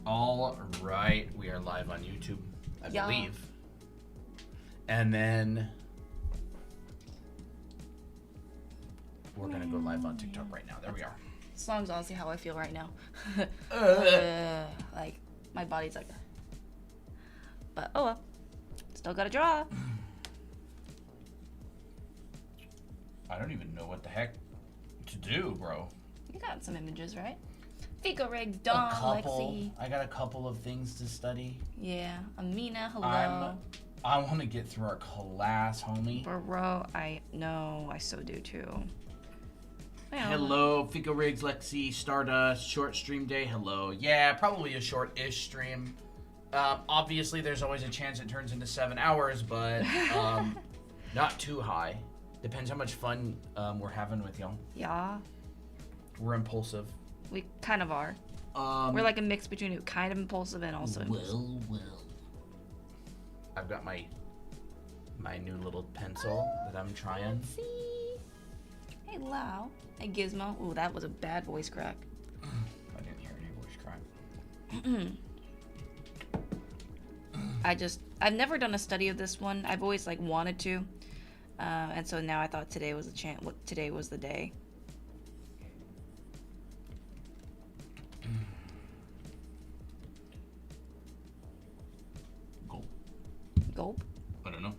All right, we are live on YouTube, I Yeah. believe. And then we're gonna go live on TikTok right now. There we are. Song's honestly how I feel right now. Like my body's like, but oh well, still gotta draw. I don't even know what the heck to do, bro. You got some images, right? Fico Rig, Dawn, Lexi. I got a couple of things to study. Yeah, Amina, hello. I want to get through our class, homie. Bro, I know, I so do too. Well, Hello, Fico Riggs, Lexi, Stardust, short stream day. Hello. Yeah, probably a short-ish stream. Obviously, there's always a chance it turns into 7 hours, but not too high. Depends how much fun we're having with y'all. Yeah, We're impulsive. we kind of are. We're like a mix between kind of impulsive and also impulsive. Well. I've got my new little pencil that I'm trying. See? Hey, Lau. Hey, Gizmo. Ooh, that was a bad voice crack. I didn't hear any voice crack. I've never done a study of this one. I've always like wanted to, and so now I thought today was today was the day. Gulp. Gulp. I don't know.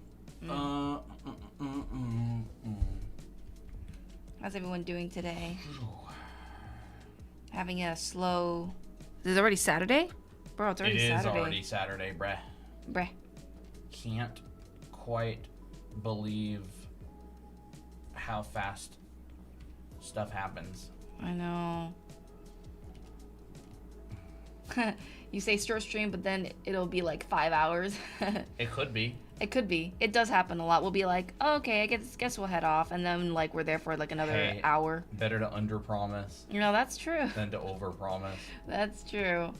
How's everyone doing today? Having a slow. Is it already Saturday? Bro, it's already It is Saturday. already Saturday, bruh. Bruh. Can't quite believe how fast stuff happens. I know. You say short stream, but then it'll be like 5 hours. It could be. It could be. It does happen a lot. We'll be like, oh, okay, I guess we'll head off, and then like we're there for like another hour. Better to under-promise You know, that's true. than to over-promise. That's true.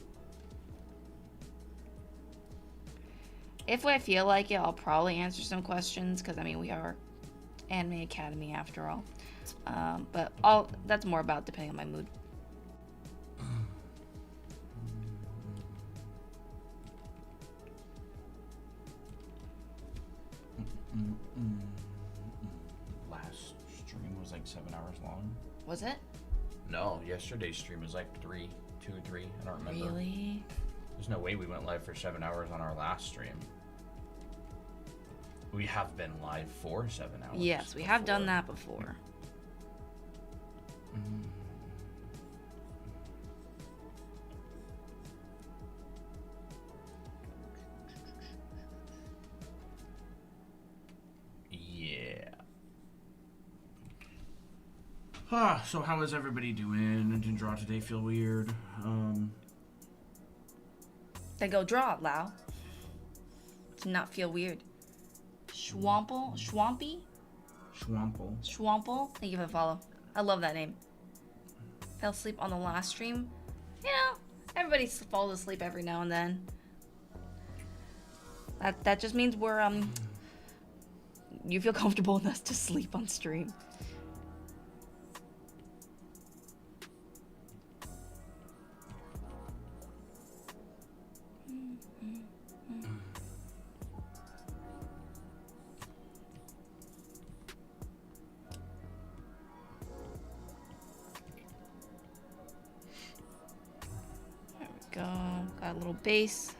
If I feel like it, I'll probably answer some questions, because I mean we are Anime Academy after all. But that's more about depending on my mood. Last stream was like 7 hours long. Was it? No, yesterday's stream was like 2 or 3. I don't remember. Really? There's no way we went live for 7 hours on our last stream. We have been live for 7 hours. Yes, we have done that before. Yeah. So how is everybody doing? Didn't draw today feel weird? Then go draw it, Lau. To not feel weird. Schwample? Schwampy? Schwample. Schwample? Thank you for the follow. I love that name. Fell asleep on the last stream. You know, everybody falls asleep every now and then. That just means we're you feel comfortable enough to sleep on stream. There we go. Got a little base.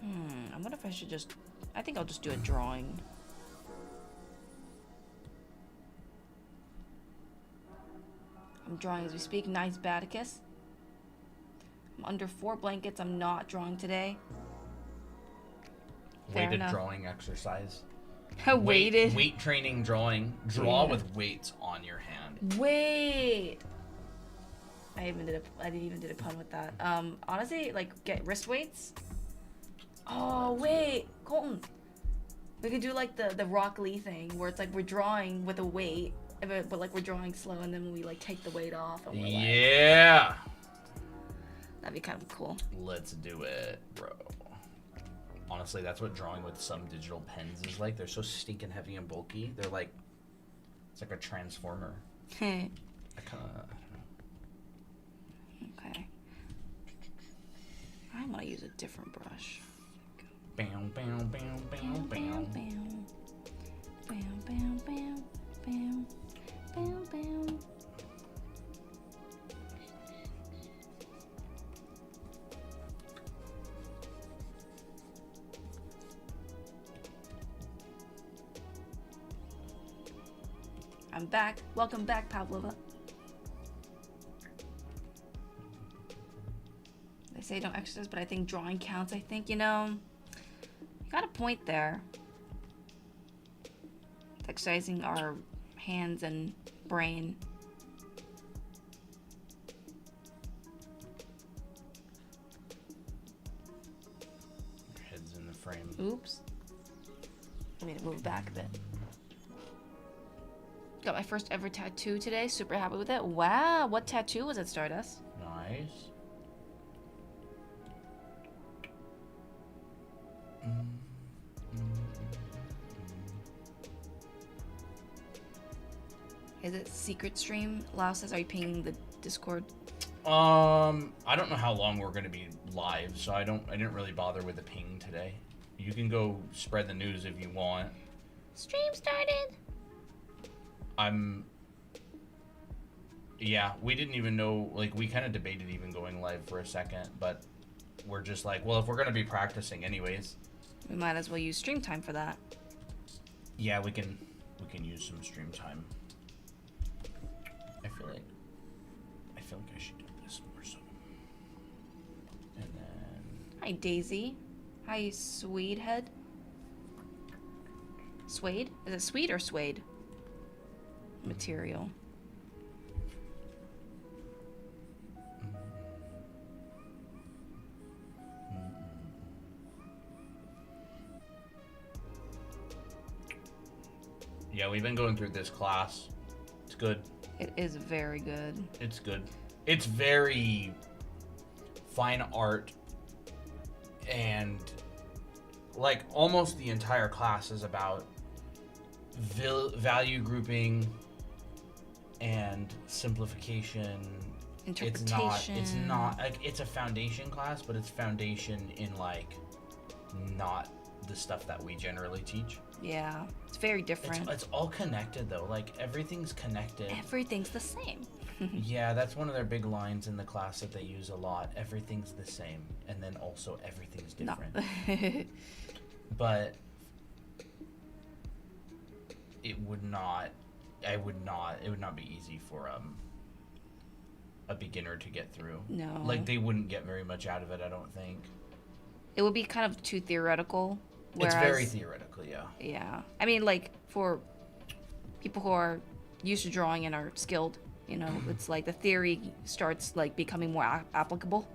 I wonder if I should just... I think I'll just do a drawing. I'm drawing as we speak. Nice Baticus. I'm under 4 blankets. I'm not drawing today. Fair Weighted enough. drawing exercise. Weighted. Weight training drawing. Draw Yeah. with weights on your hand. Wait. I didn't even did a pun with that. Honestly, like get wrist weights. Oh wait, Colton. We could do like the Rock Lee thing where it's like we're drawing with a weight, but like we're drawing slow, and then we like take the weight off. And we're like, Yeah. that'd be kind of cool. Let's do it, bro. Honestly, that's what drawing with some digital pens is like. They're so stinking heavy and bulky. They're like, it's like a transformer. Okay. I kind of, I'm gonna use a different brush. bam, bam, bam, bam, bam. Bam, bam, bam, bam, bam, bam. I'm back. Welcome back, Pavlova. They say don't exercise, but I think drawing counts. I think, you got a point there. Exercising our hands and brain. Your head's in the frame. Oops. I need to move back a bit. Got my first ever tattoo today. Super happy with it. Wow, what tattoo was it, Stardust? Nice. Is it secret stream? Lau says, are you pinging the Discord? I don't know how long we're gonna be live, so I didn't really bother with the ping today. You can go spread the news if you want. Stream started. Yeah, we didn't even know, like, we kind of debated even going live for a second, but we're just like, well, if we're gonna be practicing anyways. We might as well use stream time for that. Yeah, we can use some stream time. I feel like I should do this more so. And then Hi, Daisy. Hi, Swede Head. Suede? Is it Swede or Suede? Material. Yeah, we've been going through this class. It's good. It is very good. It's good. It's very fine art, and like almost the entire class is about value grouping and simplification. Interpretation. It's not like it's a foundation class, but it's foundation in like not the stuff that we generally teach. Yeah, it's very different. It's all connected though. Like everything's connected. Everything's the same. Yeah, that's one of their big lines in the class that they use a lot. Everything's the same, and then also everything's different. No. But it would not be easy for a beginner to get through. No. Like they wouldn't get very much out of it, I don't think. It would be kind of too theoretical. It's very theoretical, yeah. Yeah. I mean, like, for people who are used to drawing and are skilled, it's like the theory starts, like, becoming more applicable.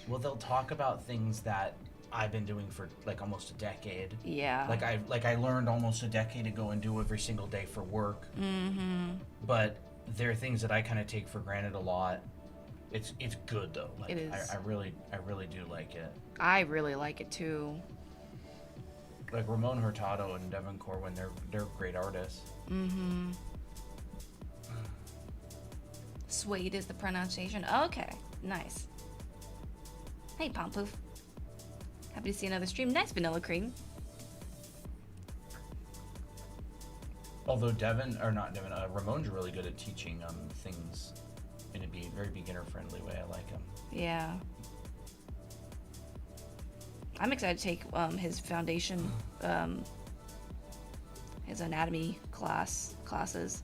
Well, they'll talk about things that I've been doing for, like, almost a decade. Yeah. Like I learned almost a decade ago and do every single day for work. Mm-hmm. But there are things that I kind of take for granted a lot. It's good, though. Like, It is. I really do like it. I really like it, too. Like Ramon Hurtado and Devin Corwin, they're great artists. Mm-hmm. Suede is the pronunciation. Okay, nice. Hey, Pompoof. Happy to see another stream. Nice, Vanilla Cream. Although Ramon's really good at teaching things in a very beginner-friendly way. I like him. Yeah. I'm excited to take his foundation, his anatomy classes.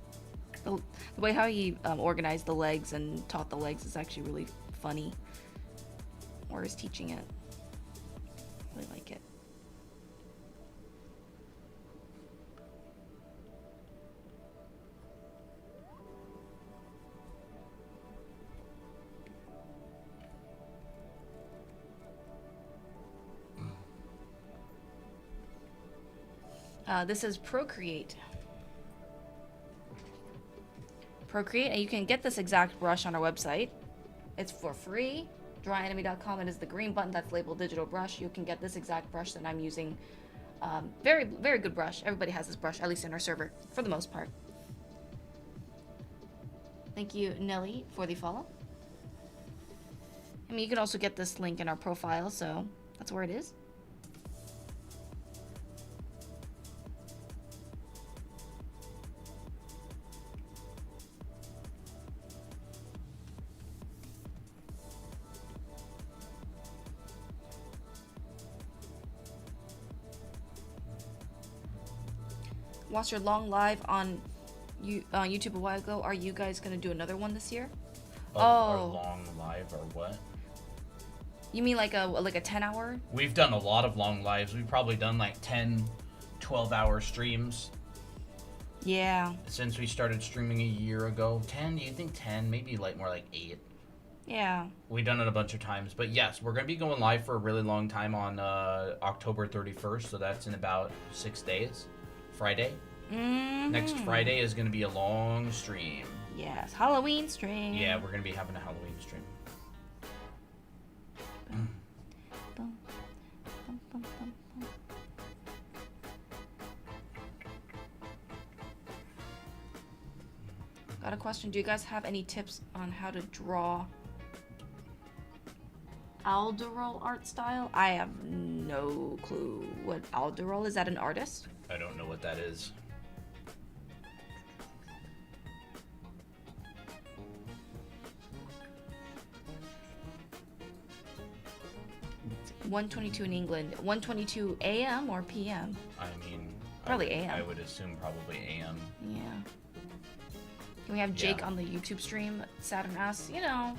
The way how he organized the legs and taught the legs is actually really funny. Or is teaching it. Really like it. This is Procreate. Procreate, and you can get this exact brush on our website. It's for free. drawyenemy.com. It is the green button that's labeled digital brush. You can get this exact brush that I'm using. Very, very good brush. Everybody has this brush, at least in our server, for the most part. Thank you, Nelly, for the follow. I mean, you can also get this link in our profile, so that's where it is. Watched your long live on YouTube a while ago. Are you guys gonna do another one this year? Our long live or what? You mean like a 10-hour? We've done a lot of long lives. We've probably done like 10, 12-hour streams. Yeah. Since we started streaming a year ago. 10? Do you think 10? Maybe like more like 8. Yeah. We've done it a bunch of times. But yes, we're going to be going live for a really long time on October 31st. So that's in about 6 days. Friday. Mm-hmm. Next Friday is going to be a long stream. Yes. Halloween stream. Yeah, we're going to be having a Halloween stream. Bum, bum, bum, bum, bum. Got a question. Do you guys have any tips on how to draw Alderol art style? I have no clue what Alderol is. That an artist? I don't know what that is. It's 1:22 in England. 1:22 a.m. or p.m. I mean, Probably AM. I would assume probably AM. Yeah. Can we have Jake Yeah. on the YouTube stream? Saturn asks, you know.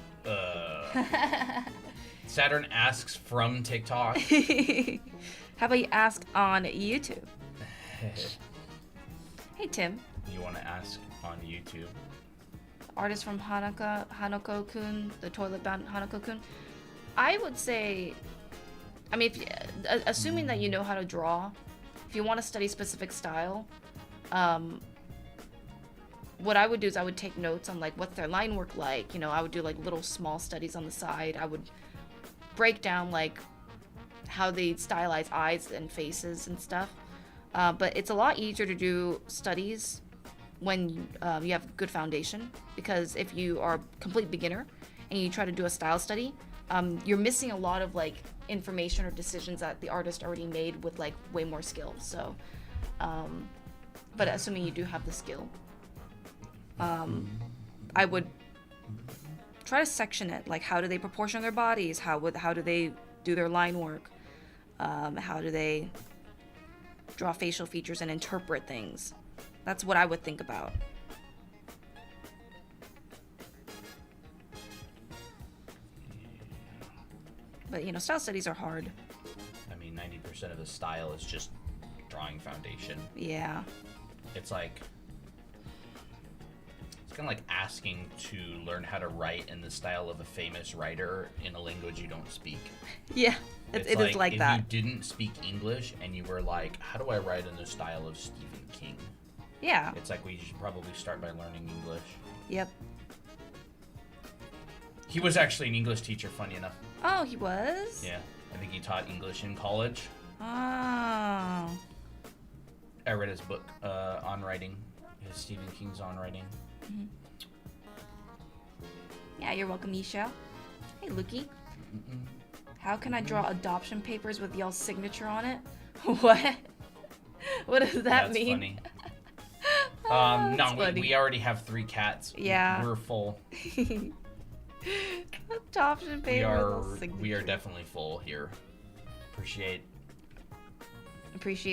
Saturn asks from TikTok. How about you ask on YouTube? Hey Tim, You want to ask on YouTube? artist from Hanako-kun, the toilet-bound Hanako-kun. I would say, I mean, assuming that you know how to draw, if you want to study specific style, what I would do is I would take notes on like what's their line work like. You know, I would do like little small studies on the side. I would break down like how they stylize eyes and faces and stuff. But it's a lot easier to do studies when you have good foundation, because if you are a complete beginner and you try to do a style study, you're missing a lot of like information or decisions that the artist already made with like way more skill. So, but assuming you do have the skill, I would try to section it. Like, how do they proportion their bodies? How do they do their line work? How do they draw facial features and interpret things? That's what I would think about. But, you know, style studies are hard. I mean, 90% of the style is just drawing foundation. Yeah. It's like, it's kind of like asking to learn how to write in the style of a famous writer in a language you don't speak. Yeah, it is like that. If you didn't speak English and you were like, how do I write in the style of Stephen King? Yeah. It's like, we should probably start by learning English. Yep. He was actually an English teacher, funny enough. Oh, he was? Yeah, I think he taught English in college. Oh. I read his book on writing, his Stephen King's On Writing. Mm-hmm. Yeah, you're welcome, Isha. Hey, Luki. How can I draw adoption papers with y'all's signature on it? What? What does that That's mean? funny. Oh, that's No, funny. we already have 3 cats. Yeah. We're full. Adoption papers. We are definitely full here. Appreciate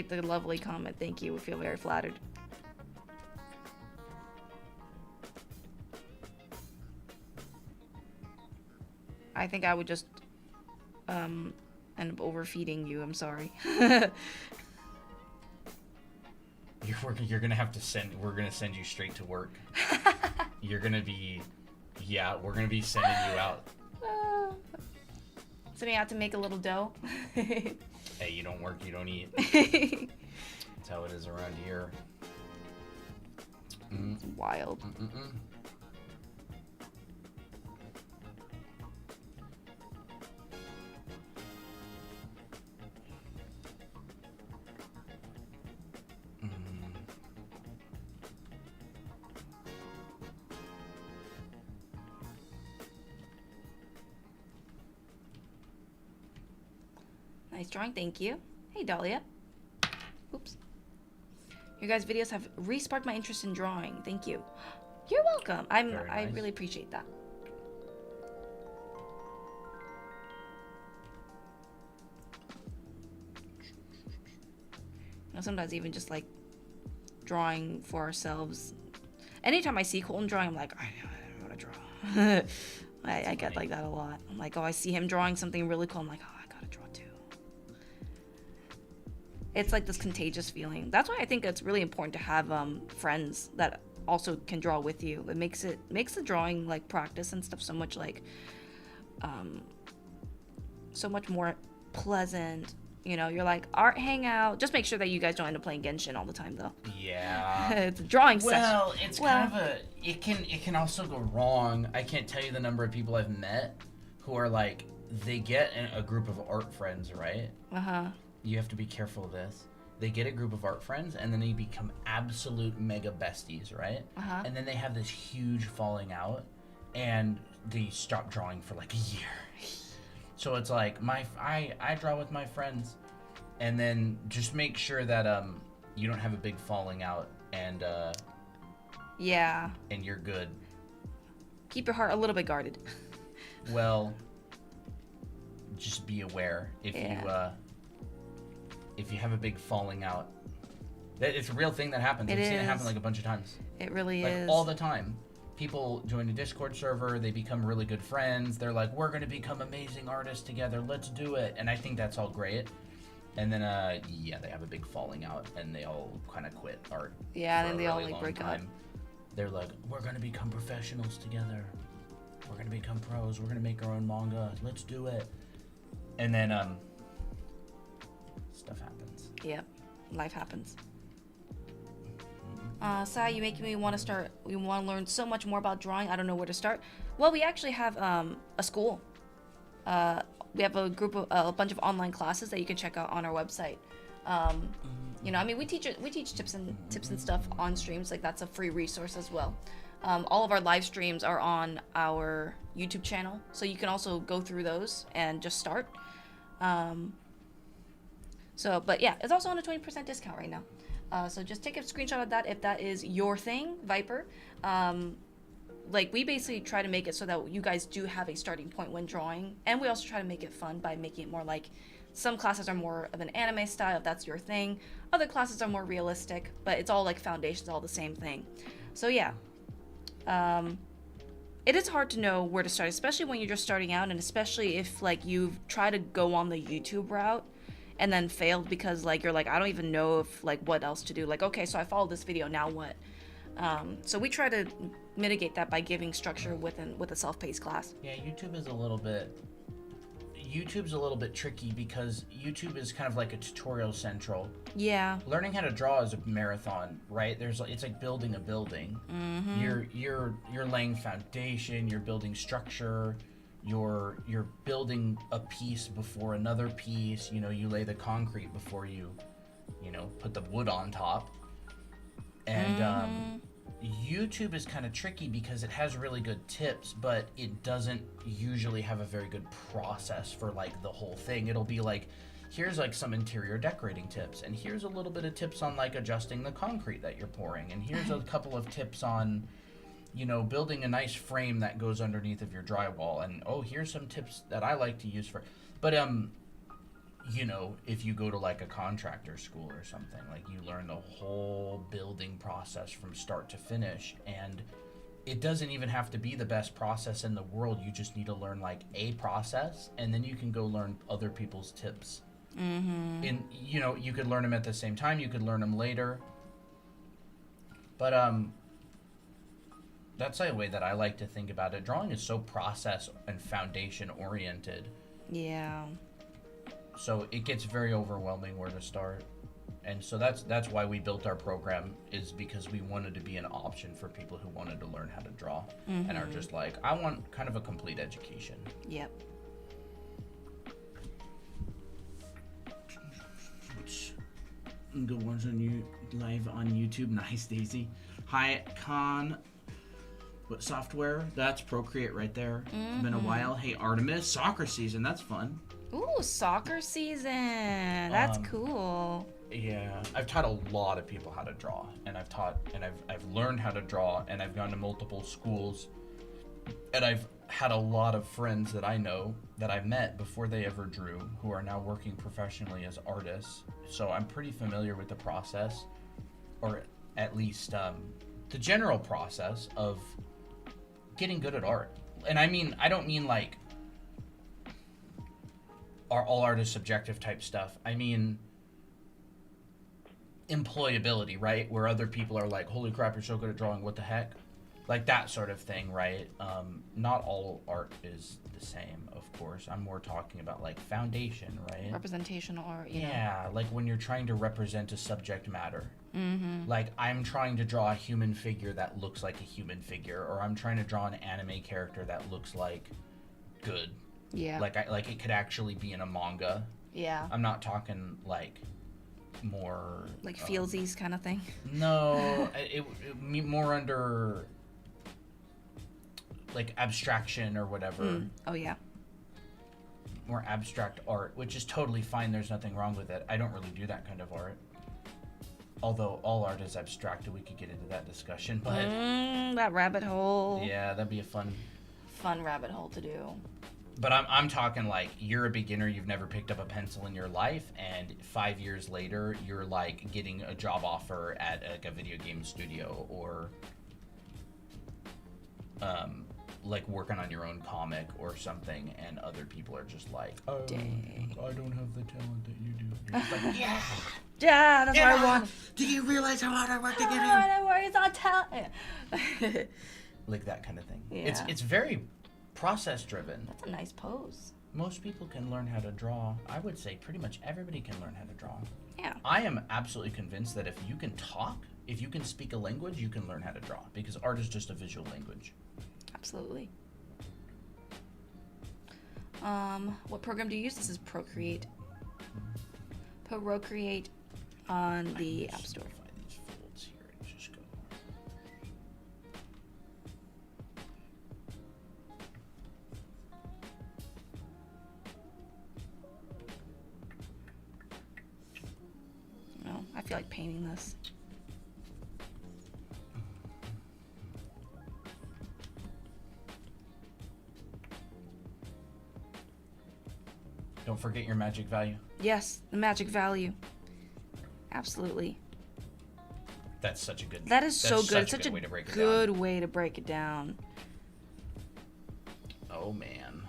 the lovely comment. Thank you. We feel very flattered. I think I would just end up overfeeding you. I'm sorry. You're gonna have to send. We're gonna send you straight to work. You're gonna be. Yeah, we're gonna be sending you out. So you have to make a little dough. Hey, you don't work, you don't eat. That's how it is around here. It's wild. Nice drawing, thank you. Hey, Dahlia. Oops. Your guys' videos have re-sparked my interest in drawing. Thank you. You're welcome. I nice. really appreciate that. You know, sometimes even just like drawing for ourselves. Anytime I see Colton drawing, I'm like, I don't want to draw. I get like that a lot. I'm like, oh, I see him drawing something really cool. I'm like, oh, I gotta draw too. It's like this contagious feeling. That's why I think it's really important to have friends that also can draw with you. It makes the drawing like practice and stuff so much like so much more pleasant. You know, you're like art hangout. Just make sure that you guys don't end up playing Genshin all the time though. Yeah. It's a drawing session. Well, it's kind of it can also go wrong. I can't tell you the number of people I've met who are like, they get a group of art friends, right? You have to be careful of this. They get a group of art friends and then they become absolute mega besties, right? And then they have this huge falling out and they stop drawing for like a year. So it's like I draw with my friends, and then just make sure that you don't have a big falling out and yeah. And you're good. Keep your heart a little bit guarded. Well, just be aware if you have a big falling out. It's a real thing that happens. I've seen it happen like a bunch of times. It really like, is. All the time. People join a Discord server, they become really good friends. They're like, we're going to become amazing artists together. Let's do it. And I think that's all great. And then, they have a big falling out and they all kind of quit art. Yeah, and then they all like break up. They're like, we're going to become professionals together. We're going to become pros. We're going to make our own manga. Let's do it. And then, stuff happens. Yep. Life happens. Sai, you making me want to start. We want to learn so much more about drawing. I don't know where to start. Well, we actually have a school. We have a group of a bunch of online classes that you can check out on our website. You know, I mean, we teach tips and stuff on streams. Like that's a free resource as well. All of our live streams are on our YouTube channel, so you can also go through those and just start. But yeah, it's also on a 20% discount right now. So just take a screenshot of that if that is your thing, Viper. Like we basically try to make it so that you guys do have a starting point when drawing, and we also try to make it fun by making it more like some classes are more of an anime style if that's your thing. Other classes are more realistic, but it's all like foundations, all the same thing. So yeah, it is hard to know where to start, especially when you're just starting out, and especially if like you've tried to go on the YouTube route and then failed because like you're like, I don't even know if like what else to do. Like, okay, so I followed this video, now what? So we try to mitigate that by giving structure with a self-paced class. Yeah, YouTube's a little bit tricky because YouTube is kind of like a tutorial central. Yeah. Learning how to draw is a marathon, right? It's like building a building. Mm-hmm. You're laying foundation, you're building structure, you're building a piece before another piece. You know, you lay the concrete before you put the wood on top. And YouTube is kind of tricky because it has really good tips, but it doesn't usually have a very good process for like the whole thing. It'll be like, here's like some interior decorating tips, and here's a little bit of tips on like adjusting the concrete that you're pouring, and here's a couple of tips on, building a nice frame that goes underneath of your drywall, and here's some tips that I like to use for, but if you go to like a contractor school or something, like you learn the whole building process from start to finish, and it doesn't even have to be the best process in the world. You just need to learn like a process, and then you can go learn other people's tips. Mm-hmm. And you could learn them at the same time, you could learn them later, but that's a way that I like to think about it. Drawing is so process and foundation oriented. Yeah. So it gets very overwhelming where to start. And so that's why we built our program, is because we wanted to be an option for people who wanted to learn how to draw, and are just like, I want kind of a complete education. Yep. Good ones on you live on YouTube. Nice, Daisy. Hi, Con. What software? That's Procreate right there. It's been a while. Hey, Artemis. Soccer season. That's fun. Ooh, soccer season. That's Um, cool. Yeah, I've taught a lot of people how to draw, and I've learned how to draw, and I've gone to multiple schools, and I've had a lot of friends that I know that I met before they ever drew who are now working professionally as artists. So I'm pretty familiar with the process, or at least the general process of getting good at art. And I don't mean like are all art is subjective type stuff. I mean employability, right? Where other people are like, holy crap, you're so good at drawing, what the heck? Like that sort of thing, right? Not all art is the same, of course. I'm more talking about like foundation, right? Representational art, you know. Yeah, like when you're trying to represent a subject matter. Mm-hmm. Like I'm trying to draw a human figure that looks like a human figure, or I'm trying to draw an anime character that looks like good. Yeah. Like it could actually be in a manga. Yeah. I'm not talking like more Like feelsies kind of thing. No, it more under like abstraction or whatever. Oh yeah. More abstract art, which is totally fine. There's nothing wrong with it. I don't really do that kind of art. Although all art is abstract, and we could get into that discussion, but That rabbit hole. yeah, that'd be a fun Rabbit hole to do. But I'm talking like you're a beginner, you've never picked up a pencil in your life, and 5 years later you're like getting a job offer at like a video game studio, or like working on your own comic or something, and other people are just like, oh, Dang. I don't have the talent that you do. You're just like, yeah, Yeah, that's what I want. do you realize how hard I work to get here? I worry, it's not talent. Like that kind of thing. Yeah. It's very process driven. That's a nice pose. Most people can learn how to draw. I would say pretty much everybody can learn how to draw. Yeah. I am absolutely convinced that if you can talk, if you can speak a language, you can learn how to draw, because art is just a visual language. Absolutely. What program do you use? This is Procreate. Procreate on the App Store. Find these folds here and just go. No, I feel like painting this. Don't forget your magic value. Yes, the magic value. Absolutely. That's such a good. That is so that's good. It's such such a way to break it good way to break it down. down. Oh man.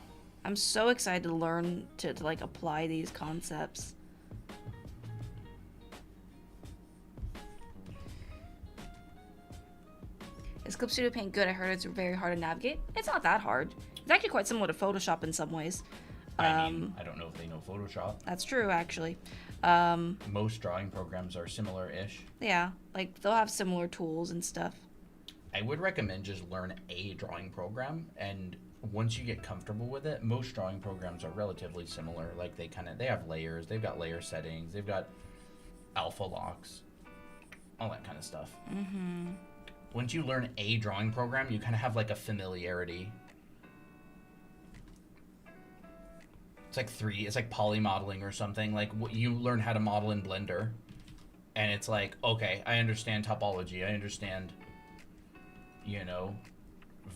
I'm so excited to learn to like apply these concepts. Is Clip Studio Paint good? I heard it's very hard to navigate. It's not that hard. It's actually quite similar to Photoshop in some ways. I mean, I don't know if they know Photoshop. That's true, actually. Most drawing programs are similar-ish. Yeah, like they'll have similar tools and stuff. I would recommend just learn a drawing program, and once you get comfortable with it, most drawing programs are relatively similar. Like they have layers, they've got layer settings, they've got alpha locks, all that kind of stuff. Mm-hmm. Once you learn a drawing program, you kind of have like a familiarity. It's like poly modeling or something. Like you learn how to model in Blender, and it's like, okay, I understand topology, I understand,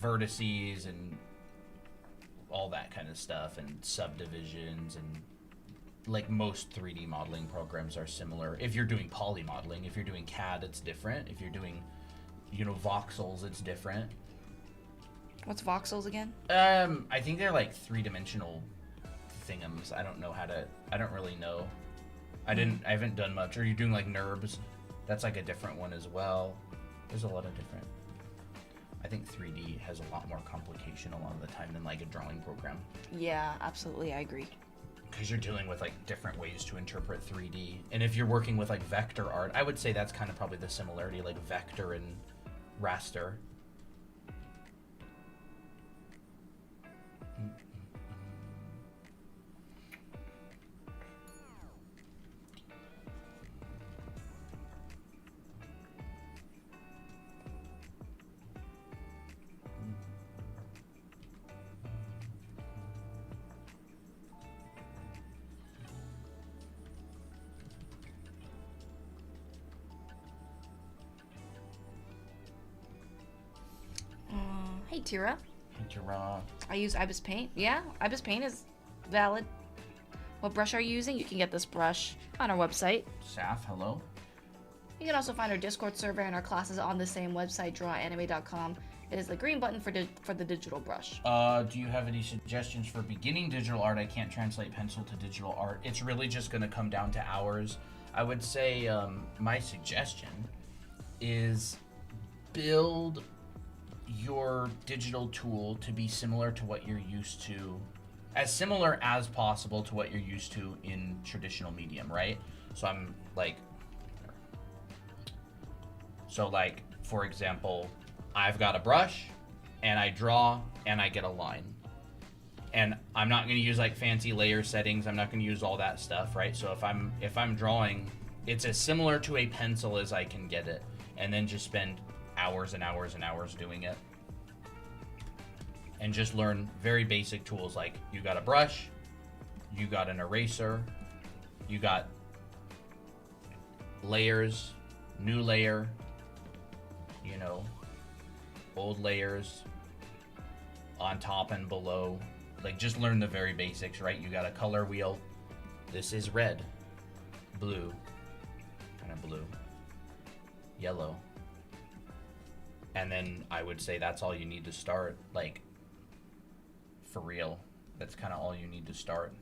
vertices and all that kind of stuff, and subdivisions, and like most 3D modeling programs are similar. If you're doing poly modeling, if you're doing CAD, it's different. If you're doing, voxels, it's different. What's voxels again? I think they're like 3-dimensional thingums. I don't really know. I haven't done much. Or you're doing like NURBS. That's like a different one as well. There's a lot of different. I think 3D has a lot more complication a lot of the time than like a drawing program. Yeah, absolutely, I agree. Because you're dealing with like different ways to interpret 3D. And if you're working with like vector art, I would say that's kind of probably the similarity, like vector and raster. Hey, Tira. Hinterra. I use Ibis Paint. Yeah, Ibis Paint is valid. What brush are you using? You can get this brush on our website. Saf, hello. You can also find our Discord server and our classes on the same website, drawanime.com. It is the green button for the digital brush. Do you have any suggestions for beginning digital art? I can't translate pencil to digital art. It's really just going to come down to hours. I would say my suggestion is build your digital tool to be similar to what you're used to, as similar as possible to what you're used to in traditional medium, right? So for example, I've got a brush and I draw and I get a line. And I'm not going to use like fancy layer settings. I'm not going to use all that stuff, right? So if I'm drawing, it's as similar to a pencil as I can get it, and then just spend hours and hours and hours doing it. And just learn very basic tools like you got a brush, you got an eraser, you got layers, new layer, old layers on top and below. Like, just learn the very basics, right? You got a color wheel. This is red, blue, kind of blue, yellow. And then I would say that's all you need to start, like, for real. That's kind of all you need to start.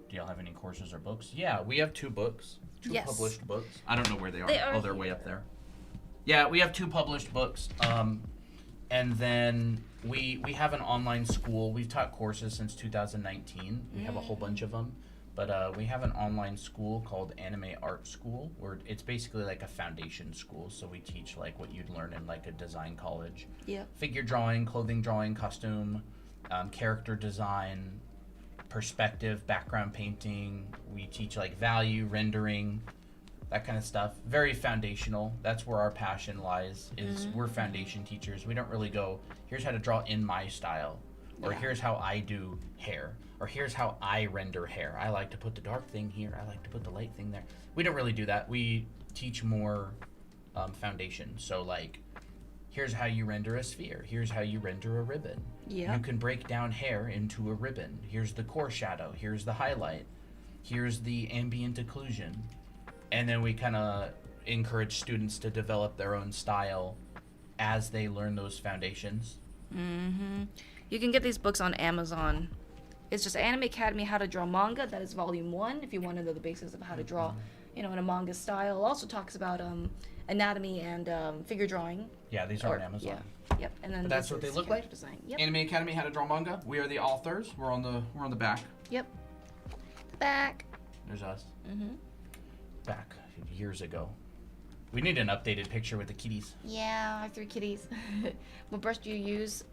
Do y'all have any courses or books? Yeah, we have 2 books. 2 Yes. published books. I don't know where they are. They are They're way here. up there. Yeah, we have 2 published books. And then we have an online school. We've taught courses since 2019. We have a whole bunch of them. But we have an online school called Anime Art School, where it's basically like a foundation school. So we teach like what you'd learn in like a design college. Yep. Figure drawing, clothing drawing, costume, character design, perspective, background painting. We teach like value, rendering, that kind of stuff. Very foundational. That's where our passion lies, is we're foundation teachers. We don't really go, here's how to draw in my style, or Yeah. here's how I do hair, or here's how I render hair. I like to put the dark thing here, I like to put the light thing there. We don't really do that. We teach more foundation. So like, here's how you render a sphere. Here's how you render a ribbon. Yeah. You can break down hair into a ribbon. Here's the core shadow. Here's the highlight. Here's the ambient occlusion. And then we kind of encourage students to develop their own style as they learn those foundations. You can get these books on Amazon. It's just Anime Academy How to Draw Manga. That is volume 1 if you want to know the basics of how to draw, in a manga style. It also talks about anatomy and figure drawing. Yeah, these are on Amazon. Yeah. Yep. And then But that's this what they is look character like? Design. Yep. Anime Academy How to Draw Manga. We are the authors. We're on the back. Yep. Back. There's us. Back years ago. We need an updated picture with the kitties. Yeah, I have 3 kitties. What brush do you use?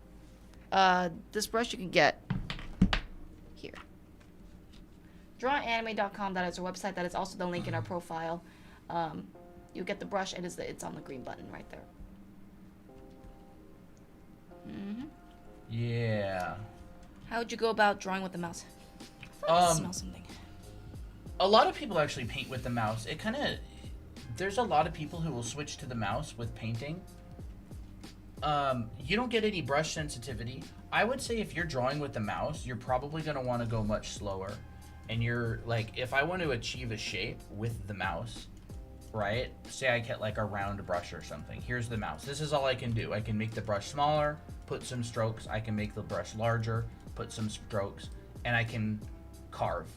This brush you can get here. Drawanime.com, that is our website. That is also the link in our profile. You get the brush, and it's on the green button right there. Yeah. How would you go about drawing with the mouse? Smell something. A lot of people actually paint with the mouse. There's a lot of people who will switch to the mouse with painting. You don't get any brush sensitivity. I would say if you're drawing with the mouse, you're probably going to want to go much slower. And you're like, if I want to achieve a shape with the mouse, right? Say I get like a round brush or something. Here's the mouse. This is all I can do. I can make the brush smaller, put some strokes. I can make the brush larger, put some strokes, and I can carve.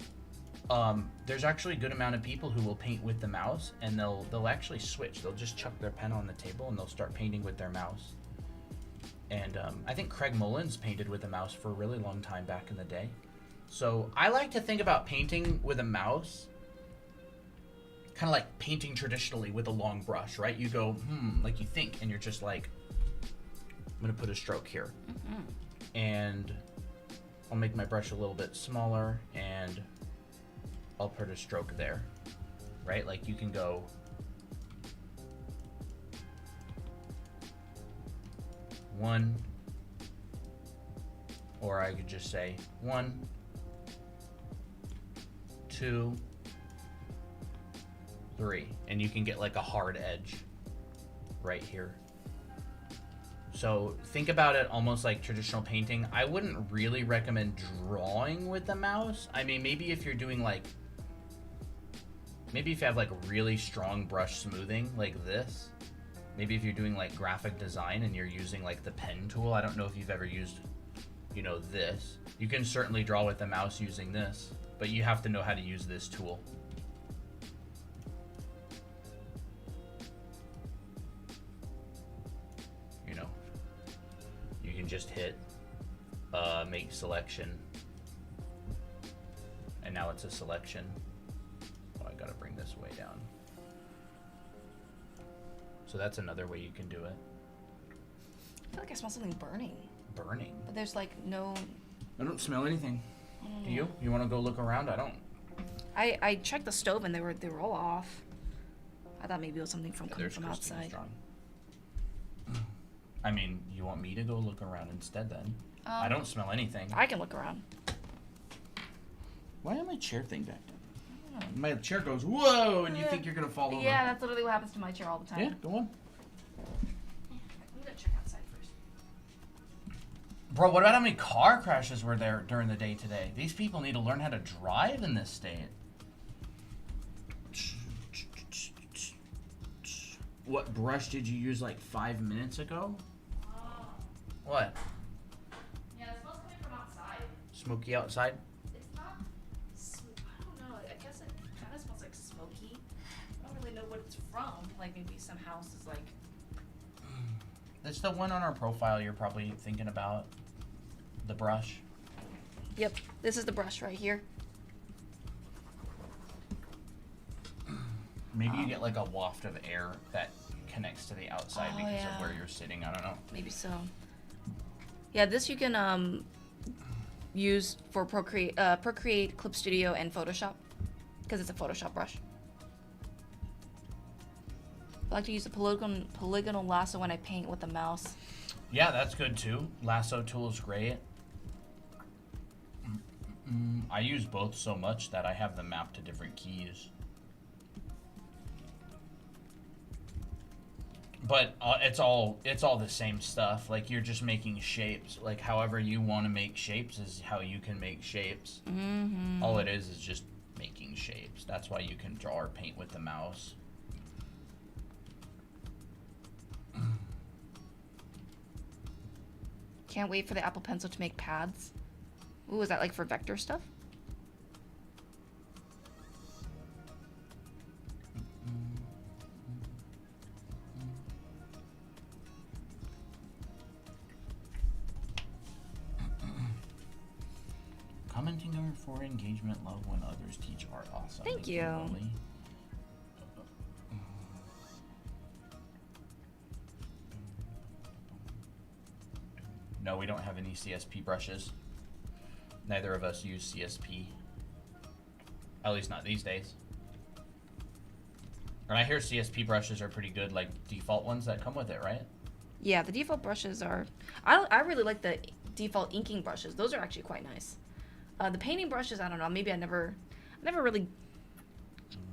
There's actually a good amount of people who will paint with the mouse, and they'll actually switch. They'll just chuck their pen on the table and they'll start painting with their mouse. And I think Craig Mullins painted with a mouse for a really long time back in the day. So I like to think about painting with a mouse kind of like painting traditionally with a long brush, right? You go, like you think, and you're just like, I'm gonna put a stroke here. And I'll make my brush a little bit smaller, and I'll put a stroke there, right? Like you can go one, or I could just say 1, 2, 3, and you can get like a hard edge right here. So think about it almost like traditional painting. I wouldn't really recommend drawing with the mouse. I mean, maybe if you're doing like, maybe if you have like really strong brush smoothing like this, maybe if you're doing like graphic design and you're using like the pen tool. I don't know if you've ever used, you know, this. You can certainly draw with the mouse using this, but you have to know how to use this tool. You know, you can just hit make selection, and now it's a selection. Oh, I gotta bring this way down. So that's another way you can do it. I feel like I smell something burning. Burning? But there's like no... I don't smell anything. Do you? You want to go look around? I don't. I checked the stove and they were all off. I thought maybe it was something from coming There's from Christine outside. Strong. I mean, you want me to go look around instead then? I don't smell anything. I can look around. Why am my chair thing back down? My chair goes, whoa, and you think you're going to fall over. Yeah, that's literally what happens to my chair all the time. Yeah, go on. I'm gonna check outside first. Bro, what about how many car crashes were there during the day today? These people need to learn how to drive in this state. What brush did you use like 5 minutes ago? What? Yeah, it smells coming from outside. Smoky outside? It's not I don't know. I guess it kind of smells like smoky. I don't really know what it's from. Like maybe some house is like... That's the one on our profile you're probably thinking about. The brush. Yep, this is the brush right here. Maybe you get like a waft of air that connects to the outside Oh, because yeah. of where you're sitting. I don't know. Maybe so. Yeah, this you can use for Procreate, Clip Studio, and Photoshop because it's a Photoshop brush. I like to use the polygonal lasso when I paint with the mouse. Yeah, that's good too. Lasso tool is great. I use both so much that I have them mapped to different keys. But it's all the same stuff. Like you're just making shapes. Like however you want to make shapes is how you can make shapes. Mm-hmm. All it is just making shapes. That's why you can draw or paint with the mouse. Can't wait for the Apple Pencil to make pads. Ooh, is that like for vector stuff? Commenting over for engagement, love when others teach art. Awesome. Thank you. Lily. No, we don't have any CSP brushes. Neither of us use CSP. At least not these days. And I hear CSP brushes are pretty good, like default ones that come with it, right? Yeah, the default brushes are... I really like the default inking brushes. Those are actually quite nice. The painting brushes, I don't know. Maybe I never really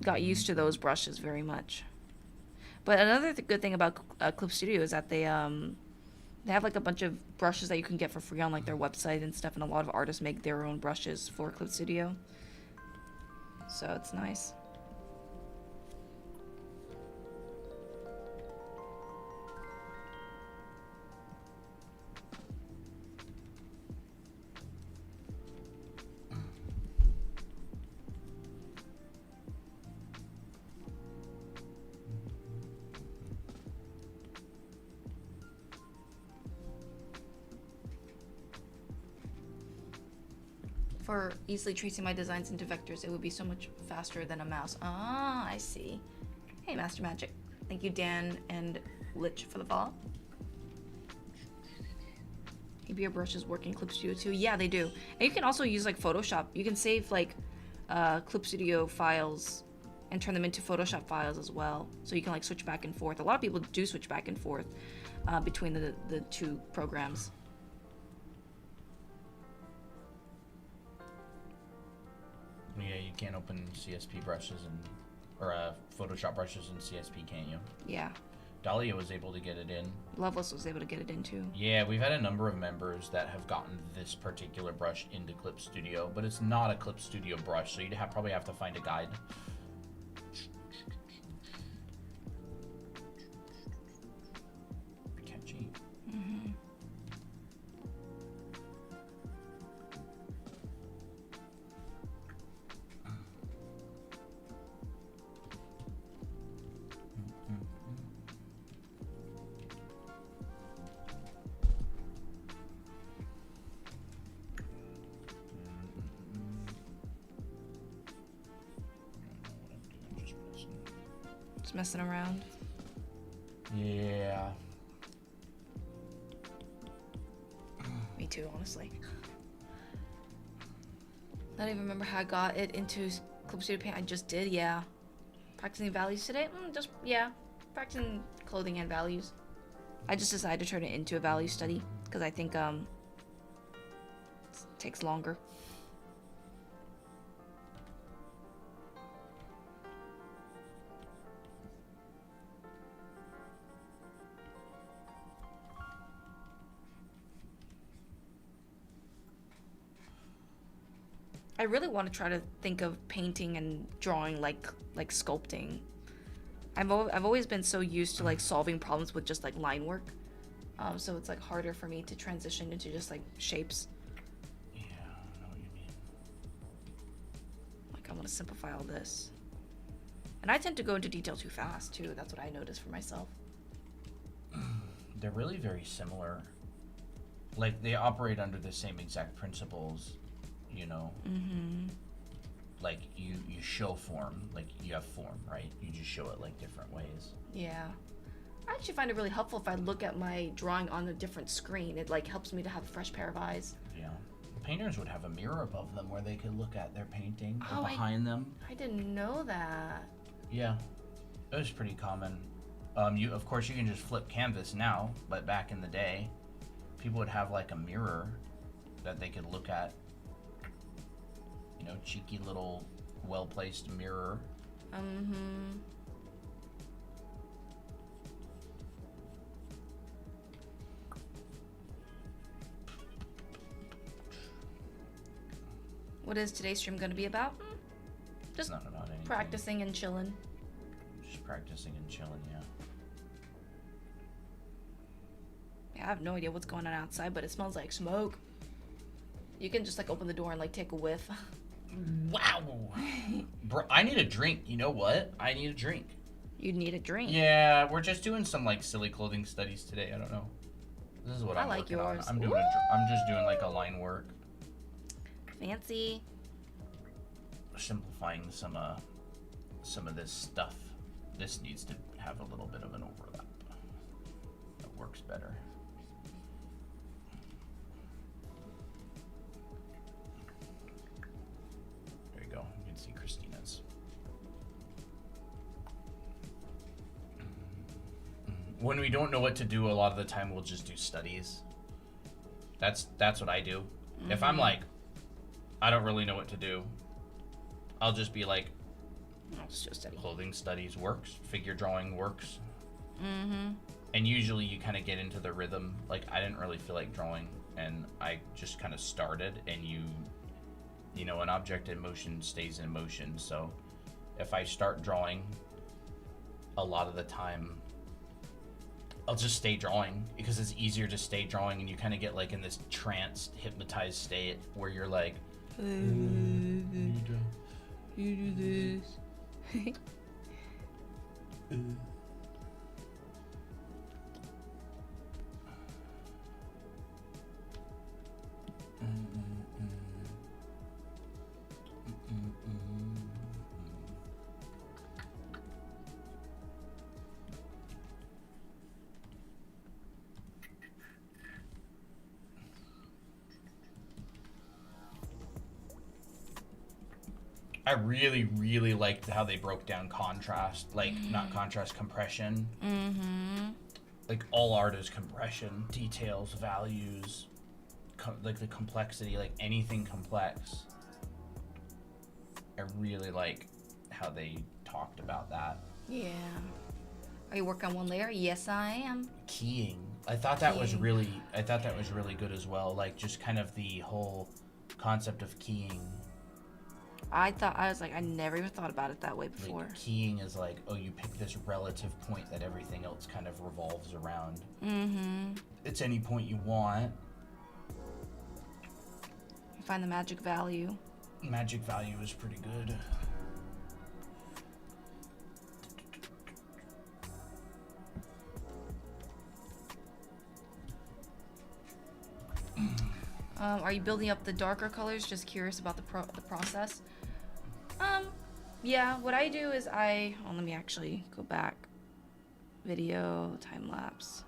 got used to those brushes very much. But another good thing about Clip Studio is that they have like a bunch of brushes that you can get for free on like their website and stuff. And a lot of artists make their own brushes for Clip Studio. So it's nice. For easily tracing my designs into vectors, it would be so much faster than a mouse. Ah, I see. Hey, Master Magic. Thank you, Dan and Lich, for the follow. Maybe your brushes work in Clip Studio too. Yeah, they do. And you can also use like Photoshop. You can save like Clip Studio files and turn them into Photoshop files as well. So you can like switch back and forth. A lot of people do switch back and forth between the two programs. Yeah, you can't open CSP brushes or Photoshop brushes in CSP, can't you? Yeah. Dahlia was able to get it in. Loveless was able to get it in too. Yeah, we've had a number of members that have gotten this particular brush into Clip Studio, but it's not a Clip Studio brush, so you'd probably have to find a guide. Catchy. Mm-hmm. Just messing around. Yeah. Me too, honestly. I don't even remember how I got it into Clip Studio Paint. I just did, yeah. Practicing values today? Yeah. Practicing clothing and values. I just decided to turn it into a value study because I think it takes longer. I really want to try to think of painting and drawing like sculpting. I've always been so used to like solving problems with just like line work, so it's like harder for me to transition into just like shapes. Yeah, I know what you mean. Like I want to simplify all this, and I tend to go into detail too fast too. That's what I noticed for myself. They're really very similar. Like they operate under the same exact principles, you know. Mm-hmm. Like you show form, like you have form, right? You just show it like different ways. Yeah. I actually find it really helpful if I look at my drawing on a different screen. It like helps me to have a fresh pair of eyes. Yeah. Painters would have a mirror above them where they could look at their painting or Oh, behind them. I didn't know that. Yeah. It was pretty common. You of course you can just flip canvas now, but back in the day, people would have like a mirror that they could look at. You know, cheeky little well-placed mirror. Mm-hmm. What is today's stream going to be about? Just Not about anything. practicing and chilling. Just practicing and chilling, yeah. Yeah, I have no idea what's going on outside, but it smells like smoke. You can just like open the door and like take a whiff. Wow. Bro, I need a drink. You know what? I need a drink. You'd need a drink. Yeah, we're just doing some like silly clothing studies today. I don't know. This is what I I'm like working on. yours. I'm just doing like a line work, Fancy. simplifying some of this stuff. This needs to have a little bit of an overlap. That works better. There you go. You can see Christina's. When we don't know what to do, a lot of the time we'll just do studies. That's what I do. Mm-hmm. If I'm like, I don't really know what to do, I'll just be like, I'll just do a study. clothing studies works, figure drawing works. Mm-hmm. And usually you kind of get into the rhythm. Like I didn't really feel like drawing, and I just kind of started, and you know, an object in motion stays in motion. So if I start drawing, a lot of the time I'll just stay drawing because it's easier to stay drawing, and you kind of get like in this trance, hypnotized state where you're like, You do this. I really, really liked how they broke down contrast, like not contrast, compression. Mm-hmm. Like all art is compression, details, values, like the complexity, like anything complex. really like how they talked about that. Yeah. Are you working on one layer? Yes, I am. Keying. I thought that was Keying. really good as well. Like just kind of the whole concept of keying. I was like, I never even thought about it that way before. Like keying is like, oh, you pick this relative point that everything else kind of revolves around. Mm-hmm. It's any point you want. You find the magic value. Magic value is pretty good. Are you building up the darker colors? Just curious about the process. Yeah. What I do is let me actually go back. Video time lapse.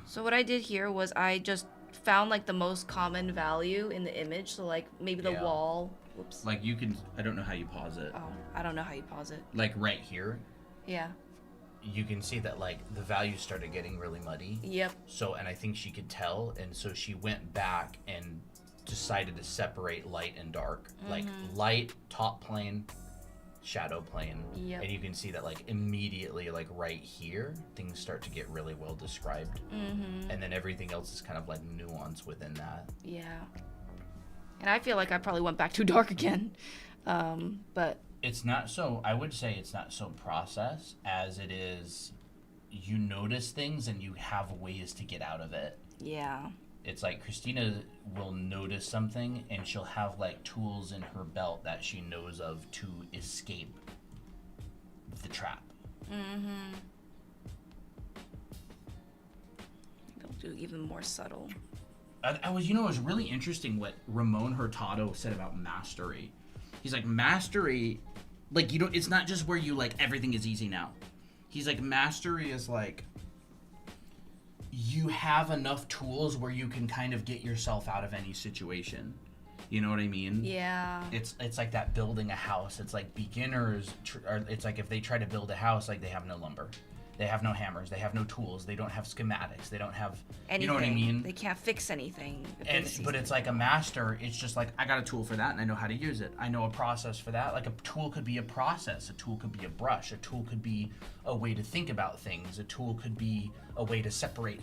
So what I did here was I just found like the most common value in the image. So like maybe the wall. Whoops. Like you can, I don't know how you pause it. Oh, I don't know how you pause it. Like right here, Yeah. you can see that like the values started getting really muddy. Yep. So, and I think she could tell, and so she went back and decided to separate light and dark. Like light, top plane, shadow plane. Yep. And you can see that like immediately, like right here, things start to get really well described. Mm-hmm. And then everything else is kind of like nuance within that. Yeah. And I feel like I probably went back too dark again. But It's not so, I would say it's not so process as it is you notice things and you have ways to get out of it. yeah. It's like Christina will notice something and she'll have like tools in her belt that she knows of to escape the trap. Mm-hmm. They'll do even more subtle. It was really interesting what Ramon Hurtado said about mastery. He's like, mastery, like, it's not just where you like everything is easy now. He's like, mastery is like, you have enough tools where you can kind of get yourself out of any situation. You know what I mean? Yeah. It's like that building a house. It's like beginners, it's like if they try to build a house, like they have no lumber. They have no hammers. They have no tools. They don't have schematics. They don't have, Anything. you know what I mean? They can't fix anything. if they see But it's like a master. It's just like, I got a tool for that and I know how to use it. I know a process for that. Like a tool could be a process. A tool could be a brush. A tool could be a way to think about things. A tool could be a way to separate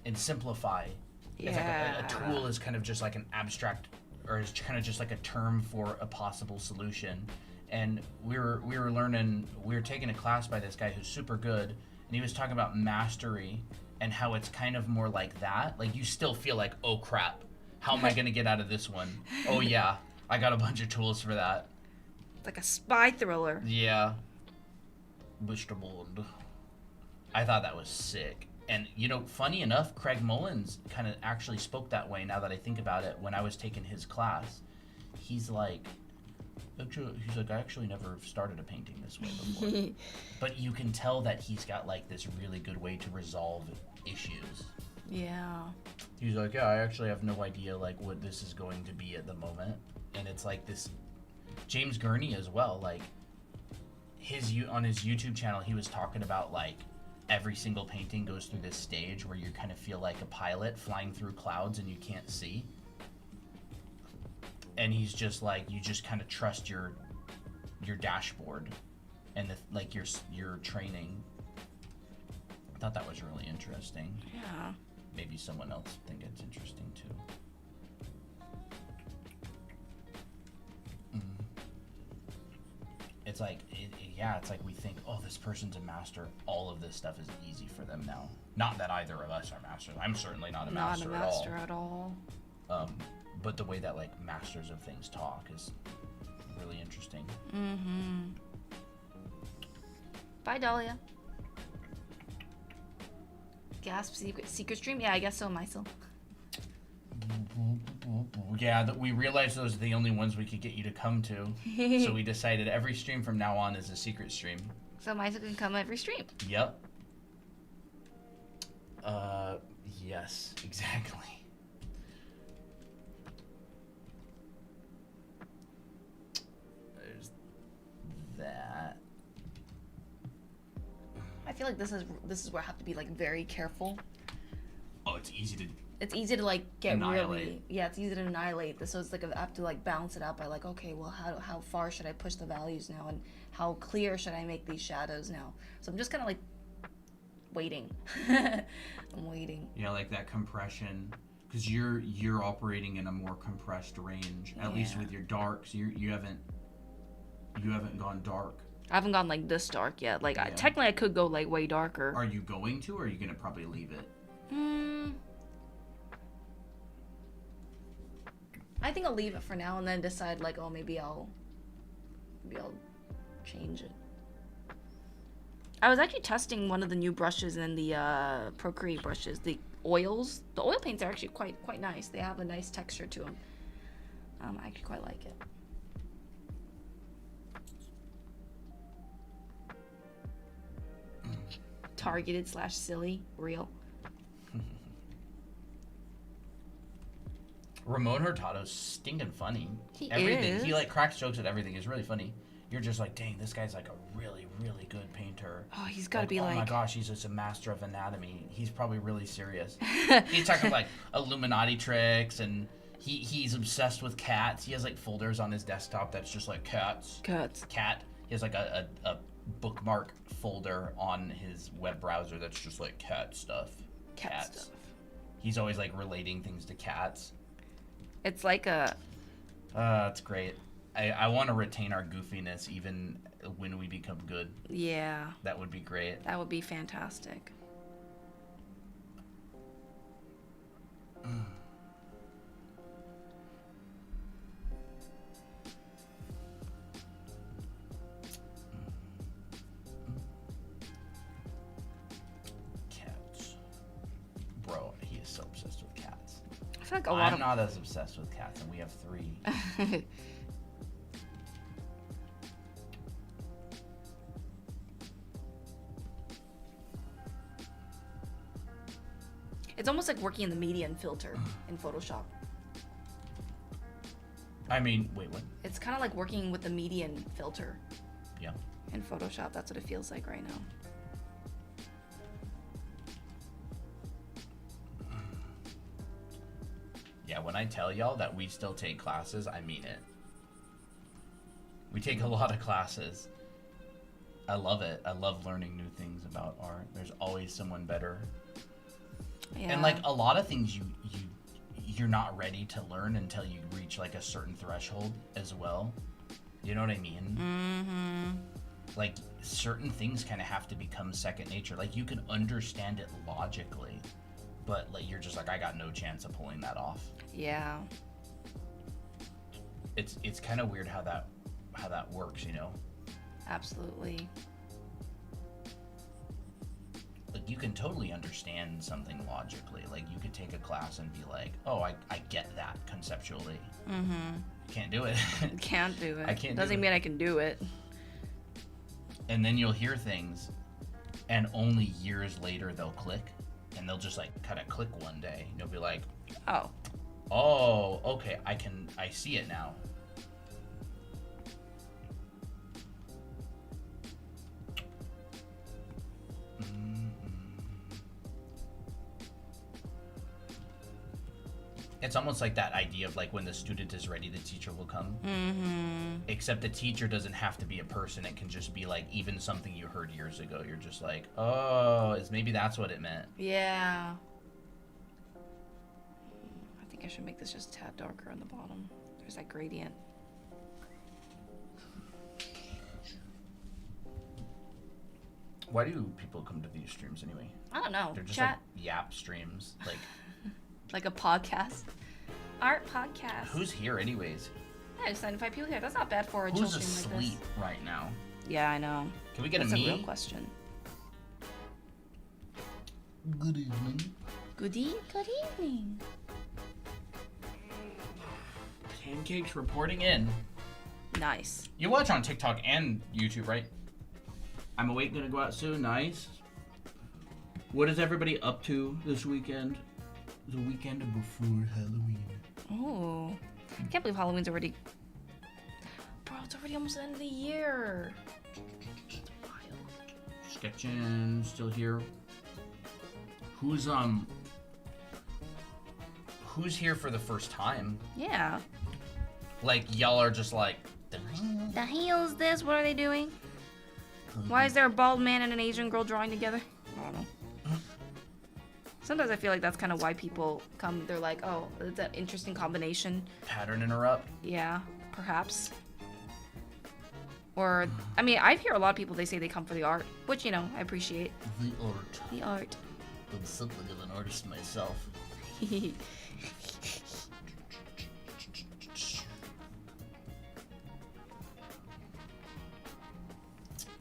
and simplify. It's like a tool is kind of just like an abstract, or is kind of just like a term for a possible solution. And we were taking a class by this guy who's super good, and he was talking about mastery and how it's kind of more like that. Like you still feel like, oh crap, how am I gonna get out of this one? Oh yeah, I got a bunch of tools for that. It's like a spy thriller. Yeah. Vegetable. I thought that was sick. And, funny enough, Craig Mullins kind of actually spoke that way now that I think about it when I was taking his class. He's like, I actually never started a painting this way before. But you can tell that he's got, like, this really good way to resolve issues. Yeah. He's like, yeah, I actually have no idea, like, what this is going to be at the moment. And it's like this... James Gurney as well, like, on his YouTube channel, he was talking about, like, every single painting goes through this stage where you kind of feel like a pilot flying through clouds and you can't see. And he's just like, you just kind of trust your dashboard and your training. I thought that was really interesting. Yeah. Maybe someone else think it's interesting too. It's like, it's like we think, oh, this person's a master. All of this stuff is easy for them now. Not that either of us are masters. I'm certainly not a master at all. But the way that like masters of things talk is really interesting. Mm-hmm. Bye, Dahlia. Gasp, secret stream? Yeah, I guess so, Mysel. Yeah, we realized those are the only ones we could get you to come to. So we decided every stream from now on is a secret stream. So Mysel can come every stream. Yep. Yes, exactly. There's that. I feel like this is where I have to be like very careful. Oh, it's easy to it's easy to like get Annihilate. really, yeah, it's easy to annihilate. So it's like I have to like balance it out by like, okay, well, how far should I push the values now, and how clear should I make these shadows now? So I'm just kind of like waiting. I'm waiting. Yeah, like that compression, because you're operating in a more compressed range. At least Yeah. with your darks, you haven't gone dark. I haven't gone like this dark yet. Like Yeah. technically, I could go like way darker. Are you going to, or are you gonna probably leave it? I think I'll leave it for now and then decide like, oh, maybe I'll change it. I was actually testing one of the new brushes in the Procreate brushes, the oils. The oil paints are actually quite nice. They have a nice texture to them. I actually quite like it. Targeted / silly, real. Ramon Hurtado's stinking funny. He everything is. he like cracks jokes at everything. Is really funny. You're just like, dang, this guy's like a really good painter. Oh, he's got to be oh like. my gosh, he's just a master of anatomy. He's probably really serious. He's talking like Illuminati tricks, and he's obsessed with cats. He has like folders on his desktop that's just like cats. Cat. He has like a bookmark folder on his web browser that's just like cat stuff. Cat Cats. stuff. He's always like relating things to cats. It's like a. It's great. I want to retain our goofiness even when we become good. Yeah. That would be great. That would be fantastic. Cats. Bro, he is so obsessed with cats. I feel like a lot I'm not as obsessed with cats, and we have 3. of. It's almost like working in the median filter in Photoshop. I mean, wait, what? It's kind of like working with the median filter Yeah. in Photoshop. That's what it feels like right now. Yeah, when I tell y'all that we still take classes, I mean it. We take a lot of classes. I love it. I love learning new things about art. There's always someone better. Yeah. And like a lot of things you're not ready to learn until you reach like a certain threshold as well. You know what I mean? Mm-hmm. Like certain things kind of have to become second nature. Like you can understand it logically, but like you're just like, I got no chance of pulling that off. Yeah. It's kind of weird how that works, you know? Absolutely. Like you can totally understand something logically. Like you could take a class and be like, oh, I get that conceptually. Mm-hmm. Can't do it. Can't do it. I can't do Doesn't it. mean I can do it. And then you'll hear things, and only years later they'll click, and they'll just like kind of click one day. And you'll be like, Oh. okay, I see it now. It's almost like that idea of like when the student is ready, the teacher will come. Mm-hmm. Except the teacher doesn't have to be a person. It can just be like even something you heard years ago. You're just like, oh, maybe that's what it meant. Yeah. I think I should make this just a tad darker on the bottom. There's that gradient. Why do people come to these streams anyway? I don't know. They're just Chat like yap streams. Like, like a podcast. Art podcast. who's here anyways? Yeah, there's 95 people here. That's not bad for a chill Who's stream like asleep this. right now? Yeah, I know. Can we get That's a a me? real question. Good evening. Good evening. Pancakes reporting in. Nice. You watch on TikTok and YouTube, right? I'm awake, gonna go out soon. Nice. What is everybody up to this weekend? The weekend before Halloween. Oh. I can't believe Halloween's already... Bro, it's already almost the end of the year. It's wild. Sketchin still here. Who's who's here for the first time? Yeah. Like, y'all are just like, The hell is this? What are they doing? Why is there a bald man and an Asian girl drawing together? I don't know. Sometimes I feel like that's kind of why people come. They're like, oh, it's an interesting combination. pattern interrupt. Yeah, perhaps. Or, I mean, I hear a lot of people, they say they come for the art, which, you know, I appreciate. The art. The art. I'm something of an artist myself.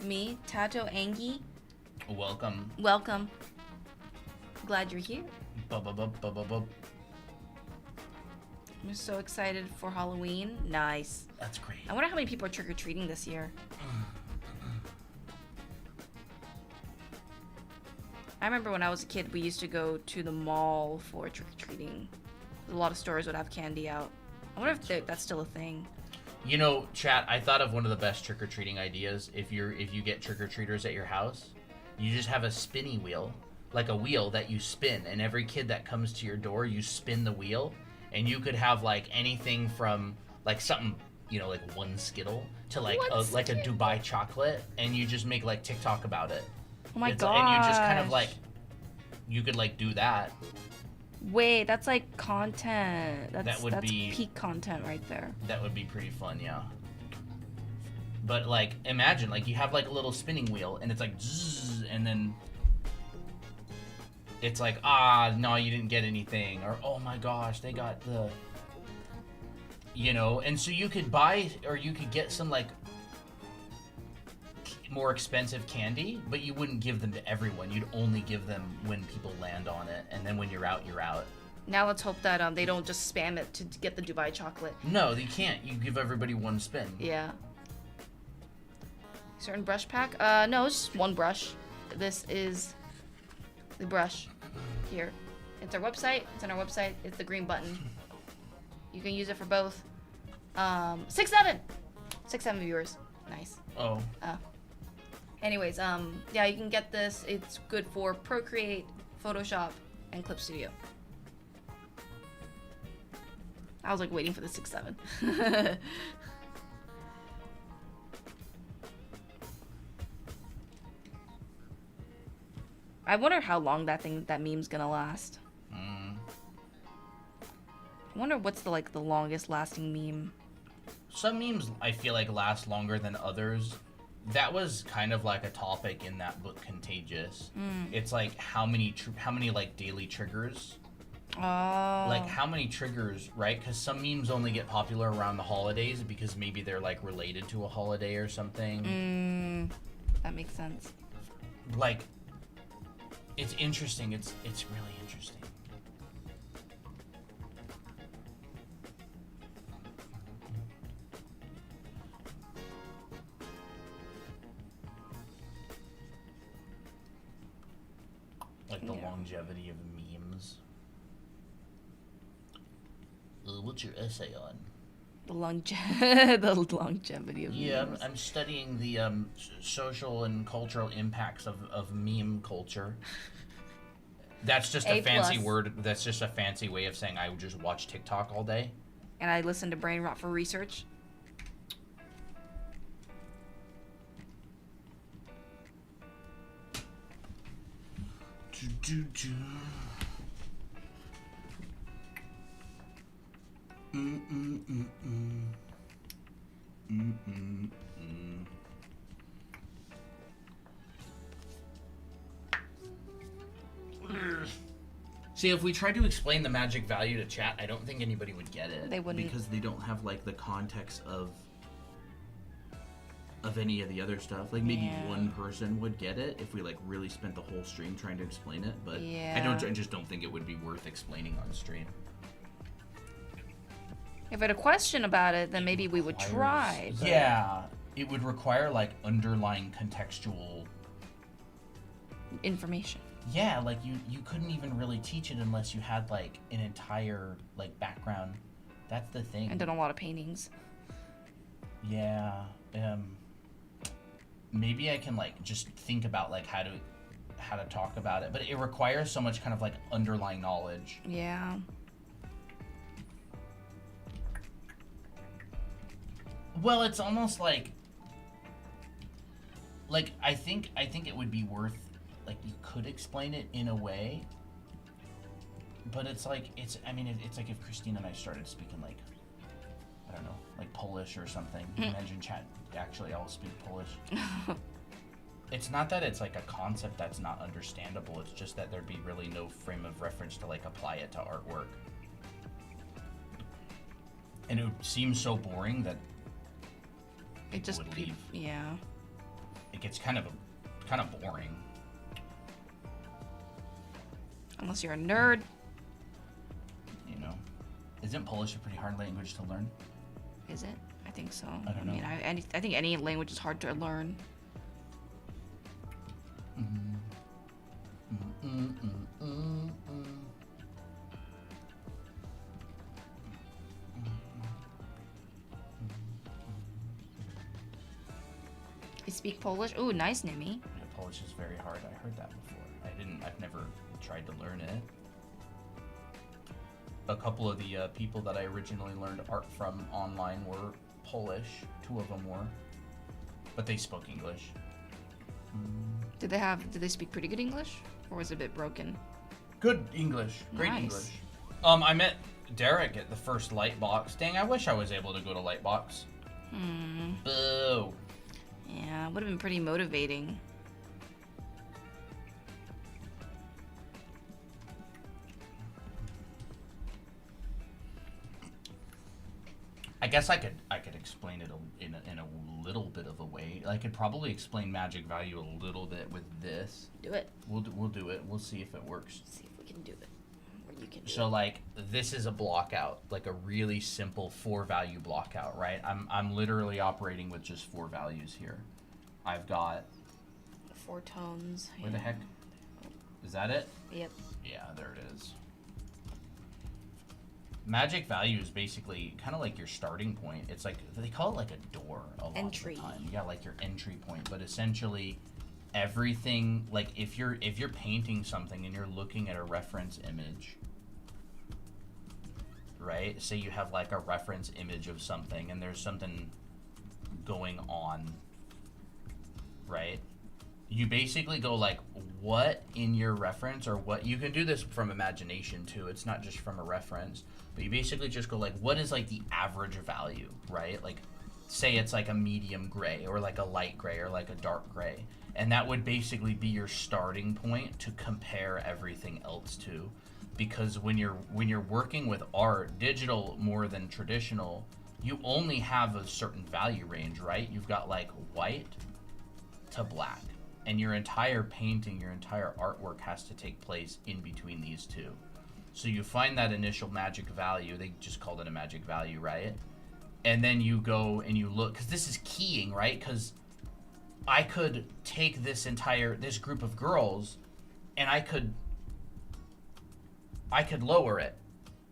Me, Tato Angie, Welcome. welcome. Glad you're here. Bub. I'm so excited for Halloween. Nice. That's great. I wonder how many people are trick-or-treating this year. I remember when I was a kid, we used to go to the mall for trick-or-treating. A lot of stores would have candy out. I wonder if that's still a thing. You know, chat, I thought of one of the best trick-or-treating ideas. If you get trick-or-treaters at your house, you just have a spinny wheel. Like a wheel that you spin, and every kid that comes to your door, you spin the wheel, and you could have like anything from like something, you know, like one Skittle to like like a Dubai chocolate, and you just make like TikTok about it. Oh my god! And you just kind of like, you could like do that. Wait, that's like content. That's be peak content right there. That would be pretty fun, yeah. But like, imagine like you have like a little spinning wheel, and it's like, zzz, and then it's like, no, you didn't get anything, or oh my gosh, they got the, you know, and so you could buy, or you could get some like more expensive candy, but you wouldn't give them to everyone. You'd only give them when people land on it, and then when you're out, you're out. Now let's hope that they don't just spam it to get the Dubai chocolate. No, you can't. You give everybody one spin. Yeah. Certain brush pack? No, it's just one brush. This is the brush here. It's our website. It's on our website. It's the green button. You can use it for both. 6-7 viewers. Nice. Oh. Anyways, yeah, you can get this. It's good for Procreate, Photoshop, and Clip Studio. I was like waiting for the 6-7. I wonder how long that meme's gonna last. I wonder what's the longest lasting meme. Some memes I feel like last longer than others. That was kind of like a topic in that book, Contagious. It's like how many like daily triggers. Oh. Like how many triggers, right? Because some memes only get popular around the holidays because maybe they're like related to a holiday or something. That makes sense. Like, it's interesting. It's really interesting. Like the longevity of memes. What's your essay on? The longevity of memes. I'm studying the social and cultural impacts of meme culture. That's just a fancy word. That's just a fancy way of saying I would just watch TikTok all day. And I listen to Brain Rot for research. See, if we tried to explain the magic value to chat, I don't think anybody would get it. They wouldn't. Because they don't have, like, the context of any of the other stuff. Like, maybe one person would get it if we, like, really spent the whole stream trying to explain it. But I just don't think it would be worth explaining on stream. If I had a question about it, then maybe we would try. But... Yeah. It would require, like, underlying contextual... information. Yeah, like, you couldn't even really teach it unless you had, like, an entire, like, background. That's the thing. And done a lot of paintings. Yeah. Maybe I can, like, just think about, like, how to talk about it. But it requires so much kind of, like, underlying knowledge. Yeah. Well, it's almost like I think it would be worth, like, you could explain it in a way, but it's like it's like if Christina and I started speaking, like, I don't know, like Polish or something. Imagine chat. Actually, I'll speak Polish. It's not that it's like a concept that's not understandable. It's just that there'd be really no frame of reference to, like, apply it to artwork, and it would seem so boring that It just would leave. Yeah. It gets kind of boring. Unless you're a nerd. You know, isn't Polish a pretty hard language to learn? Is it? I think so. I don't know. mean, I think any language is hard to learn. You speak Polish? Ooh, nice, Nimi. Yeah, Polish is very hard. I heard that before. I've never tried to learn it. A couple of the people that I originally learned art from online were Polish. 2 of them were, but they spoke English. Did they speak pretty good English? Or was it a bit broken? Good English. Great Nice. English. I met Derek at the first Lightbox. Dang, I wish I was able to go to Lightbox. Boo. Yeah, would have been pretty motivating. I guess I could explain it in a little bit of a way. I could probably explain magic value a little bit with this. Do it. We'll do it. We'll see if it works. See if we can do it. Or you can do So it. like this is a block out, like a really simple 4-value block out, right? I'm literally operating with just 4 values here. I've got 4 tones. where the heck is that it? Yep. Yeah, there it is. Magic value is basically kind of like your starting point. It's like they call it like a door a lot Entry. of the time. You got like your entry point, but essentially everything, like if you're painting something and you're looking at a reference image, right? Say you have like a reference image of something and there's something going on, right? You basically go like, what in your reference, or what, you can do this from imagination too, it's not just from a reference, but you basically just go like, what is like the average value, right? Like say it's like a medium gray or like a light gray or like a dark gray, and that would basically be your starting point to compare everything else to. Because when you're working with art, digital more than traditional, you only have a certain value range, right? You've got like white to black, and your entire painting, your entire artwork has to take place in between these two. So you find that initial magic value, they just called it a magic value, right? And then you go and you look, because this is keying, right? Because I could take this group of girls and I could lower it,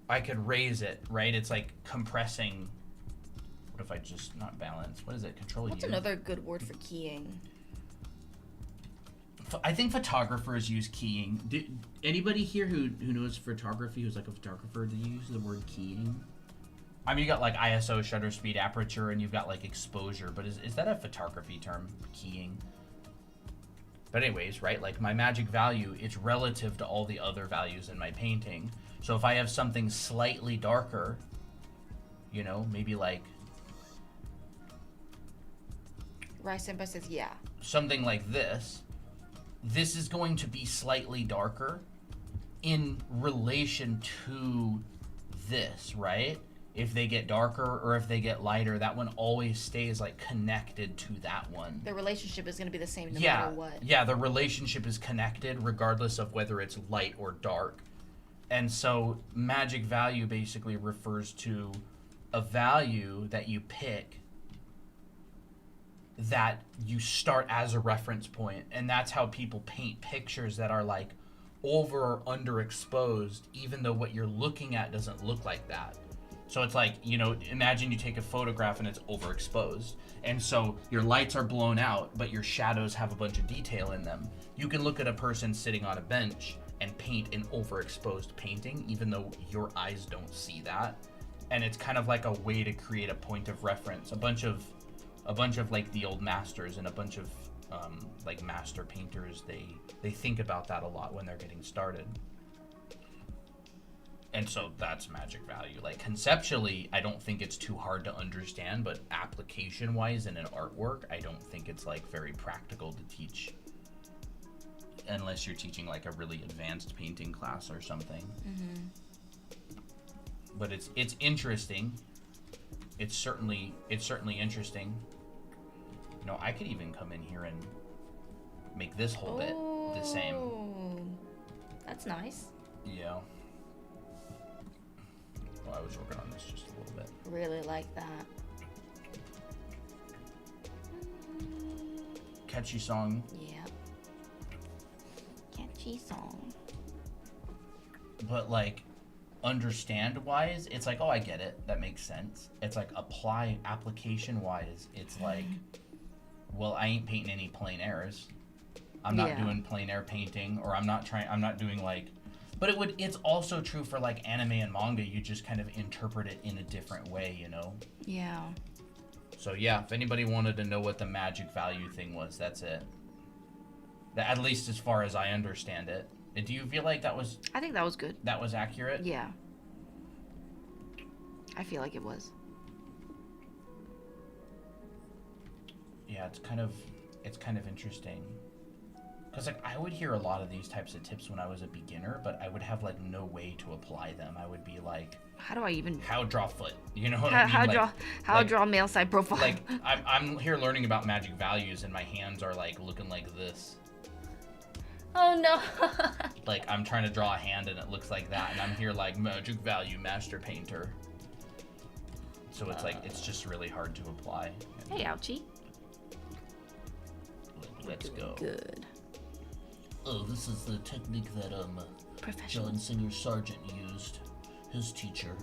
I could raise it, right? It's like compressing. What if I just not balance? What is it? Control U. What's another good word for keying? I think photographers use keying. Anybody here who knows photography, who's like a photographer, do you use the word keying? I mean, you got like ISO, shutter speed, aperture, and you've got like exposure, but is that a photography term, keying? But anyways, right, like my magic value, it's relative to all the other values in my painting. So if I have something slightly darker, you know, maybe like Rai Senpai says yeah. something like this is going to be slightly darker in relation to this, right? If they get darker or if they get lighter, that one always stays like connected to that one. The relationship is going to be the same no matter what. Yeah, the relationship is connected regardless of whether it's light or dark. And so magic value basically refers to a value that you pick that you start as a reference point, and that's how people paint pictures that are like over or underexposed, even though what you're looking at doesn't look like that. So it's like, you know, imagine you take a photograph and it's overexposed, and so your lights are blown out but your shadows have a bunch of detail in them. You can look at a person sitting on a bench and paint an overexposed painting even though your eyes don't see that, and it's kind of like a way to create a point of reference. A bunch of like the old masters and a bunch of like master painters, they think about that a lot when they're getting started. And so that's magic value. Like conceptually, I don't think it's too hard to understand, but application wise in an artwork, I don't think it's like very practical to teach unless you're teaching like a really advanced painting class or something. But it's interesting. It's certainly interesting. You know, I could even come in here and make this whole bit the same. That's nice. Yeah. Well, I was working on this just a little bit. Really like that. Catchy song. Yeah. Catchy song. But like, understand wise, it's like, oh, I get it. That makes sense. It's like application wise, it's like, well, I ain't painting any plein airs. I'm not doing plein air painting, or I'm not doing like, but it's also true for like anime and manga. You just kind of interpret it in a different way, you know? Yeah. So yeah, if anybody wanted to know what the magic value thing was, that's it. At least as far as I understand it. Do you feel like that was... I think that was good. That was accurate? Yeah. I feel like it was. Yeah, it's kind of interesting. Because like I would hear a lot of these types of tips when I was a beginner, but I would have like no way to apply them. I would be like, how do I even... How draw foot? You know what I mean? How draw male side profile? Like I'm here learning about magic values, and my hands are like looking like this. Oh no. Like I'm trying to draw a hand and it looks like that, and I'm here like magic value master painter. So it's like it's just really hard to apply. Hey, ouchie. Let's go. Good. Oh, this is the technique that John Singer Sargent used. His teacher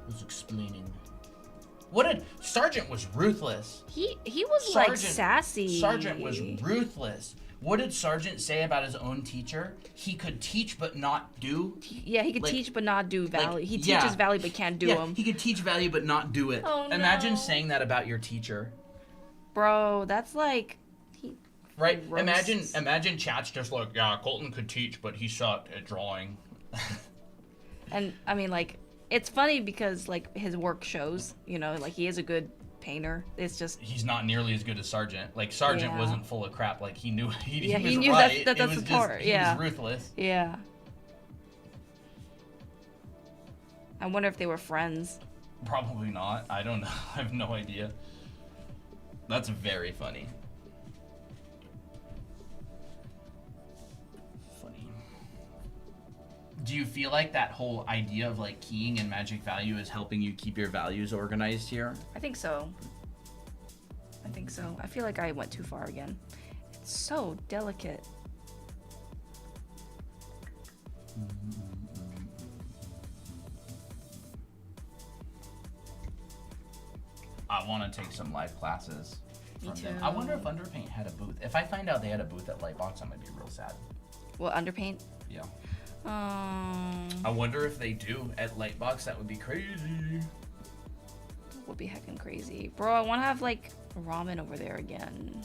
was explaining. Sargent was ruthless. He was like sassy. Sargent was ruthless. What did Sargent say about his own teacher? He could teach but not do. Yeah, he could teach but not do value. He teaches value but can't do them. He could teach value but not do it. Oh, no. Imagine saying that about your teacher. Bro, that's like... Right? Imagine chat's just like, yeah, Colton could teach, but he sucked at drawing. And, I mean, like, it's funny because, like, his work shows, you know, like, he is a good painter. It's just... He's not nearly as good as Sargent. Like, Sargent wasn't full of crap. Like, he knew he was knew right. That's the part. He was ruthless. Yeah. I wonder if they were friends. Probably not. I don't know. I have no idea. That's very funny. Do you feel like that whole idea of like keying and magic value is helping you keep your values organized here? I think so. I feel like I went too far again. It's so delicate. I want to take some live classes from them. I wonder if Underpaint had a booth. If I find out they had a booth at Lightbox, I might be real sad. What, Underpaint? Yeah. I wonder if they do at Lightbox. That would be crazy. Would be heckin' crazy. Bro, I want to have like ramen over there again.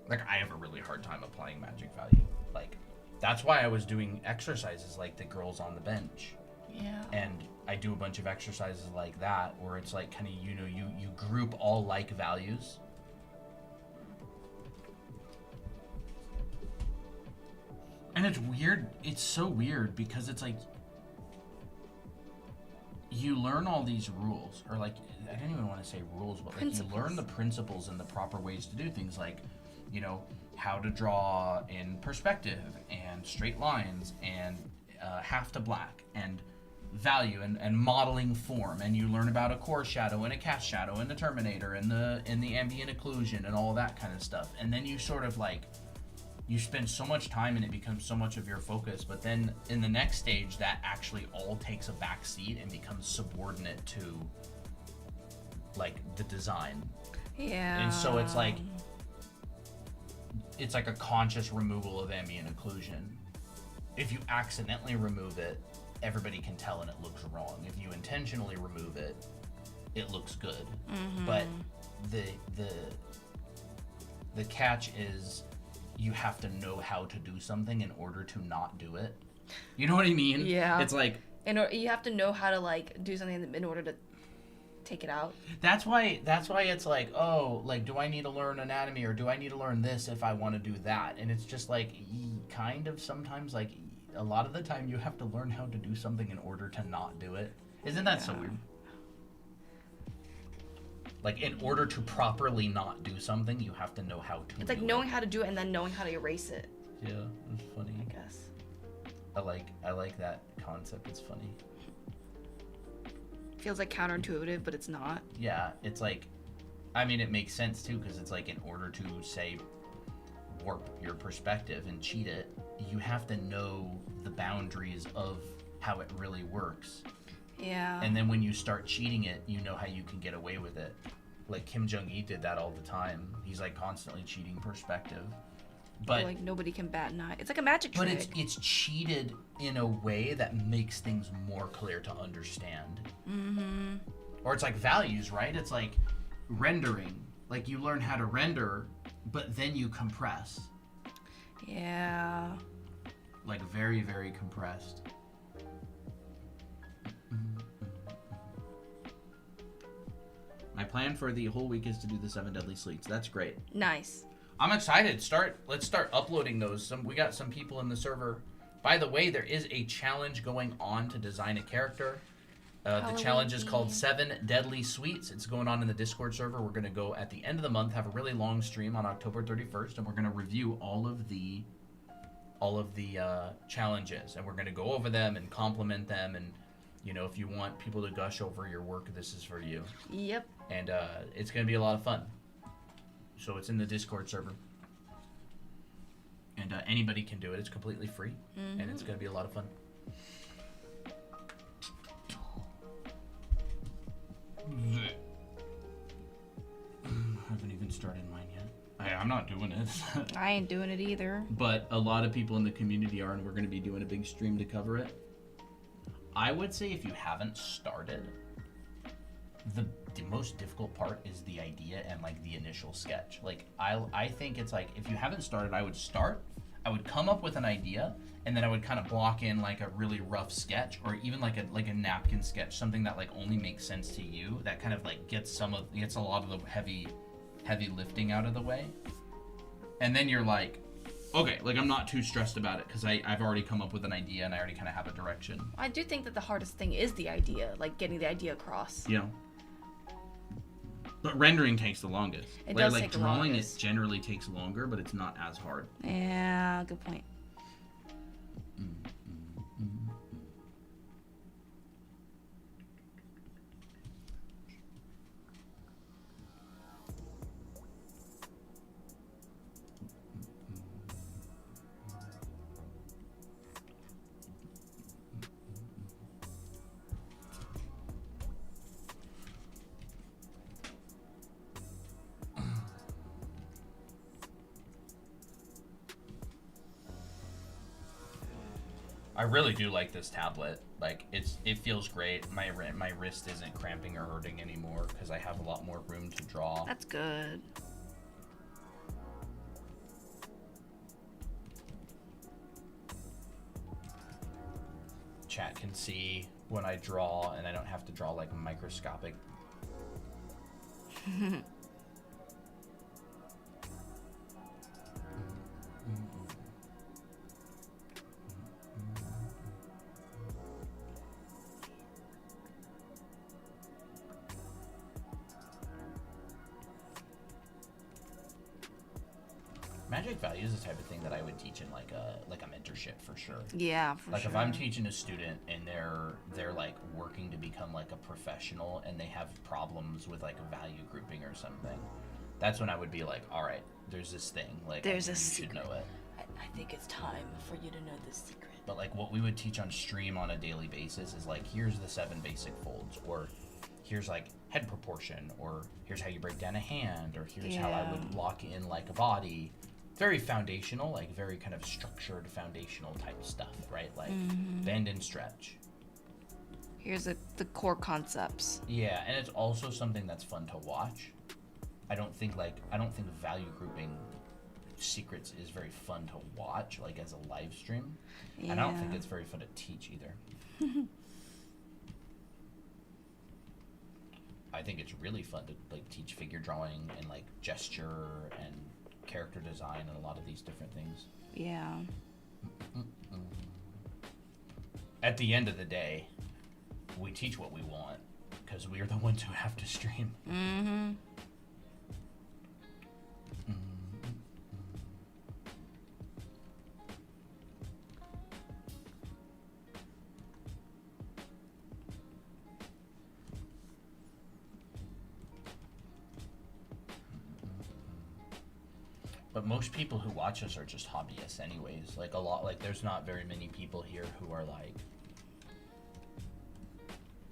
Like, I have a really hard time applying magic value. Like, that's why I was doing exercises like the girls on the bench. Yeah. And I do a bunch of exercises like that where it's like kind of, you know, you group all like values. And it's weird. It's so weird because it's like you learn all these rules, or like, I don't even want to say rules, but like you learn the principles and the proper ways to do things, like, you know, how to draw in perspective and straight lines and half to black and value and modeling form, and you learn about a core shadow and a cast shadow and the terminator and the ambient occlusion and all that kind of stuff. And then you sort of like, you spend so much time and it becomes so much of your focus, but then in the next stage that actually all takes a back seat and becomes subordinate to like the design. Yeah. And so it's like a conscious removal of ambient occlusion. If you accidentally remove it, everybody can tell and it looks wrong. If you intentionally remove it, it looks good. But the catch is you have to know how to do something in order to not do it. You know what I mean? Yeah. It's like you have to know how to like do something in order to take it out. that's why it's like, oh, like, do I need to learn anatomy or do I need to learn this if I want to do that? And it's just like kind of sometimes, like, a lot of the time you have to learn how to do something in order to not do it. Isn't that so weird? Like, in order to properly not do something, you have to know how to. It's like knowing how to do it and then knowing how to erase it. Yeah, it's funny. I guess. I like that concept. It's funny. Feels like counterintuitive, but it's not. Yeah, it's like, I mean, it makes sense too, because it's like in order to, say, warp your perspective and cheat it, you have to know the boundaries of how it really works. Yeah. And then when you start cheating it, you know how you can get away with it. Like Kim Jong-il did that all the time. He's like constantly cheating perspective. But like nobody can bat an eye. It's like a magic trick. But it's cheated in a way that makes things more clear to understand. Mm-hmm. Or it's like values, right? It's like rendering. Like you learn how to render, but then you compress. Yeah. Like very, very compressed. My plan for the whole week is to do the 7 Deadly Sleets. That's great. Nice. I'm excited. Let's start uploading those. We got some people in the server. By the way, there is a challenge going on to design a character. The challenge is called 7 Deadly Sweets. It's going on in the Discord server. We're going to go at the end of the month, have a really long stream on October 31st, and we're going to review all of the challenges, and we're going to go over them and compliment them. And you know, if you want people to gush over your work, this is for you. Yep. And it's going to be a lot of fun. So it's in the Discord server. And anybody can do it. It's completely free. Mm-hmm. And it's going to be a lot of fun. I haven't even started mine yet. I'm not doing it. I ain't doing it either. But a lot of people in the community are, and we're going to be doing a big stream to cover it. I would say if you haven't started, the most difficult part is the idea and like the initial sketch. Like I think it's like if you haven't started, I would start. I would come up with an idea, and then I would kind of block in like a really rough sketch, or even like a napkin sketch, something that like only makes sense to you. That kind of like gets a lot of the heavy lifting out of the way. And then you're like, okay, like I'm not too stressed about it because I've already come up with an idea and I already kind of have a direction. I do think that the hardest thing is the idea, like getting the idea across. Yeah. But rendering takes the longest. It does like take the drawing longest. It generally takes longer, but it's not as hard. Yeah, good point. I really do like this tablet. Like it feels great. My wrist isn't cramping or hurting anymore because I have a lot more room to draw. That's good. Chat can see when I draw, and I don't have to draw like microscopic. Magic Value is the type of thing that I would teach in like a mentorship for sure. Yeah, for like sure. If I'm teaching a student and they're like working to become like a professional and they have problems with like a value grouping or something, that's when I would be like, all right, there's this thing, like there's you a should secret. know it. I think it's time for you to know the secret. But like what we would teach on stream on a daily basis is like, here's the 7 basic folds, or here's like head proportion, or here's how you break down a hand, or here's how I Yeah. would block in like a body. Very foundational, like very kind of structured foundational type stuff, right? Like bend and stretch. Here's the core concepts. Yeah, and it's also something that's fun to watch. I don't think value grouping secrets is very fun to watch, like as a live stream. Yeah. And I don't think it's very fun to teach either. I think it's really fun to like teach figure drawing and like gesture and character design and a lot of these different things. Yeah. At the end of the day, we teach what we want because we are the ones who have to stream. Mm-hmm. But most people who watch us are just hobbyists anyways. Like a lot, like there's not very many people here who are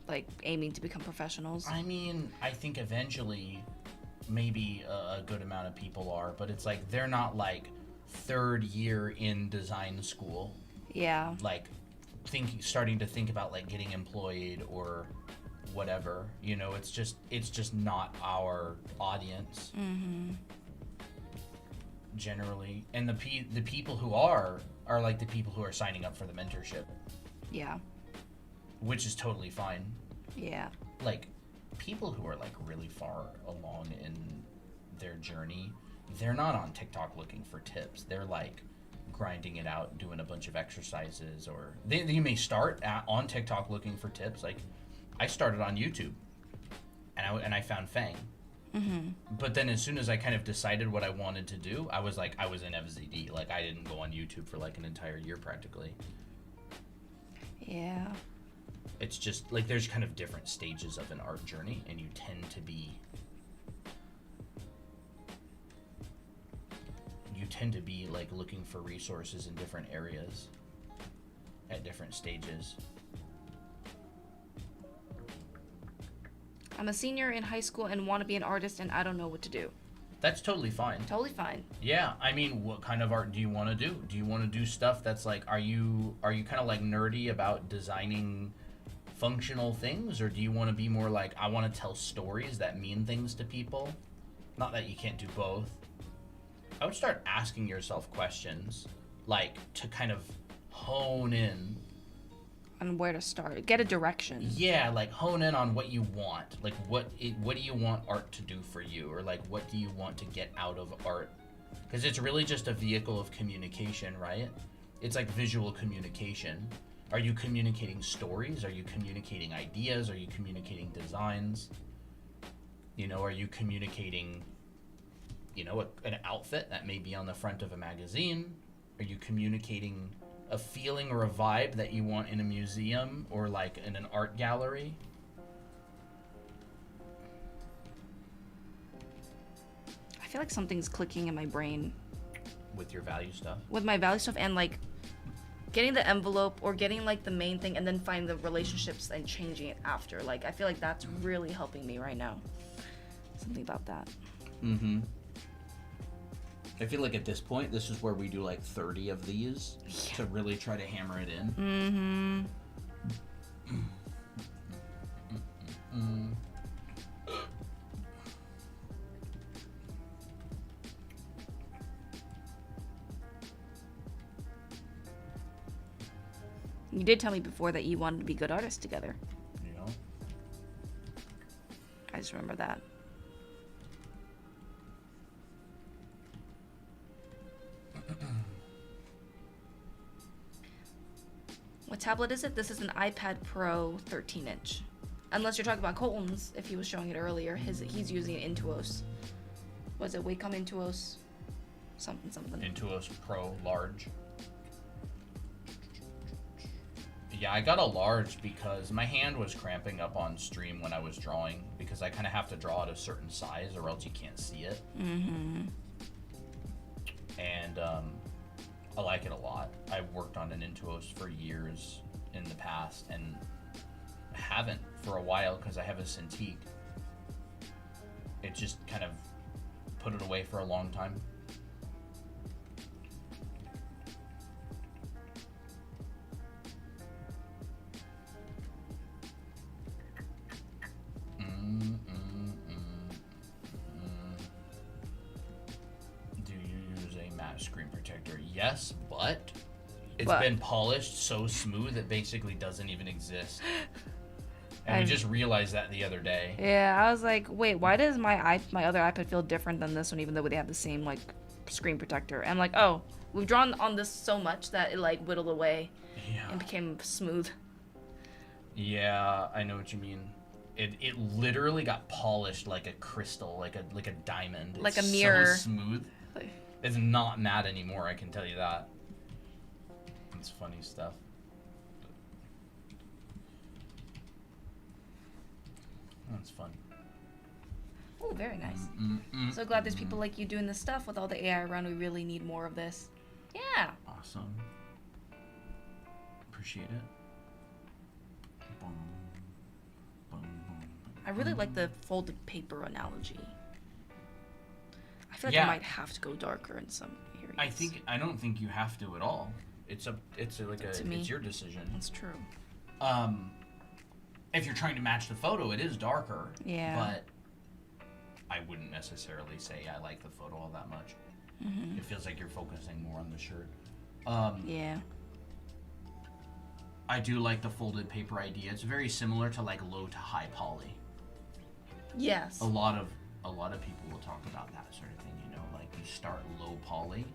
Like aiming to become professionals. I mean, I think eventually maybe a good amount of people are, but it's like they're not like third year in design school, Yeah. like starting to think about like getting employed or whatever. You know, it's just not our audience. Mm-hmm. Generally, and the people who are like the people who are signing up for the mentorship, Yeah. which is totally fine. Yeah. Like people who are like really far along in their journey, they're not on TikTok looking for tips. They're like grinding it out, doing a bunch of exercises, or they may start on TikTok looking for tips. Like I started on YouTube, and I found Fang. Mm-hmm. But then as soon as I kind of decided what I wanted to do, I was in FZD. Like I didn't go on YouTube for like an entire year practically. Yeah. It's just like there's kind of different stages of an art journey, and you tend to be like looking for resources in different areas at different stages. I'm a senior in high school and want to be an artist, and I don't know what to do. That's totally fine. Totally fine. Yeah, I mean, what kind of art do you want to do? Do you want to do stuff that's like, are you kind of like nerdy about designing functional things, or do you want to be more like, I want to tell stories that mean things to people? Not that you can't do both. I would start asking yourself questions, like to kind of hone in. On where to start. Get a direction. Yeah, like hone in on what you want. Like what do you want art to do for you, or like what do you want to get out of art? Because it's really just a vehicle of communication, right? It's like visual communication. Are you communicating stories? Are you communicating ideas? Are you communicating designs? You know, are you communicating, you know, an outfit that may be on the front of a magazine? Are you communicating a feeling or a vibe that you want in a museum or like in an art gallery? I feel like something's clicking in my brain With your value stuff? with my value stuff, and like getting the envelope or getting like the main thing and then find the relationships and changing it after. Like I feel like that's really helping me right now. Something about that. Mm-hmm. I feel like at this point, this is where we do like 30 of these to really try to hammer it in. Mm-hmm. You did tell me before that you wanted to be good artists together. You know? I just remember that. What tablet is it? This is an iPad Pro 13-inch. Unless you're talking about Colton's, if he was showing it earlier. He's using an Intuos. Was it Wacom Intuos? Something. Intuos Pro large. Yeah, I got a large because my hand was cramping up on stream when I was drawing, because I kind of have to draw at a certain size or else you can't see it. Mm-hmm. And I like it a lot. I've worked on an Intuos for years in the past, and haven't for a while because I have a Cintiq. It just kind of put it away for a long time. Do you use a matte screen protector? Yes, but it's What? been polished so smooth it basically doesn't even exist. And we I've- just realized that the other day. Yeah, I was like, wait, why does my other iPad feel different than this one, even though they have the same like screen protector? And I'm like, oh, we've drawn on this so much that it like whittled away Yeah. and became smooth. Yeah, I know what you mean. It literally got polished like a crystal, like a diamond. Like a It's mirror. So smooth. Like, It's not matte anymore, I can tell you that. It's funny stuff. That's fun. oh, very nice. So glad there's people like you doing this stuff with all the AI around. We really need more of this. Yeah. Awesome. Appreciate it. Boom, boom, boom, I really like the folded paper analogy. I feel like Yeah. I might have to go darker in some areas. I don't think you have to at all. It's To me. it's your decision. That's true. If you're trying to match the photo, it is darker. Yeah. But I wouldn't necessarily say I like the photo all that much. It feels like you're focusing more on the shirt. Yeah. I do like the folded paper idea. It's very similar to like low to high poly. Yes. A lot of people will talk about that sort of thing, you know, like you start low poly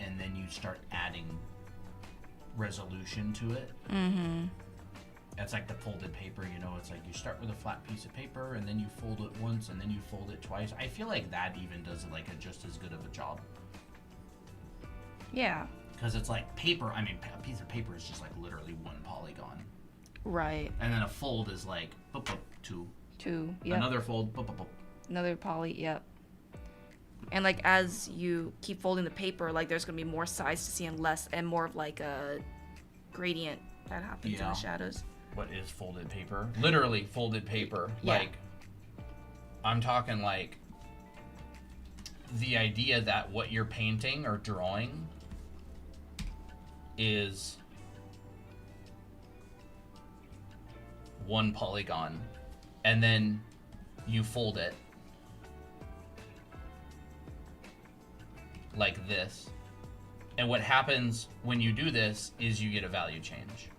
and then you start adding resolution to it. Mm-hmm. It's like the folded paper, you know, it's like you start with a flat piece of paper and then you fold it once and then you fold it twice. I feel like that even does like a just as good of a job. Yeah. Because it's like paper, I mean, a piece of paper is just like literally one polygon. Right. And then a fold is like, boop, boop, two. Two. Yep. Another fold, boop, boop, boop. Another poly. Yep. And like as you keep folding the paper, like there's gonna be more sides to see and less and more of like a gradient that happens in Yeah. the shadows. What is folded paper? Literally folded paper. Yeah. Like, I'm talking like the idea that what you're painting or drawing is one polygon and then you fold it like this. And what happens when you do this is you get a value change.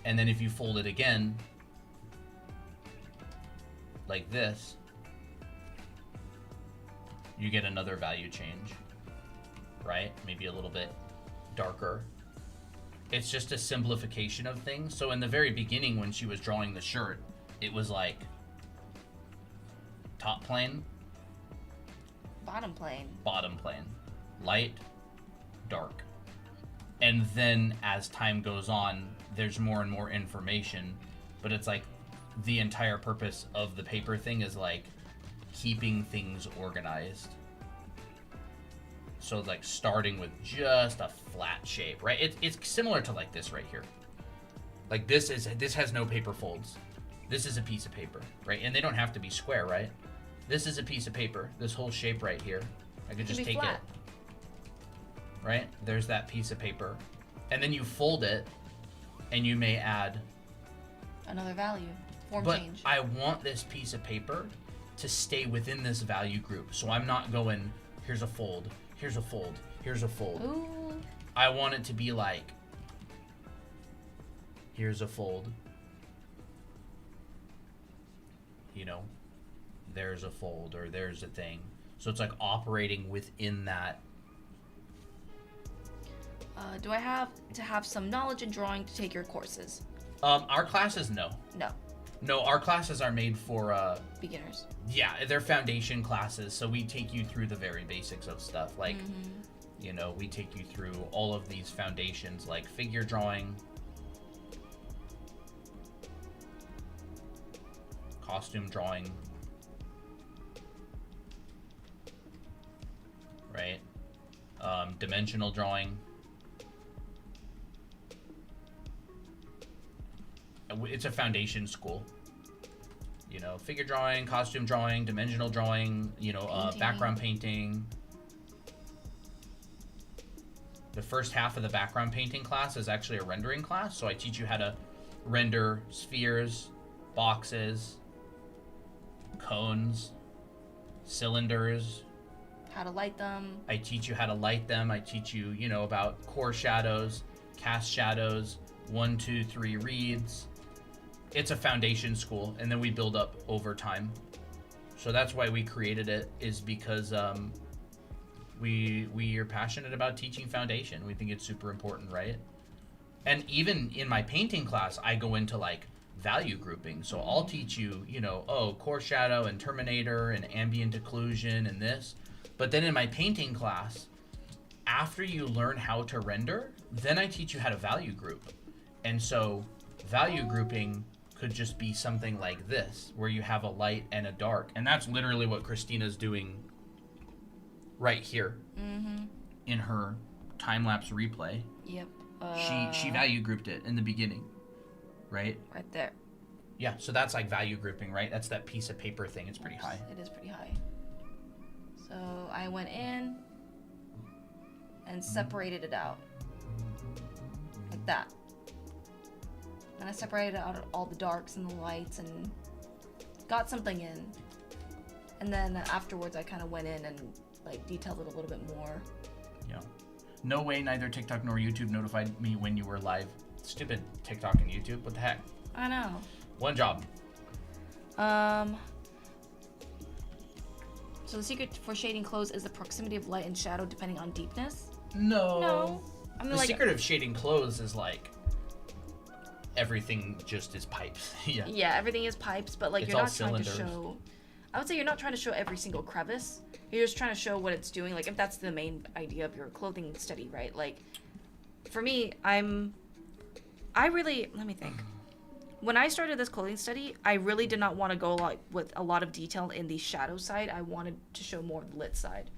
And then if you fold it again, like this, you get another value change, right? Maybe a little bit darker. It's just a simplification of things. So in the very beginning, when she was drawing the shirt, it was like top plane, Bottom plane. bottom plane, light, dark. And then as time goes on, there's more and more information, but it's like the entire purpose of the paper thing is like keeping things organized. So like starting with just a flat shape, right? It's similar to like this right here. Like this has no paper folds. This is a piece of paper, right? And they don't have to be square, right? This is a piece of paper. This whole shape right here, I could just be take flat. it. Right? There's that piece of paper. And then you fold it and you may add, Another value. Form but change. I want this piece of paper to stay within this value group. So I'm not going, here's a fold, here's a fold, here's a fold. Ooh. I want it to be like, here's a fold. You know, there's a fold or there's a thing. So it's like operating within that. Do I have to have some knowledge in drawing to take your courses? Our classes, no. No. No, our classes are made for, Beginners. yeah, they're foundation classes. So we take you through the very basics of stuff. Like, you know, we take you through all of these foundations like figure drawing, costume drawing, right? Dimensional drawing. it's a foundation school. You know, figure drawing, costume drawing, dimensional drawing, you know, background painting. The first half of the background painting class is actually a rendering class, so I teach you how to render spheres, boxes, cones, cylinders. How to light them. I teach you how to light them. I teach you, you know, about core shadows, cast shadows, 1, 2, 3 reads. It's a foundation school, and then we build up over time. So that's why we created it, is because we are passionate about teaching foundation. We think it's super important, right? And even in my painting class, I go into like value grouping. So I'll teach you, you know, core shadow and terminator and ambient occlusion and this. But then in my painting class, after you learn how to render, then I teach you how to value group. And so value grouping could just be something like this, where you have a light and a dark. And that's literally what Christina's doing right here in her time-lapse replay. Yep. She value grouped it in the beginning, right? Right there. Yeah, so that's like value grouping, right? That's that piece of paper thing. It's pretty high. It is pretty high. So I went in and separated it out. Like that. And I separated out all the darks and the lights and got something in. And then afterwards I kind of went in and like detailed it a little bit more. Yeah. No way neither TikTok nor YouTube notified me when you were live. Stupid TikTok and YouTube. What the heck? I know. One job. So the secret for shading clothes is the proximity of light and shadow depending on deepness? No. No. I mean, the like, secret of shading clothes is like everything just is pipes. Yeah. Yeah, everything is pipes, but like It's you're all not trying to cylinders. show. I would say you're not trying to show every single crevice. You're just trying to show what it's doing. Like if that's the main idea of your clothing study, right? Like for me, let me think. When I started this clothing study, I really did not want to go with a lot of detail in the shadow side. I wanted to show more of the lit side.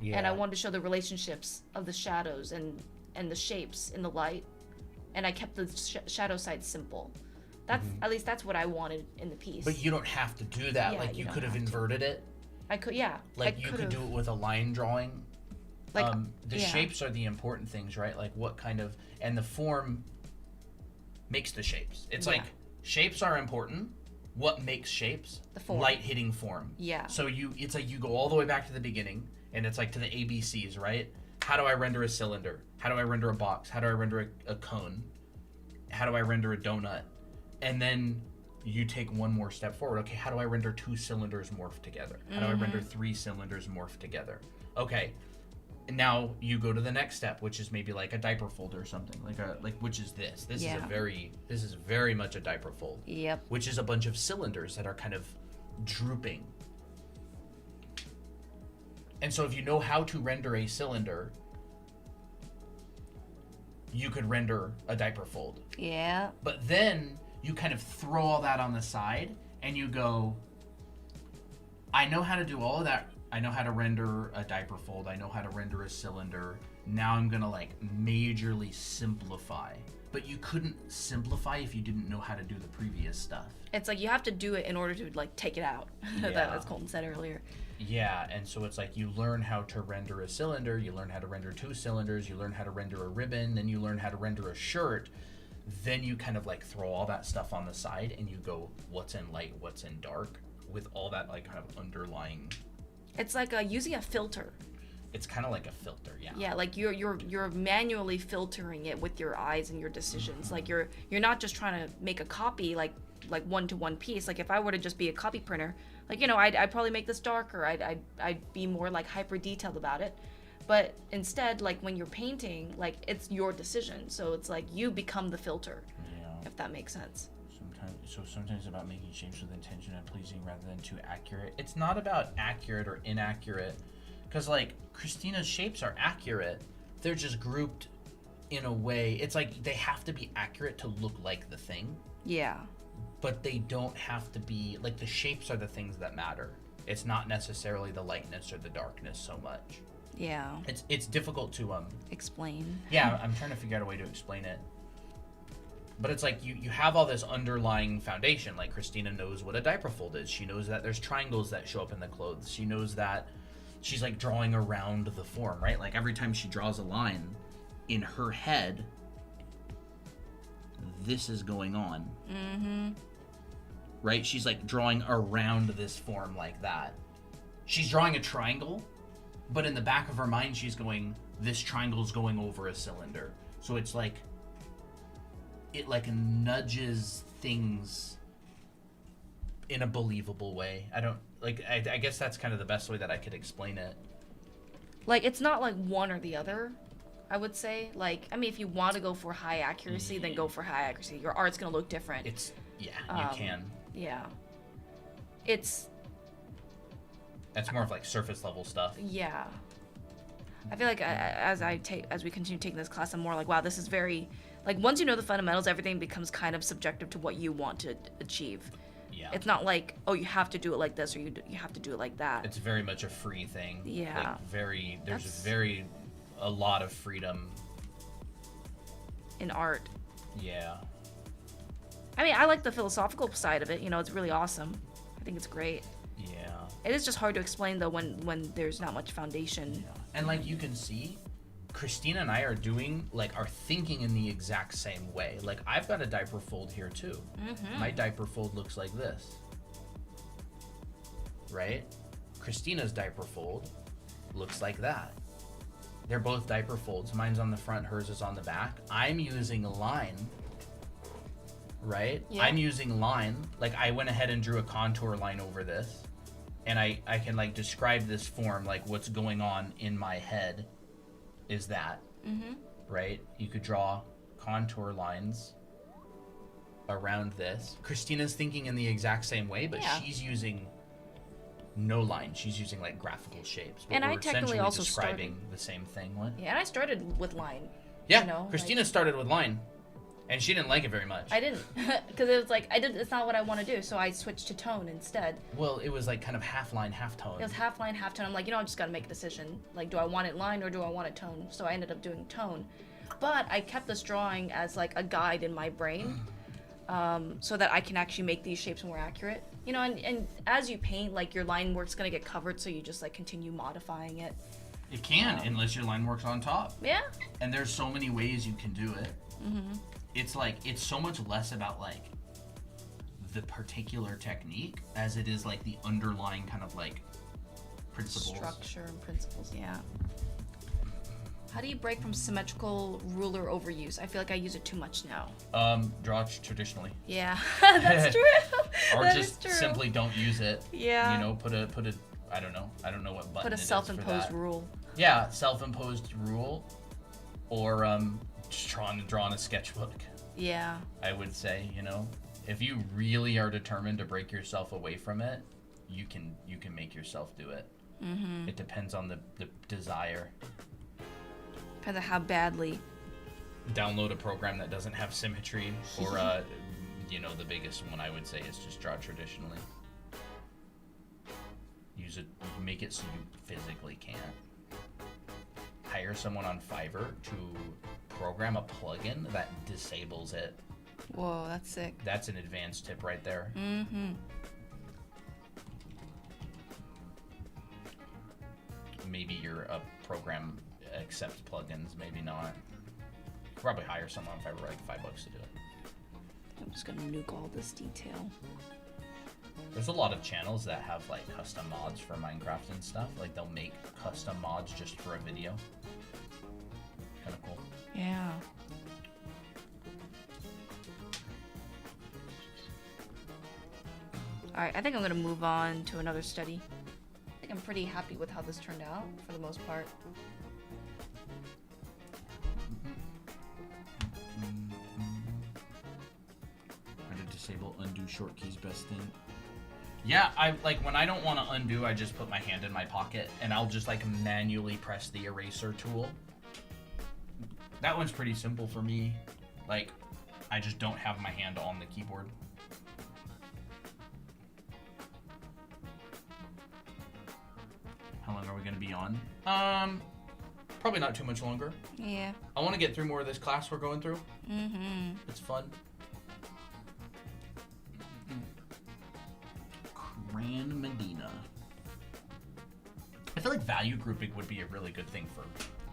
Yeah. And I wanted to show the relationships of the shadows and the shapes in the light. And I kept the shadow side simple. That's at least that's what I wanted in the piece. But you don't have to do that. Yeah, like you you don't could have have to. inverted it. I could, yeah. Like you could do it with a line drawing. Like, The yeah. shapes are the important things, right? Like what kind of, and the form makes the shapes. It's Yeah. like shapes are important. What makes shapes? The form. Light hitting form. Yeah. So it's like you go all the way back to the beginning, and it's like to the ABCs, right? How do I render a cylinder? How do I render a box? How do I render a cone? How do I render a donut? And then you take one more step forward. Okay, how do I render 2 cylinders morph together? How do I render 3 cylinders morph together? Okay, and now you go to the next step, which is maybe like a diaper fold or something, which is this. This Yeah. is very much a diaper fold. Yep. Which is a bunch of cylinders that are kind of drooping. And so if you know how to render a cylinder, you could render a diaper fold. Yeah. But then you kind of throw all that on the side and you go, I know how to do all of that. I know how to render a diaper fold. I know how to render a cylinder. Now I'm going to like majorly simplify. But you couldn't simplify if you didn't know how to do the previous stuff. It's like you have to do it in order to like take it out. Yeah. As Colton said earlier. Yeah, and so it's like you learn how to render a cylinder, you learn how to render 2 cylinders, you learn how to render a ribbon, then you learn how to render a shirt. Then you kind of like throw all that stuff on the side and you go, what's in light, what's in dark, with all that like kind of underlying. It's like using a filter. It's kind of like a filter, yeah. Yeah, like you're manually filtering it with your eyes and your decisions. Like you're not just trying to make a copy like one-to-one piece. Like if I were to just be a copy printer, like, you know, I'd probably make this darker. I'd be more like hyper detailed about it. But instead, like when you're painting, like it's your decision. So it's like you become the filter. Yeah. If that makes sense. Sometimes it's about making shapes with intention and pleasing rather than too accurate. It's not about accurate or inaccurate, because like Christina's shapes are accurate. They're just grouped in a way. It's like they have to be accurate to look like the thing. Yeah. But they don't have to be, like, the shapes are the things that matter. It's not necessarily the lightness or the darkness so much. Yeah. It's difficult to Explain. yeah, I'm trying to figure out a way to explain it. But it's like you have all this underlying foundation. Like Christina knows what a diaper fold is. She knows that there's triangles that show up in the clothes. She knows that she's like drawing around the form, right? Like every time she draws a line in her head, this is going on. Mm-hmm. Right? She's like drawing around this form like that. She's drawing a triangle, but in the back of her mind, she's going, this triangle's going over a cylinder. So it's like, it like nudges things in a believable way. I guess that's kind of the best way that I could explain it. Like, it's not like one or the other, I would say. Like, I mean, if you want to go for high accuracy, then go for high accuracy. Your art's going to look different. You can. Yeah. That's more of like surface level stuff. Yeah. I feel like as we continue taking this class, I'm more like, wow, this is very, like, once you know the fundamentals, everything becomes kind of subjective to what you want to achieve. Yeah. It's not like, oh, you have to do it like this or you have to do it like that. It's very much a free thing. Yeah. Like there's a lot of freedom in art. Yeah. I mean, I like the philosophical side of it. You know, it's really awesome. I think it's great. Yeah. It is just hard to explain though when there's not much foundation. Yeah. And like you can see, Christina and I are thinking in the exact same way. Like I've got a diaper fold here too. Mm-hmm. My diaper fold looks like this. Right? Christina's diaper fold looks like that. They're both diaper folds. Mine's on the front, hers is on the back. I'm using a line. Right? Yeah. I'm using line. Like I went ahead and drew a contour line over this. And I can like describe this form, like what's going on in my head is that. Mm-hmm. Right? You could draw contour lines around this. Christina's thinking in the exact same way, but Yeah. she's using no line. She's using like graphical shapes. But And we're I technically essentially also describing the same thing. What? Yeah, and I started with line. Yeah, You know, Christina started with line, and she didn't like it very much. I didn't, because it was like it's not what I want to do, so I switched to tone instead. Well, it was like kind of half line, half tone. It was half line, half tone. I'm like, I just got to make a decision. Like, do I want it line or do I want it tone? So I ended up doing tone. But I kept this drawing as like a guide in my brain, so that I can actually make these shapes more accurate. You know, and as you paint, like your line work's gonna get covered, so you just like continue modifying it. It can, unless your line works on top. Yeah. And there's so many ways you can do it. Mm-hmm. It's so much less about like the particular technique as it is like the underlying kind of like principles. Structure and principles, yeah. How do you break from symmetrical ruler overuse? I feel like I use it too much now. Draw traditionally. Yeah, that's true. Or That just is true. simply don't use it. Yeah. You know, put a I don't know what button Put a it is for self-imposed that. rule. Yeah, self-imposed rule, or just draw on a sketchbook. Yeah. I would say, if you really are determined to break yourself away from it, you can make yourself do it. Mm-hmm. It depends on the desire. Depends on how badly. Download a program that doesn't have symmetry, or the biggest one I would say is just draw traditionally. Use it, make it so you physically can't. Hire someone on Fiverr to program a plugin that disables it. Whoa, that's sick. That's an advanced tip right there. Mm-hmm. Maybe your program accepts plugins, maybe not. Probably hire someone on Fiverr like $5 to do it. I'm just gonna nuke all this detail. There's a lot of channels that have like custom mods for Minecraft and stuff. Like they'll make custom mods just for a video. Kind of cool. Yeah. Alright, I think I'm gonna move on to another study. I think I'm pretty happy with how this turned out, for the most part. How to disable undo short keys best thing. Yeah, I like when I don't want to undo, I just put my hand in my pocket and I'll just like manually press the eraser tool. That one's pretty simple for me. Like, I just don't have my hand on the keyboard. How long are we gonna be on? Probably not too much longer. Yeah. I want to get through more of this class we're going through. Mm-hmm. It's fun. Gran Medina. I feel like value grouping would be a really good thing for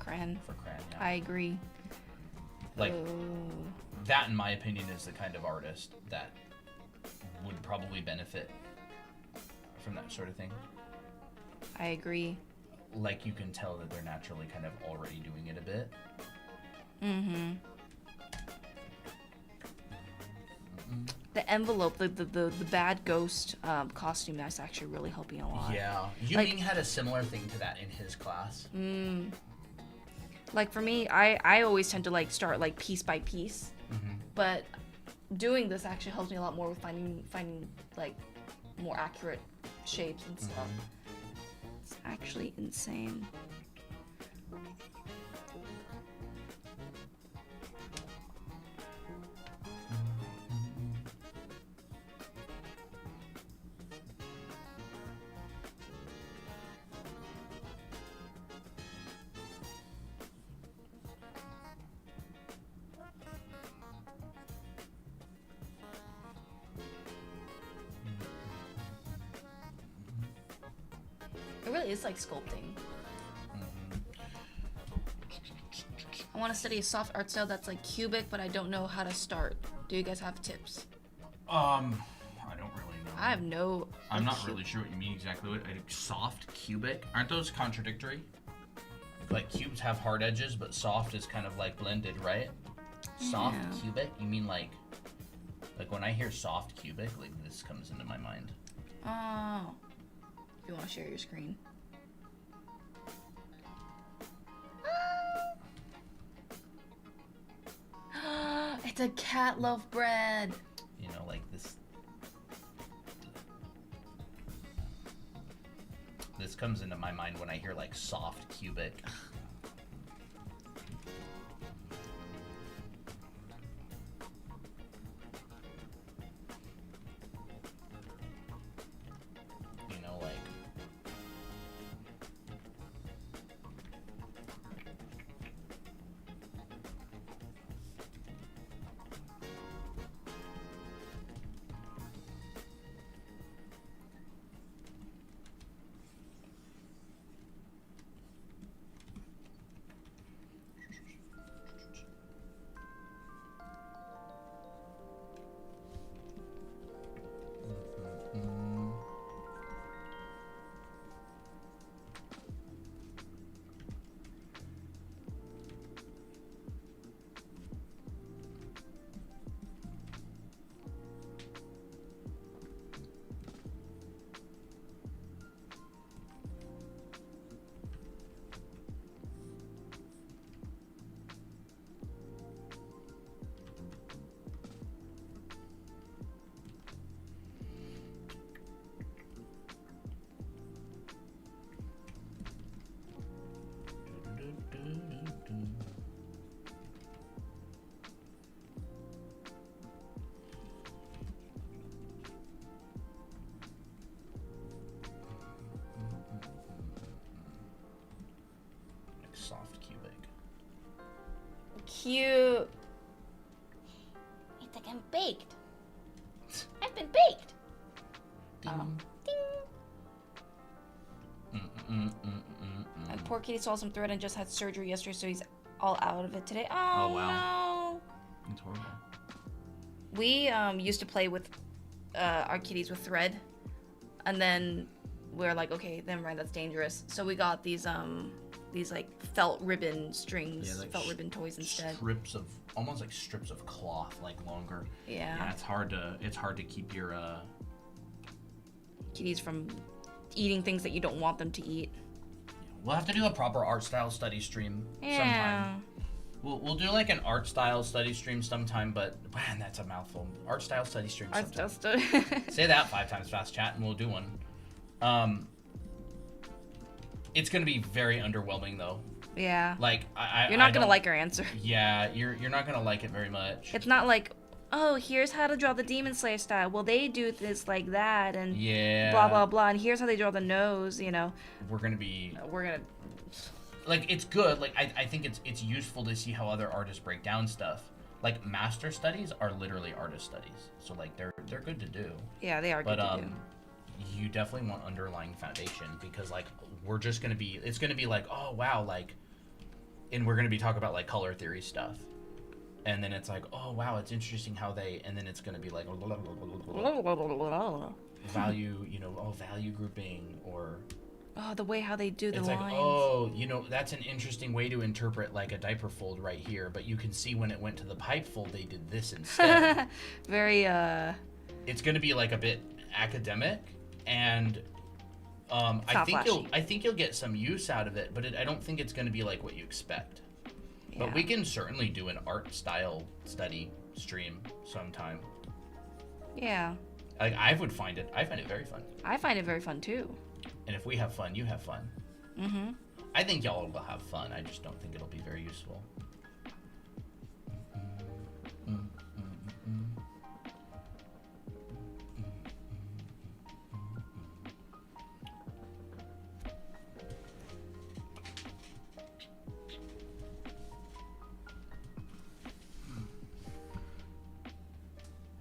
Cran. Cran. Yeah. I agree. Like Ooh. that, in my opinion, is the kind of artist that would probably benefit from that sort of thing. I agree. Like you can tell that they're naturally kind of already doing it a bit. Mm-hmm. The envelope, the bad ghost costume, that's actually really helping a lot. Yeah, Yuming had a similar thing to that in his class. Like for me, I always tend to like start like piece by piece, but doing this actually helps me a lot more with finding like more accurate shapes and stuff. It's actually insane. It really is like sculpting. I want to study a soft art style that's like cubic, but I don't know how to start. Do you guys have tips? I don't really know. I have no. I'm not really sure what you mean exactly. What soft cubic? Aren't those contradictory? Like cubes have hard edges, but soft is kind of like blended, right? Soft Yeah. cubic? You mean like when I hear soft cubic, like this comes into my mind. Oh. If you want to share your screen. It's a cat loaf bread. You know, like this. This comes into my mind when I hear like soft cubic. You know, like. Soft cubic. Cute. It's like I'm baked. I've been baked. Ding. And poor kitty saw some thread and just had surgery yesterday, so he's all out of it today. Oh, wow. It's horrible. No. We used to play with our kitties with thread, and then we were like, okay, never mind, that's dangerous. So we got these like felt ribbon strings, like felt ribbon toys instead. Strips of almost like strips of cloth, like longer. Yeah. Yeah, it's hard to keep your kitties from eating things that you don't want them to eat. We'll have to do a proper art style study stream sometime. We'll do like an art style study stream sometime, but man, that's a mouthful. Art style study stream sometime. Say that 5 times fast, chat, and we'll do one. It's gonna be very underwhelming though. Yeah. Like you're not gonna like our answer. Yeah, you're not gonna like it very much. It's not like, oh, here's how to draw the Demon Slayer style. Well, they do this like that, and blah blah blah. And here's how they draw the nose. You know. We're gonna like, it's good. Like I think it's useful to see how other artists break down stuff. Like master studies are literally artist studies, so like they're good to do. Yeah, they are good to do. you definitely want underlying foundation, because like it's gonna be like, oh wow, like, and we're gonna be talking about like color theory stuff, and then it's like, oh wow, it's interesting how they, and then it's gonna be like value, value grouping, or Oh, the way how they do the it's lines. like, oh, that's an interesting way to interpret like a diaper fold right here, but you can see when it went to the pipe fold, they did this instead. Very It's gonna be like a bit academic, and not flashy. I think you'll get some use out of it, but I don't think it's gonna be like what you expect. But we can certainly do an art style study stream sometime. Yeah. Like I find it very fun. I find it very fun too. And if we have fun, you have fun. Mm-hmm. I think y'all will have fun. I just don't think it'll be very useful.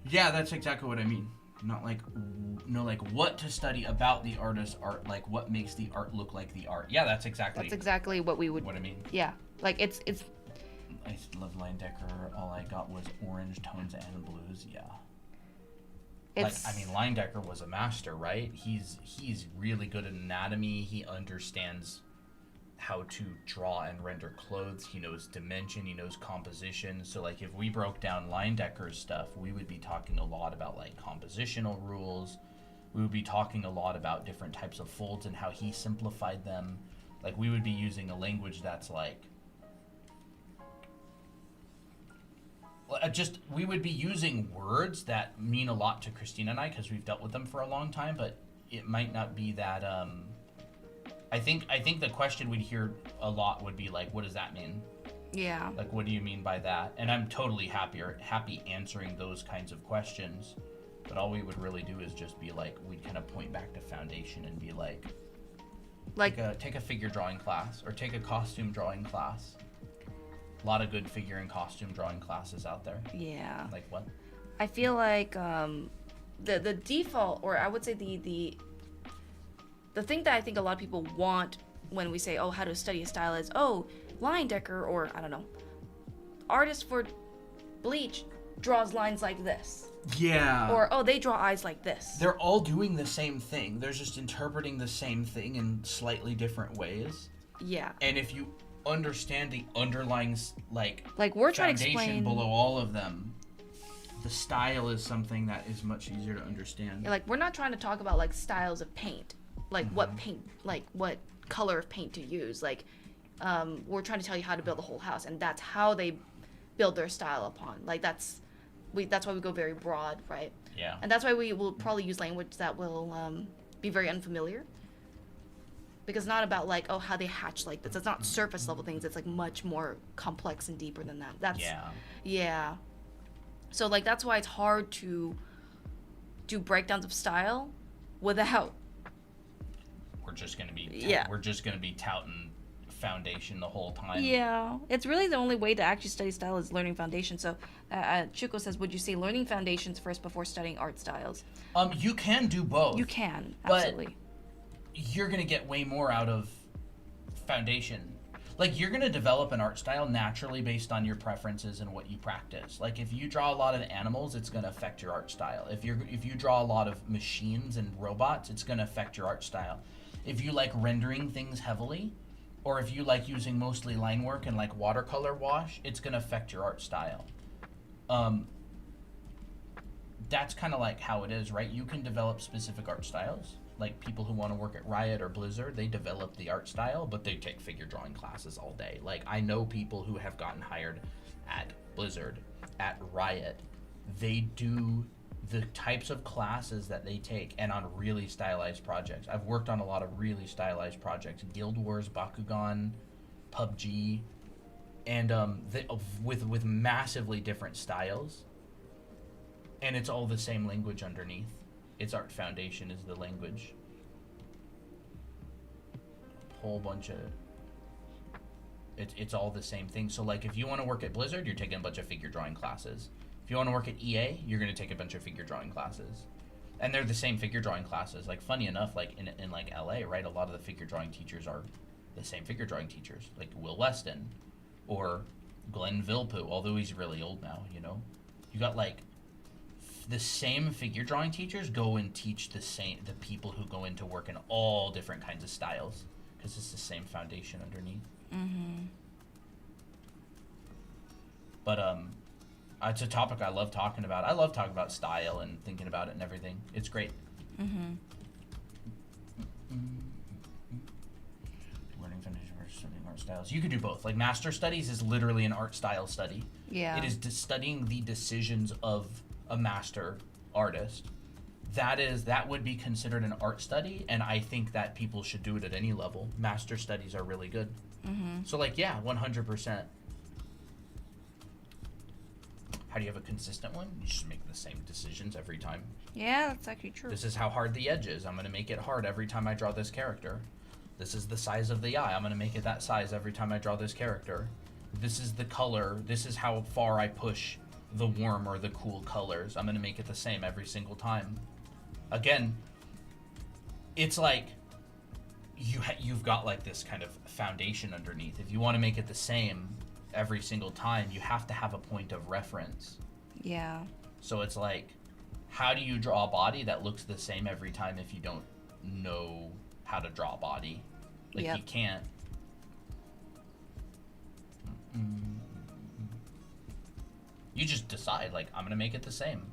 Yeah, that's exactly what I mean. Not like, like what to study about the artist's art, like what makes the art look like the art. Yeah, that's exactly what we would. What I mean. Yeah, like it's. I love Leyendecker. All I got was orange tones and blues. Yeah. It's. Like, I mean, Leyendecker was a master, right? He's really good at anatomy. He understands how to draw and render clothes. He knows dimension. He knows composition. So like if we broke down Leyendecker's stuff, we would be talking a lot about like compositional rules. We would be talking a lot about different types of folds and how he simplified them. Like we would be using a language that's like we would be using words that mean a lot to Christina and I because we've dealt with them for a long time, but it might not be that I think the question we'd hear a lot would be like, what does that mean? Yeah. Like, what do you mean by that? And I'm totally happy answering those kinds of questions. But all we would really do is just be like, we'd kind of point back to foundation and be like take a figure drawing class or take a costume drawing class. A lot of good figure and costume drawing classes out there. Yeah. Like what? I feel like the default, or I would say the thing that I think a lot of people want when we say, oh, how to study a style is, oh, Leyendecker, or I don't know, artist for Bleach draws lines like this. Yeah. Or, oh, they draw eyes like this. They're all doing the same thing. They're just interpreting the same thing in slightly different ways. Yeah. And if you understand the underlying, like we're trying to foundation explain below all of them, the style is something that is much easier to understand. Yeah, like, we're not trying to talk about, like, styles of paint. Like, what paint, like, what color of paint to use. Like, we're trying to tell you how to build a whole house, and that's how they build their style upon. Like, that's why we go very broad, right? Yeah. And that's why we will probably use language that will be very unfamiliar. Because it's not about, like, oh, how they hatch like this. It's not surface level things. It's, like, much more complex and deeper than that. That's, yeah. So, like, that's why it's hard to do breakdowns of style without... We're just gonna be touting foundation the whole time. Yeah, it's really the only way to actually study style is learning foundation. So, Chuko says, would you say learning foundations first before studying art styles? You can do both. You can, absolutely. But you're gonna get way more out of foundation. Like, you're gonna develop an art style naturally based on your preferences and what you practice. Like, if you draw a lot of animals, it's gonna affect your art style. If you draw a lot of machines and robots, it's gonna affect your art style. If you like rendering things heavily, or if you like using mostly line work and like watercolor wash, it's gonna affect your art style. That's kind of like how it is, right? You can develop specific art styles. Like people who want to work at Riot or Blizzard, they develop the art style, but they take figure drawing classes all day. Like I know people who have gotten hired at Blizzard, at Riot. They do the types of classes that they take and on really stylized projects. I've worked on a lot of really stylized projects. Guild Wars, Bakugan, PUBG, and with massively different styles. And it's all the same language underneath. Its art foundation is the language. Whole bunch of... It's all the same thing. So like if you want to work at Blizzard, you're taking a bunch of figure drawing classes. If you want to work at EA, you're going to take a bunch of figure drawing classes. And they're the same figure drawing classes. Like, funny enough, like in like LA, right? A lot of the figure drawing teachers are the same figure drawing teachers, like Will Weston or Glenn Vilppu, although he's really old now, you know. You got like the same figure drawing teachers go and teach the people who go into work in all different kinds of styles because it's the same foundation underneath. Mm-hmm. But it's a topic I love talking about. I love talking about style and thinking about it and everything. It's great. Mm-hmm. Learning foundation versus studying art styles. You could do both. Like, master studies is literally an art style study. Yeah. It is studying the decisions of a master artist. That would be considered an art study, and I think that people should do it at any level. Master studies are really good. Mm-hmm. So, like, yeah, 100%. How do you have a consistent one? You just make the same decisions every time. Yeah, that's actually true. This is how hard the edge is. I'm going to make it hard every time I draw this character. This is the size of the eye. I'm going to make it that size every time I draw this character. This is the color. This is how far I push the warm or the cool colors. I'm going to make it the same every single time. Again, it's like you've got like this kind of foundation underneath. If you want to make it the same every single time, you have to have a point of reference. Yeah. So it's like, how do you draw a body that looks the same every time if you don't know how to draw a body? Like, Yep. you can't. You just decide, like, I'm gonna make it the same.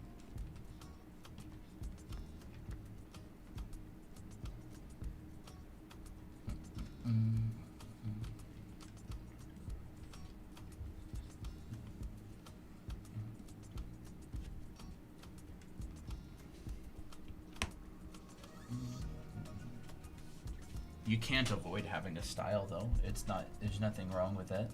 You can't avoid having a style, though. It's not. There's nothing wrong with it.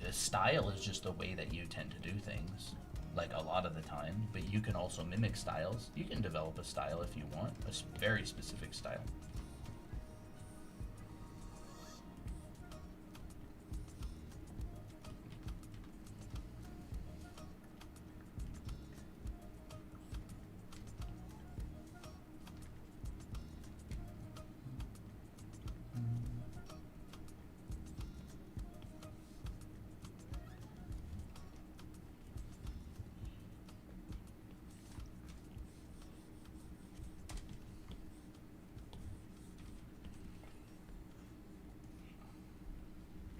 A style is just the way that you tend to do things, like, a lot of the time. But you can also mimic styles. You can develop a style if you want, a very specific style.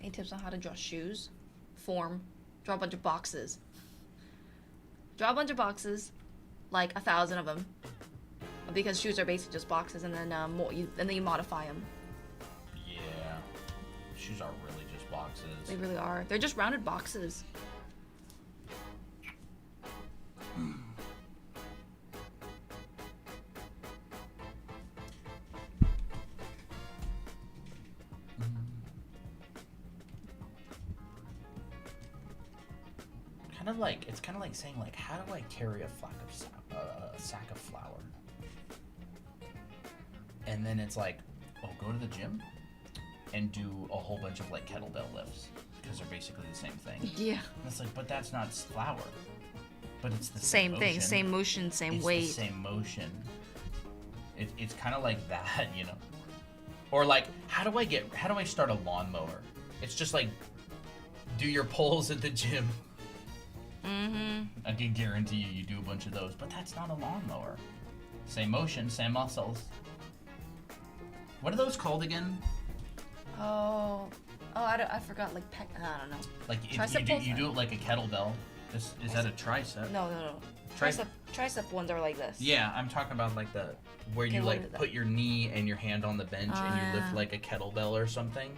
Any tips on how to draw shoes? Form. Draw a bunch of boxes. Draw a bunch of boxes, like 1,000 of them, because shoes are basically just boxes, and then then you modify them. Yeah, shoes are really just boxes. They really are. They're just rounded boxes. It's kind of like saying, like, how do I carry a sack of flour? And then it's like, oh, go to the gym and do a whole bunch of, like, kettlebell lifts, because they're basically the same thing. Yeah. And it's like, but that's not flour. But it's the Same same thing, motion. same motion, same It's weight. the same motion. It's kind of like that, you know. Or like, how do I start a lawnmower? It's just like, do your pulls at the gym. Mm-hmm. I can guarantee you do a bunch of those, but that's not a lawnmower. Same motion, same muscles. What are those called again? I forgot. Like I don't know. Like, Tricep you do it like a kettlebell. Is that a tricep? No. Tricep ones are like this. Yeah, I'm talking about like where you what like is that? put your knee and your hand on the bench and you lift like a kettlebell or something.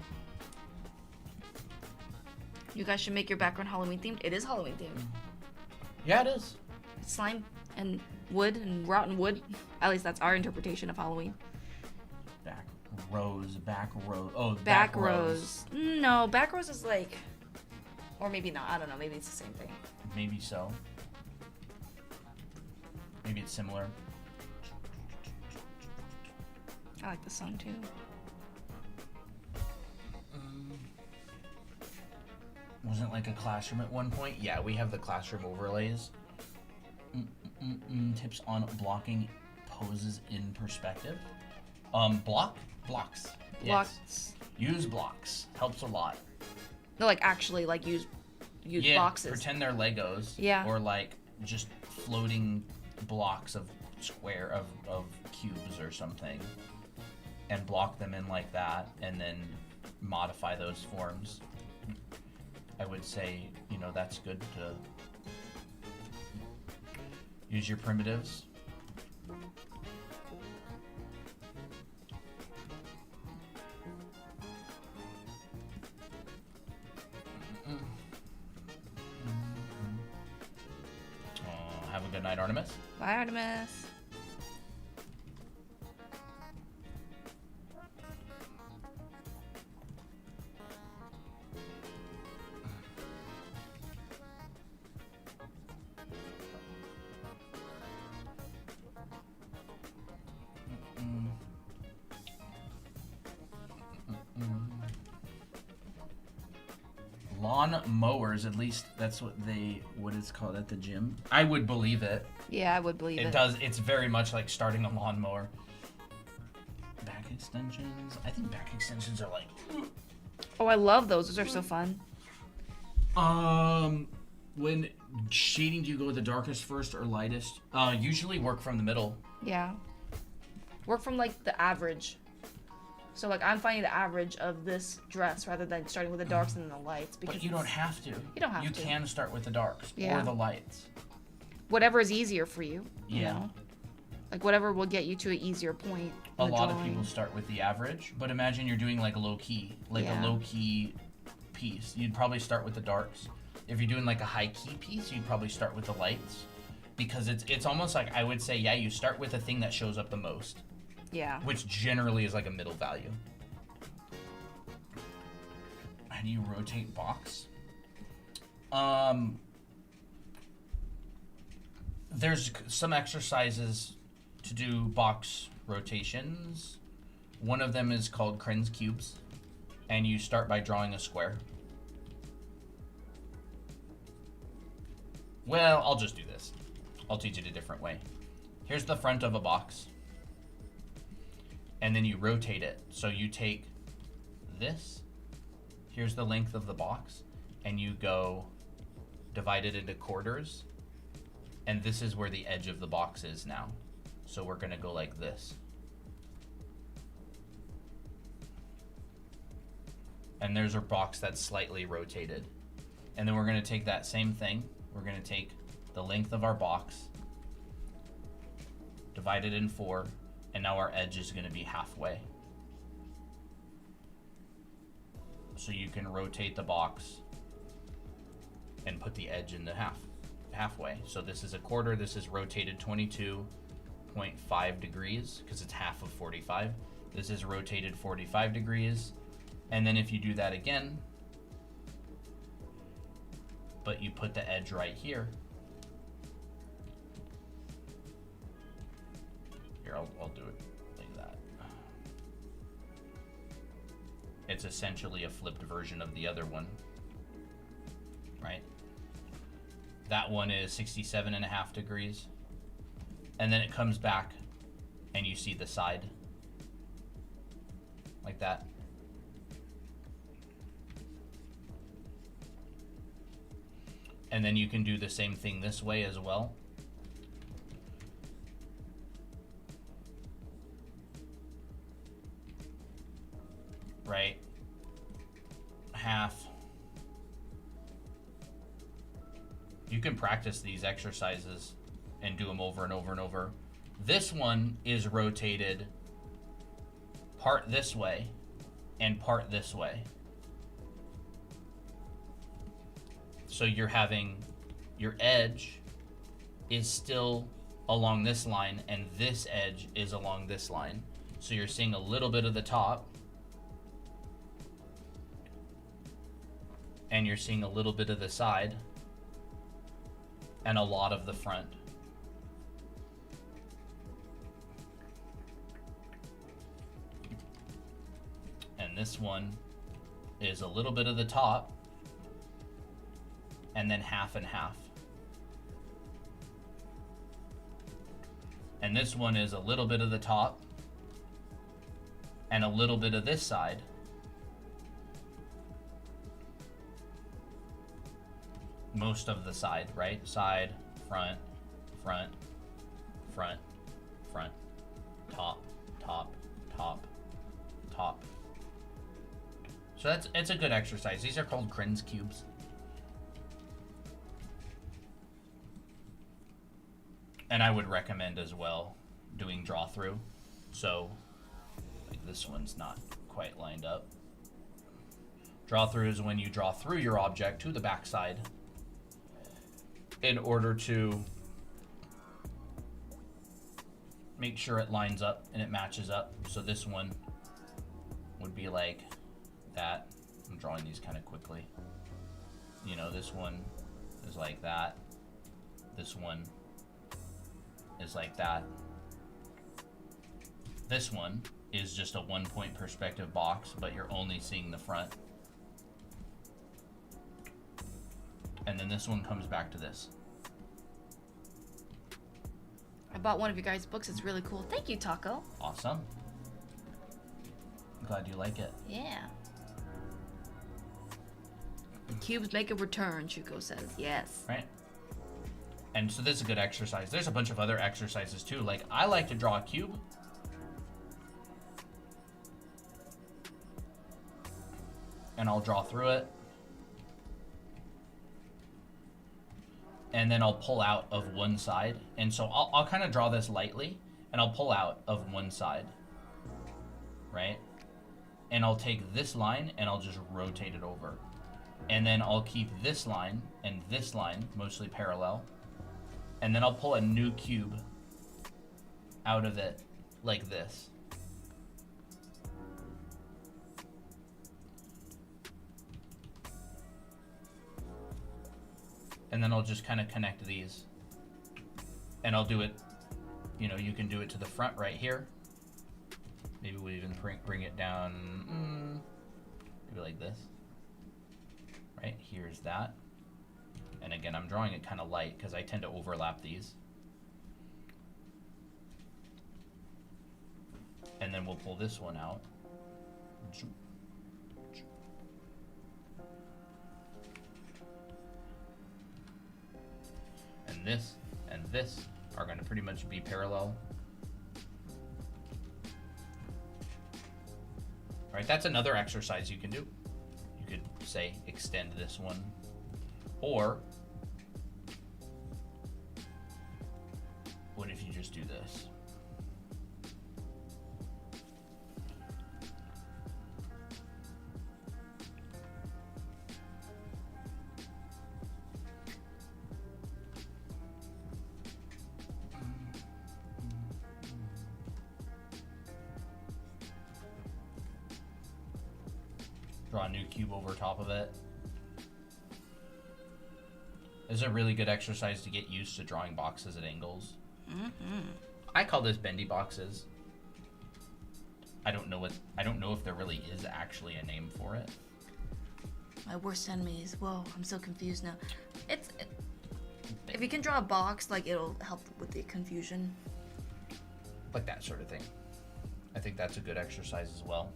You guys should make your background Halloween themed. It is Halloween themed. Yeah, it is. Slime and wood and rotten wood. At least that's our interpretation of Halloween. Back rows. Oh, Back rows. No, back rows is like, or maybe not. I don't know. Maybe it's the same thing. Maybe so. Maybe it's similar. I like the song too. Wasn't like a classroom at one point? Yeah, we have the classroom overlays. Tips on blocking poses in perspective. Blocks. Yes. Blocks. Use blocks. Helps a lot. No, like actually, like use boxes. Pretend they're Legos. Yeah. Or like just floating blocks of of cubes or something, and block them in like that, and then modify those forms. I would say, that's good to use your primitives. Have a good night, Artemis. Bye, Artemis. Lawn mowers, at least that's what it's called at the gym. I would believe it. Yeah, I would believe it. It does. It's very much like starting a lawnmower. Back extensions. I think back extensions are like. Oh, I love those. Those are so fun. When shading, do you go with the darkest first or lightest? Usually work from the middle. Yeah. Work from like the average. So like I'm finding the average of this dress rather than starting with the darks and then the lights. Because But you don't have to. You don't have to. You can start with the darks Yeah. or the lights. Whatever is easier for you. You Yeah. know? Like whatever will get you to an easier point. A in the lot of drawing. people start with the average, but imagine you're doing like low key, Yeah. a low key piece. You'd probably start with the darks. If you're doing like a high key piece, you'd probably start with the lights, because it's almost like, I would say, yeah, you start with the thing that shows up the most, Yeah. which generally is like a middle value. How do you rotate box? There's some exercises to do box rotations. One of them is called Krenz cubes, and you start by drawing a square. Well, I'll just do this. I'll teach it a different way. Here's the front of a box, and then you rotate it. So you take this, here's the length of the box, and you go divide it into quarters, and this is where the edge of the box is now. So we're gonna go like this. And there's our box that's slightly rotated. And then we're gonna take that same thing, we're gonna take the length of our box, divide it in 4, and now our edge is gonna be halfway. So you can rotate the box and put the edge in the halfway. So this is a quarter, this is rotated 22.5 degrees because it's half of 45. This is rotated 45 degrees. And then if you do that again, but you put the edge right here. Here, I'll do it like that. It's essentially a flipped version of the other one, right? That one is 67.5 degrees. And then it comes back and you see the side like that. And then you can do the same thing this way as well. Right? Half. You can practice these exercises and do them over and over and over. This one is rotated part this way and part this way. So you're having your edge is still along this line and this edge is along this line. So you're seeing a little bit of the top and you're seeing a little bit of the side and a lot of the front. And this one is a little bit of the top and then half and half. And this one is a little bit of the top and a little bit of this side. Most of the side, right? Side, front, front, front, front, top, top, top, top. So it's a good exercise. These are called Krinz cubes. And I would recommend as well doing draw through. So like this one's not quite lined up. Draw through is when you draw through your object to the backside in order to make sure it lines up and it matches up. So this one would be like that. I'm drawing these kind of quickly. You know, this one is like that. This one is like that. This one is just a 1-point perspective box, but you're only seeing the front. And then this one comes back to this. I bought one of your guys' books. It's really cool. Thank you, Taco. Awesome. I'm glad you like it. Yeah. The cubes make a return, Shuko says. Yes. Right? And so this is a good exercise. There's a bunch of other exercises too. Like I like to draw a cube. And I'll draw through it. And then I'll pull out of one side. And so I'll kind of draw this lightly and I'll pull out of one side, right? And I'll take this line and I'll just rotate it over. And then I'll keep this line and this line mostly parallel. And then I'll pull a new cube out of it like this. And then I'll just kind of connect these. And I'll do it, you know, you can do it to the front right here. Maybe we'll even bring it down, maybe like this. Right, here's that. And again, I'm drawing it kind of light because I tend to overlap these. And then we'll pull this one out. And this are going to pretty much be parallel. Right, that's another exercise you can do. You could say extend this one, or what if you just do this? Draw a new cube over top of it. This is a really good exercise to get used to drawing boxes at angles. I call this bendy boxes. I don't know if there really is actually a name for it. My worst enemy is, whoa, I'm so confused now. If you can draw a box, like, it'll help with the confusion. Like that sort of thing. I think that's a good exercise as well.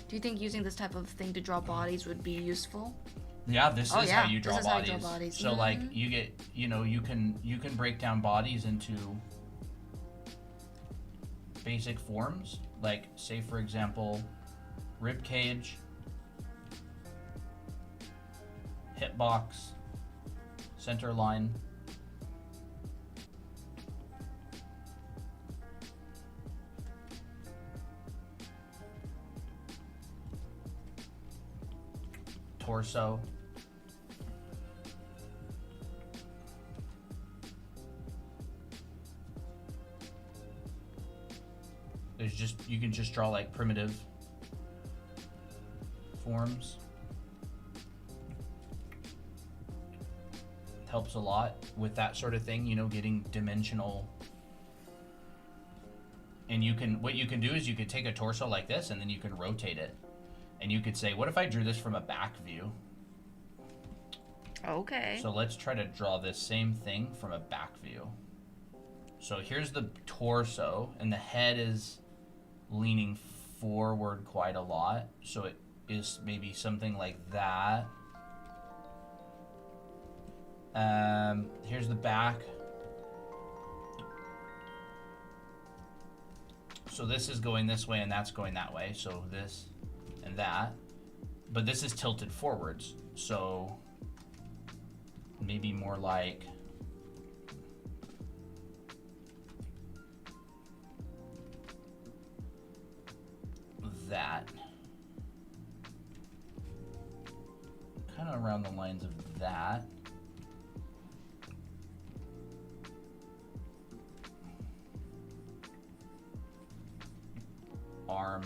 Do you think using this type of thing to draw bodies would be useful? Yeah, this is how you draw this is bodies. how you draw bodies. So like you get, you know, you can break down bodies into basic forms. Like say for example, rib cage, hip box, center line. Torso. There's just, you can just draw like primitive forms. It helps a lot with that sort of thing, you know, getting dimensional. And you can, what you can do is you could take a torso like this and then you can rotate it. And you could say, what if I drew this from a back view? Okay. So let's try to draw this same thing from a back view. So here's the torso, and the head is leaning forward quite a lot. So it is maybe something like that. Here's the back. So this is going this way and that's going that way. So this and that. But this is tilted forwards. So maybe more like that. Kind of around the lines of that. Arm.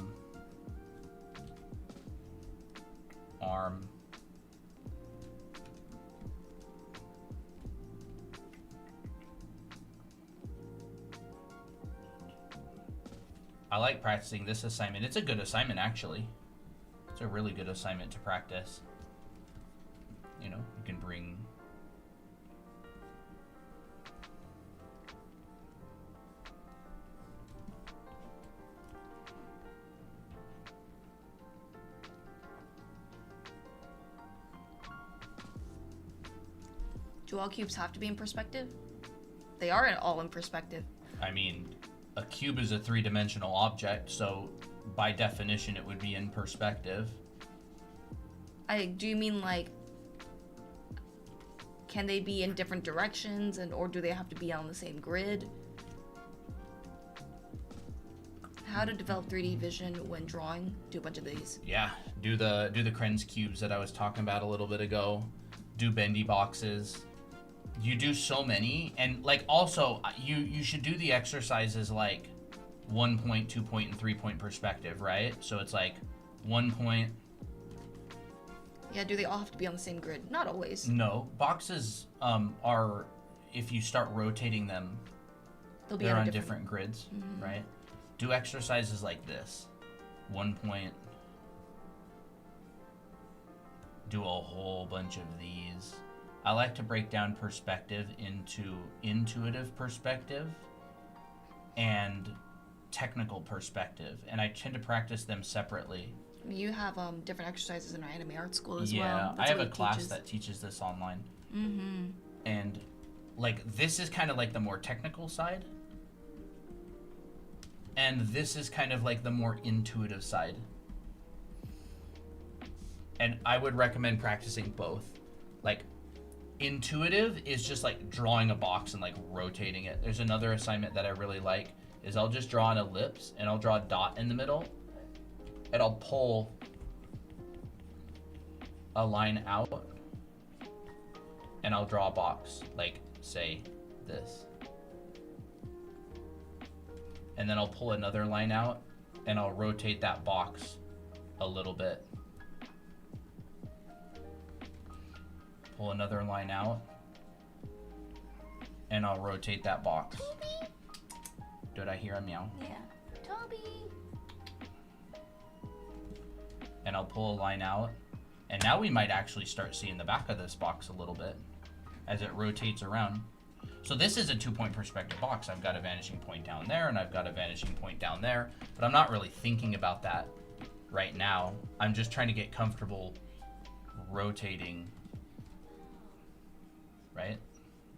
I like practicing this assignment. It's a good assignment, actually. It's a really good assignment to practice. You know, you can bring Do all cubes have to be in perspective? They are all in perspective. I mean, a cube is a three-dimensional object, so by definition it would be in perspective. Do you mean like, can they be in different directions, or do they have to be on the same grid? How to develop 3D vision when drawing? Do a bunch of these. Yeah, do the Krenz cubes that I was talking about a little bit ago. Do bendy boxes. You do so many, and like also you should do the exercises like 1 point, 2 point, and 3 point perspective, right? So it's like 1 point. Yeah, do they all have to be on the same grid? Not always. No, boxes are, if you start rotating them, they're on different grids, right? Do exercises like this. 1 point. Do a whole bunch of these. I like to break down perspective into intuitive perspective and technical perspective, and I tend to practice them separately. You have different exercises in our anime art school as well. Yeah, I have a class that teaches this online. And like this is kind of like the more technical side, and this is kind of like the more intuitive side. And I would recommend practicing both. Like, intuitive is just like drawing a box and like rotating it. There's another assignment that I really like is I'll just draw an ellipse and I'll draw a dot in the middle and I'll pull a line out and I'll draw a box, like say this. And then I'll pull another line out and I'll rotate that box a little bit. Pull another line out and I'll rotate that box. Toby? Did I hear a meow? Yeah. Toby. And I'll pull a line out, and now we might actually start seeing the back of this box a little bit as it rotates around. So this is a 2 point perspective box. I've got a vanishing point down there and I've got a vanishing point down there, but I'm not really thinking about that right now. I'm just trying to get comfortable rotating, right?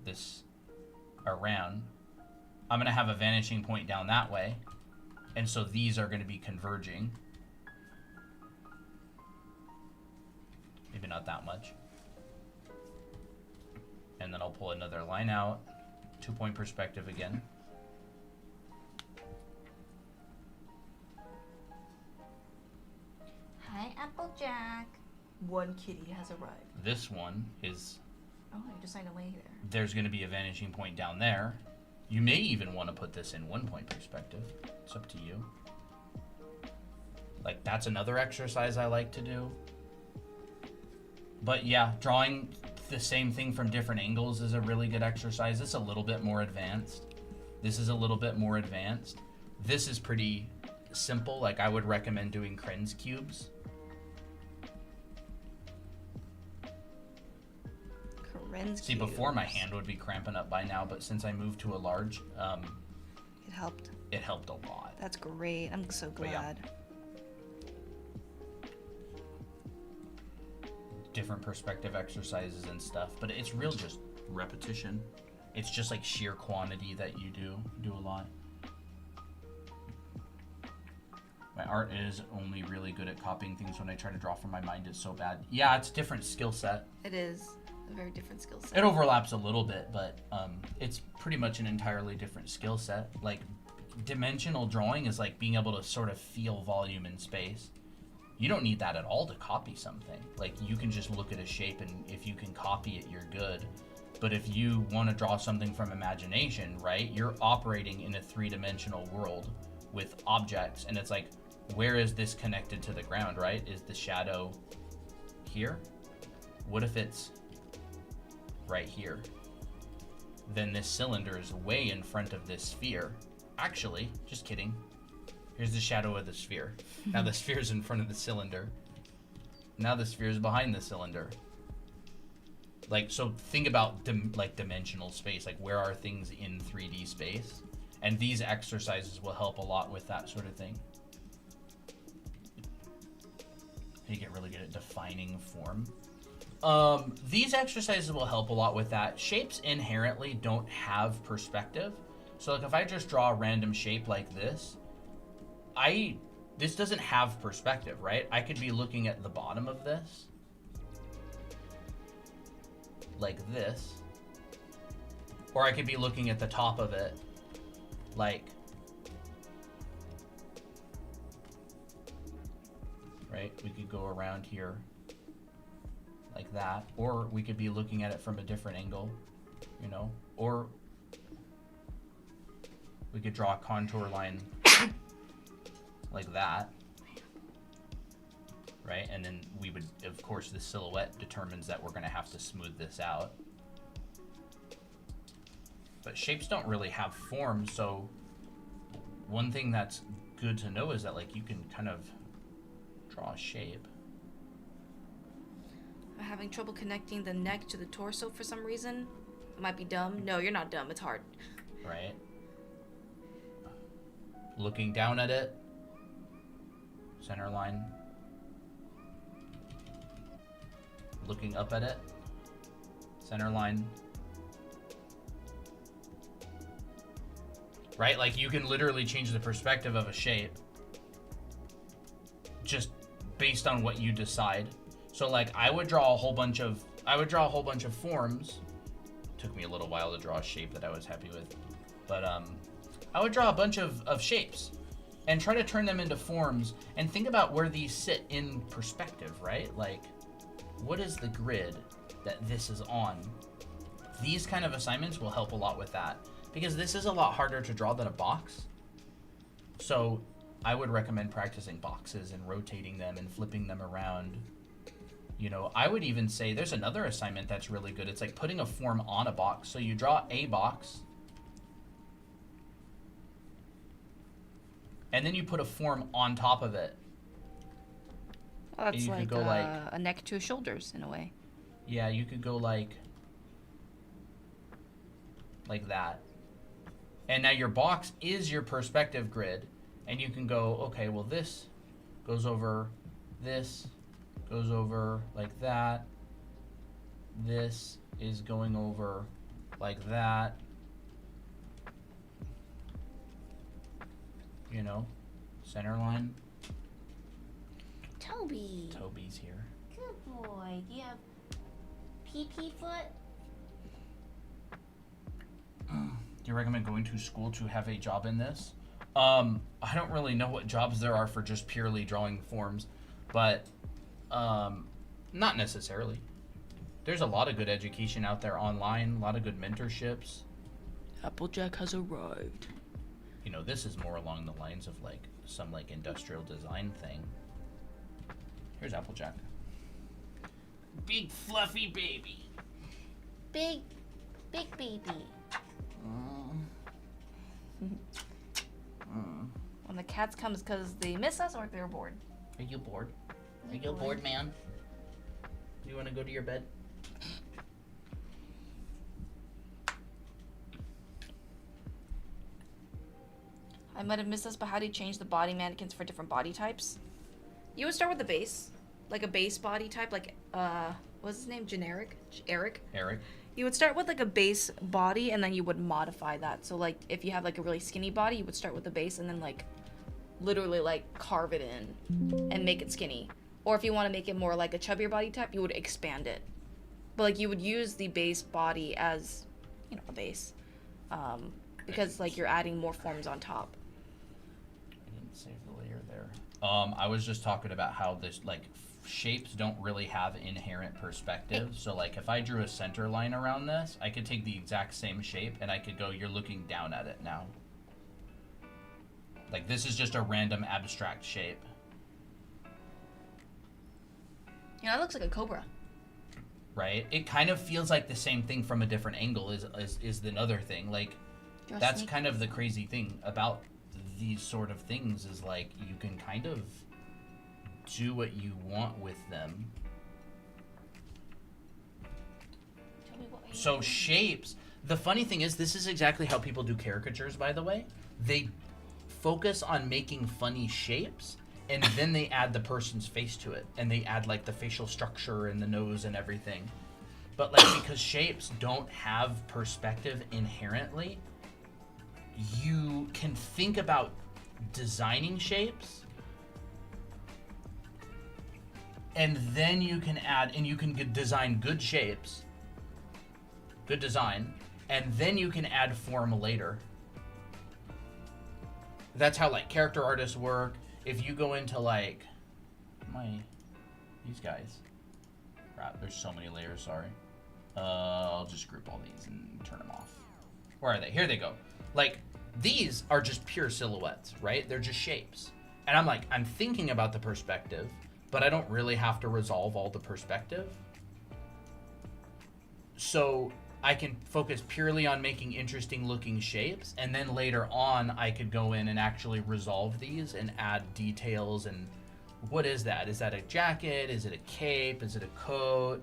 This around. I'm gonna have a vanishing point down that way, and so these are gonna be converging. Maybe not that much. And then I'll pull another line out, 2 point perspective again. Hi, Applejack. One kitty has arrived. This one is, Oh, you just signed away there. there's gonna be a vanishing point down there. You may even want to put this in 1 point perspective. It's up to you. Like, that's another exercise I like to do. But yeah, drawing the same thing from different angles is a really good exercise. It's a little bit more advanced. This is a little bit more advanced. This is pretty simple. Like, I would recommend doing Krenz cubes. Ren's See, before my hand would be cramping up by now, but since I moved to a large, It helped. it helped a lot. That's great. I'm so But yeah. glad. Different perspective exercises and stuff, but it's real just repetition. It's just like sheer quantity that you do a lot. My art is only really good at copying things. When I try to draw from my mind, it's so bad. Yeah, it's a different skill set. It is a very different skill set. It overlaps a little bit, but it's pretty much an entirely different skill set. Like, dimensional drawing is like being able to sort of feel volume in space. You don't need that at all to copy something. Like, you can just look at a shape, and if you can copy it, you're good. But if you want to draw something from imagination, right, you're operating in a three-dimensional world with objects, and it's like, where is this connected to the ground, right? Is the shadow here? What if it's right here? Then this cylinder is way in front of this sphere. Actually, just kidding. Here's the shadow of the sphere. Now the sphere's in front of the cylinder. Now the sphere's behind the cylinder. Like, so think about dimensional space. Like, where are things in 3D space? And these exercises will help a lot with that sort of thing. You get really good at defining form. These exercises will help a lot with that. Shapes inherently don't have perspective. So like if I just draw a random shape like this, this doesn't have perspective, right? I could be looking at the bottom of this, like this, or I could be looking at the top of it, like, right? We could go around here like that, or we could be looking at it from a different angle, you know, or we could draw a contour line like that, right? And then we would, of course, the silhouette determines that we're going to have to smooth this out. But shapes don't really have form, so one thing that's good to know is that, like, you can kind of draw a shape. I'm having trouble connecting the neck to the torso for some reason. It might be dumb. No, you're not dumb. It's hard. Right? Looking down at it. Center line. Looking up at it. Center line. Right? Like, you can literally change the perspective of a shape just based on what you decide. So like I would draw a whole bunch of forms. Took me a little while to draw a shape that I was happy with. But I would draw a bunch of shapes and try to turn them into forms and think about where these sit in perspective, right? Like, what is the grid that this is on? These kind of assignments will help a lot with that, because this is a lot harder to draw than a box. So I would recommend practicing boxes and rotating them and flipping them around. You know, I would even say there's another assignment that's really good. It's like putting a form on a box. So you draw a box, and then you put a form on top of it. Well, that's you like, could go like a neck to shoulders in a way. Yeah, you could go like that. And now your box is your perspective grid, and you can go, okay, well this goes over this, goes over like that. This is going over like that. You know, center line. Toby. Toby's here. Good boy. Do you have pee-pee foot? Do you recommend going to school to have a job in this? I don't really know what jobs there are for just purely drawing forms, but not necessarily. There's a lot of good education out there online, a lot of good mentorships. Applejack has arrived. You know, this is more along the lines of like some like industrial design thing. Here's Applejack. Big fluffy baby. Big baby. When the cats come, it's because they miss us or they're bored. Are you bored? Are you bored, man? Do you want to go to your bed? I might have missed this, but how do you change the body mannequins for different body types? You would start with the base, like a base body type, like what's his name? Eric. Eric. You would start with like a base body, and then you would modify that. So like if you have like a really skinny body, you would start with the base, and then like literally like carve it in and make it skinny. Or if you want to make it more like a chubbier body type, you would expand it. But like you would use the base body as, you know, a base, because like you're adding more forms on top. I didn't save the layer there. I was just talking about how this like shapes don't really have inherent perspective. So like if I drew a center line around this, I could take the exact same shape and I could go, you're looking down at it now. Like this is just a random abstract shape. You know, that looks like a cobra. Right? It kind of feels like the same thing from a different angle is another thing. Like Draw a that's snake. kind of the crazy thing about these sort of things is like you can kind of do what you want with them. Tell me what I So need. shapes, the funny thing is this is exactly how people do caricatures, by the way. They focus on making funny shapes and then they add the person's face to it and they add like the facial structure and the nose and everything. But like because shapes don't have perspective inherently, you can think about designing shapes and then you can add and you can design good shapes, good design, and then you can add form later. That's how like character artists work. If you go into like these guys, crap, there's so many layers, sorry. I'll just group all these and turn them off. Where are they? Here they go. Like these are just pure silhouettes, right? They're just shapes. And I'm like, I'm thinking about the perspective, but I don't really have to resolve all the perspective. So I can focus purely on making interesting looking shapes, and then later on I could go in and actually resolve these and add details. And what is that? Is that a jacket? Is it a cape? Is it a coat?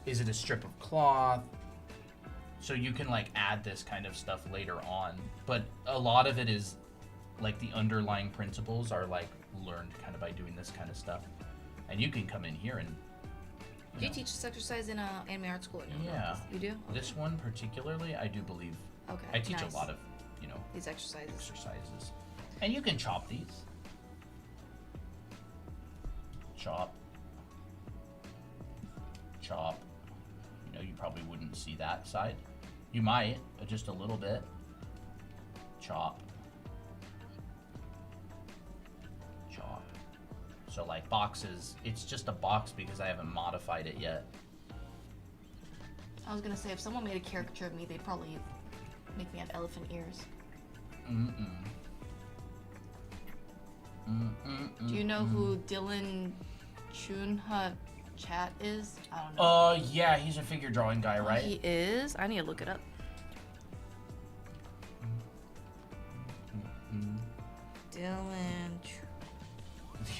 Is it a strip of cloth? So you can like add this kind of stuff later on, but a lot of it is like the underlying principles are like learned kind of by doing this kind of stuff. And you can come in here and Do you teach this exercise in anime art school? Yeah. You do? this one particularly, I do believe. Okay. I teach nice. a lot of, These exercises. exercises. And you can chop these. Chop. Chop. You probably wouldn't see that side. You might, but just a little bit. Chop. Chop. So like boxes, it's just a box because I haven't modified it yet. I was gonna say, if someone made a caricature of me, they'd probably make me have elephant ears. Do you know who Dylan Chunha Chat is? I don't know. Yeah, he's a figure drawing guy, right? He is? I need to look it up. Dylan.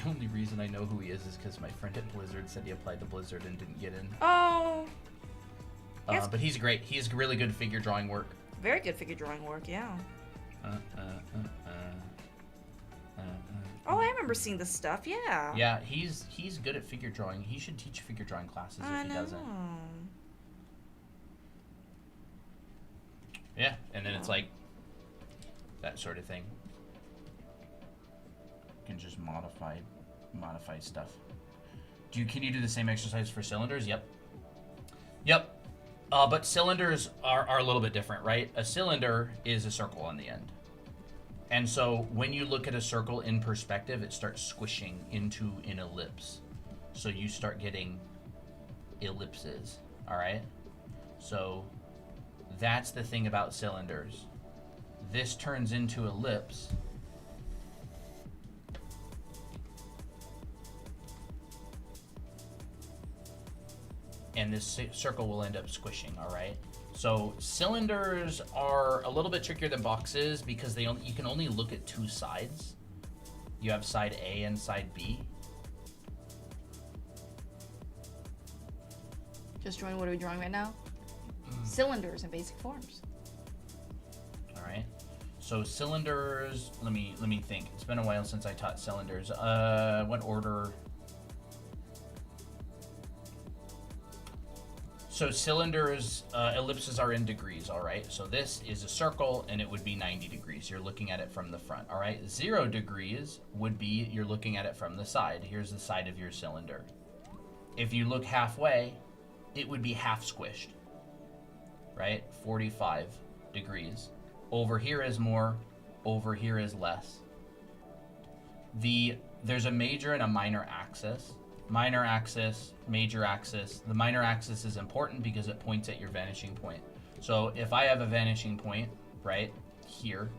The only reason I know who he is because my friend at Blizzard said he applied to Blizzard and didn't get in. Oh, Yes. But he's great. He's really good figure drawing work. very good figure drawing work, yeah. Oh, I remember seeing this stuff, yeah. Yeah, he's good at figure drawing. He should teach figure drawing classes I if he know. doesn't. Yeah, and then it's like that sort of thing. You can just modify stuff. Can you do the same exercise for cylinders? Yep. But cylinders are a little bit different, right? A cylinder is a circle on the end. And so when you look at a circle in perspective, it starts squishing into an ellipse. So you start getting ellipses, all right? So that's the thing about cylinders. This turns into ellipse. And this circle will end up squishing, all right? So cylinders are a little bit trickier than boxes because you can only look at two sides. You have side A and side B. Just drawing what are we drawing right now? Cylinders in basic forms. All right. So cylinders, let me think. It's been a while since I taught cylinders. What order? So cylinders, ellipses are in degrees, all right? So this is a circle, and it would be 90 degrees. You're looking at it from the front, all right? 0 degrees would be you're looking at it from the side. Here's the side of your cylinder. If you look halfway, it would be half squished, right? 45 degrees. Over here is more, over here is less. There's a major and a minor axis. Minor axis, major axis. The minor axis is important because it points at your vanishing point. So if I have a vanishing point right here,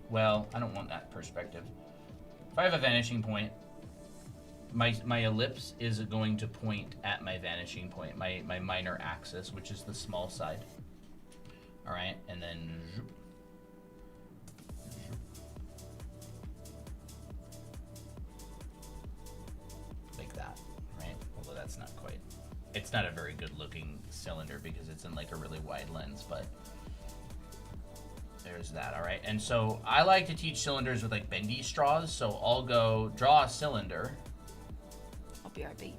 well, I don't want that perspective. If I have a vanishing point, my ellipse is going to point at my vanishing point, my minor axis, which is the small side. All right, and then like that, right? Although that's not quite, it's not a very good looking cylinder because it's in like a really wide lens, but there's that. All right, and so I like to teach cylinders with like bendy straws, so I'll go draw a cylinder. I'll be RB.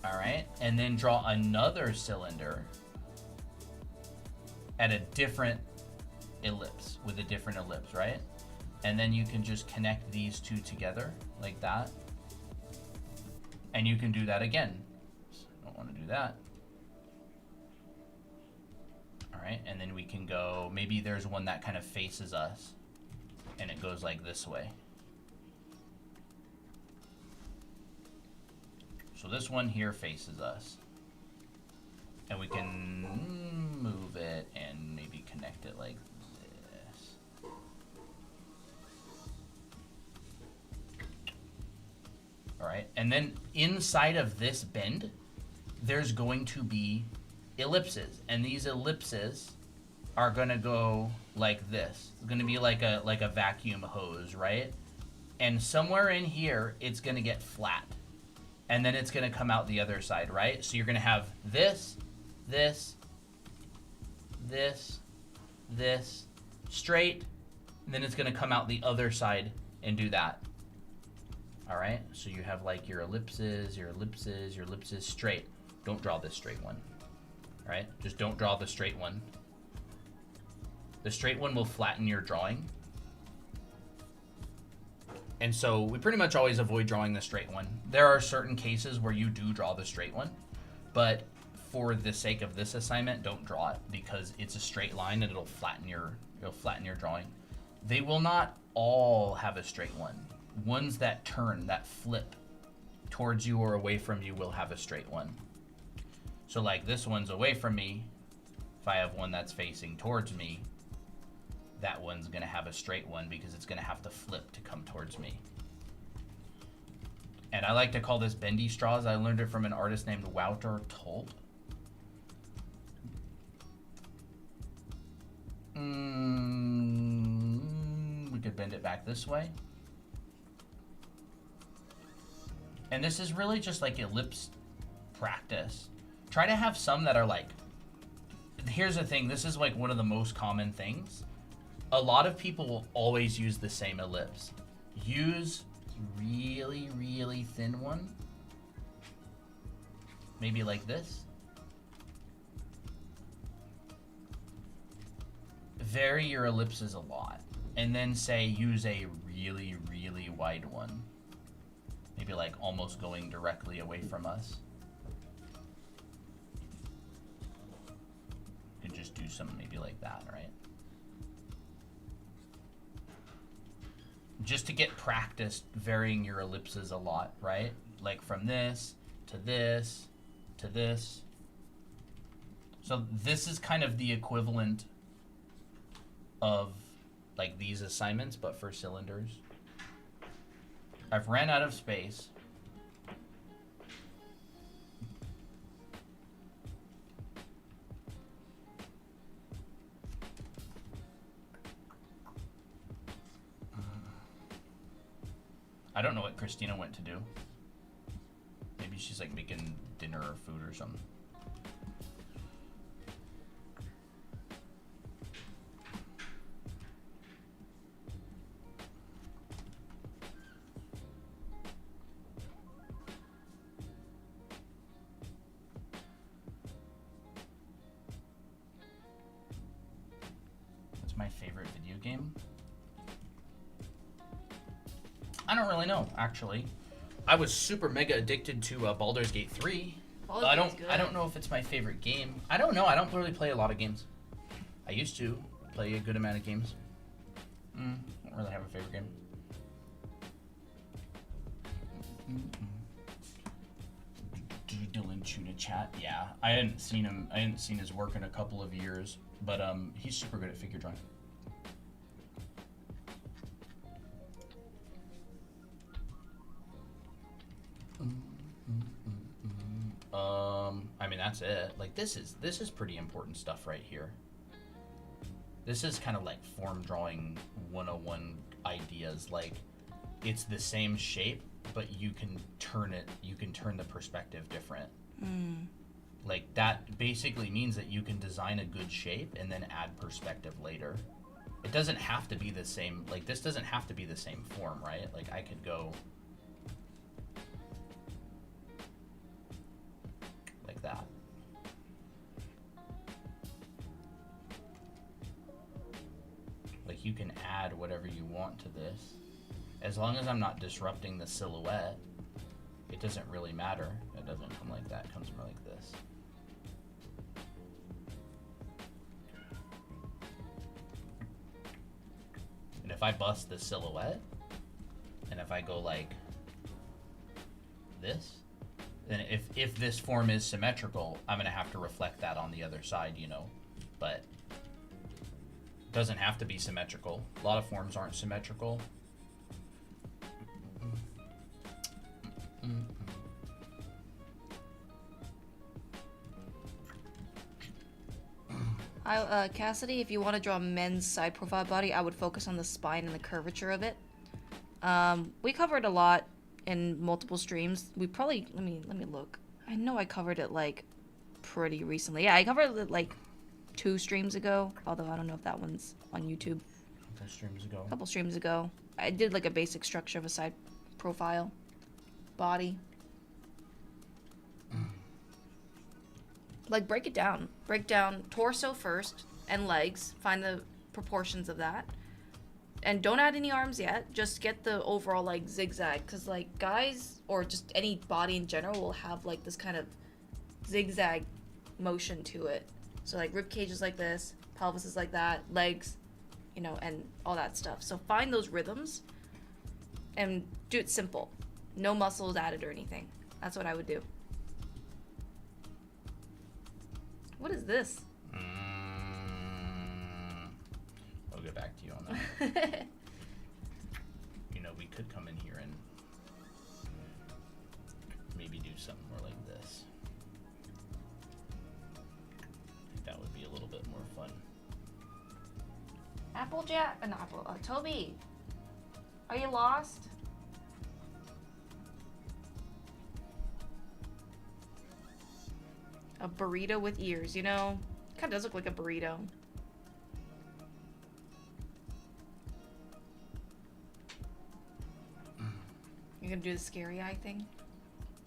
All right, and then draw another cylinder at a different ellipse, with a different ellipse, right? And then you can just connect these two together like that. And you can do that again. I don't want to do that. All right, and then we can go, maybe there's one that kind of faces us and it goes like this way. So this one here faces us. And we can move it and maybe connect it like this. All right, and then inside of this bend, there's going to be ellipses. And these ellipses are gonna go like this. It's gonna be like a vacuum hose, right? And somewhere in here, it's gonna get flat. And then it's gonna come out the other side, right? So you're gonna have this, this, this, this, straight, and then it's gonna come out the other side and do that. All right, so you have like your ellipses, your ellipses, your ellipses, straight. Don't draw this straight one, all right? Just don't draw the straight one. The straight one will flatten your drawing. And so we pretty much always avoid drawing the straight one. There are certain cases where you do draw the straight one, but for the sake of this assignment, don't draw it because it's a straight line and it'll flatten your drawing. They will not all have a straight one. Ones that turn, that flip towards you or away from you will have a straight one. So like this one's away from me. If I have one that's facing towards me, that one's gonna have a straight one because it's gonna have to flip to come towards me. And I like to call this bendy straws. I learned it from an artist named Wouter Tulp. We could bend it back this way. And this is really just like ellipse practice. Try to have some that are like, here's the thing, this is like one of the most common things. A lot of people will always use the same ellipse. Use really, really thin one. Maybe like this. Vary your ellipses a lot. And then say use a really, really wide one. Maybe like almost going directly away from us. You could just do something maybe like that, right? Just to get practiced varying your ellipses a lot, right? Like from this to this to this. So this is kind of the equivalent of like these assignments, but for cylinders. I've ran out of space. I don't know what Christina went to do. Maybe she's like making dinner or food or something. My favorite video game? I don't really know, actually. I was super mega addicted to Baldur's Gate 3. Baldur's I Gate's good. don't know if it's my favorite game. I don't know. I don't really play a lot of games. I used to play a good amount of games. Don't really have a favorite game. Dylan Tuna chat. Yeah, I hadn't seen him. I hadn't seen his work in a couple of years, but he's super good at figure drawing. I mean, that's it. Like, this is pretty important stuff right here. This is kind of like form drawing 101 ideas. Like, it's the same shape, but you can turn the perspective different. Like, that basically means that you can design a good shape and then add perspective later. It doesn't have to be the same, like, this doesn't have to be the same form, right? Like, I could go like that. Like, you can add whatever you want to this. As long as I'm not disrupting the silhouette, it doesn't really matter. It doesn't come like that, it comes more like this. And if I bust the silhouette, and if I go like this, then if this form is symmetrical, I'm gonna have to reflect that on the other side, you know. But it doesn't have to be symmetrical. A lot of forms aren't symmetrical. Cassidy, if you want to draw a men's side profile body, I would focus on the spine and the curvature of it. We covered a lot in multiple streams. We probably, let me look. I know I covered it like pretty recently. Yeah, I covered it like 2 streams ago, although I don't know if that one's on YouTube. A couple streams ago. I did like a basic structure of a side profile body. Like, break it down. Break down torso first and legs. Find the proportions of that. And don't add any arms yet. Just get the overall, like, zigzag. Because, like, guys, or just any body in general, will have, like, this kind of zigzag motion to it. So, like, rib cage is like this. Pelvis is like that. Legs, you know, and all that stuff. So find those rhythms and do it simple. No muscles added or anything. That's what I would do. What is this? I'll get back to you on that. You know, we could come in here and maybe do something more like this. I think that would be a little bit more fun. Applejack? Not Apple. Toby, are you lost? A burrito with ears, you know? Kind of does look like a burrito. You're gonna do the scary eye thing?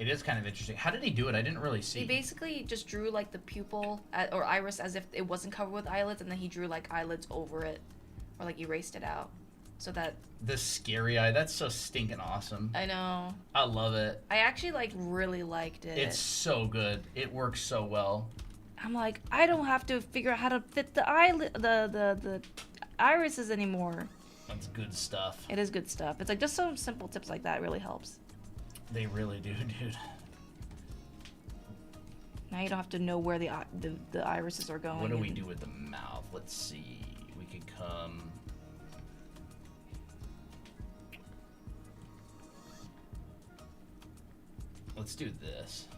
It is kind of interesting. How did he do it? I didn't really see. He basically just drew like the pupil or iris as if it wasn't covered with eyelids, and then he drew like eyelids over it, or like erased it out, so that. The scary eye. That's so stinking awesome. I know. I love it. I actually like really liked it. It's so good. It works so well. I'm like, I don't have to figure out how to fit the eyelid, the irises anymore. That's good stuff. It is good stuff. It's like just some simple tips like that really helps. They really do, dude. Now you don't have to know where the irises are going. What do we do with the mouth? Let's see. We could come. Let's do this.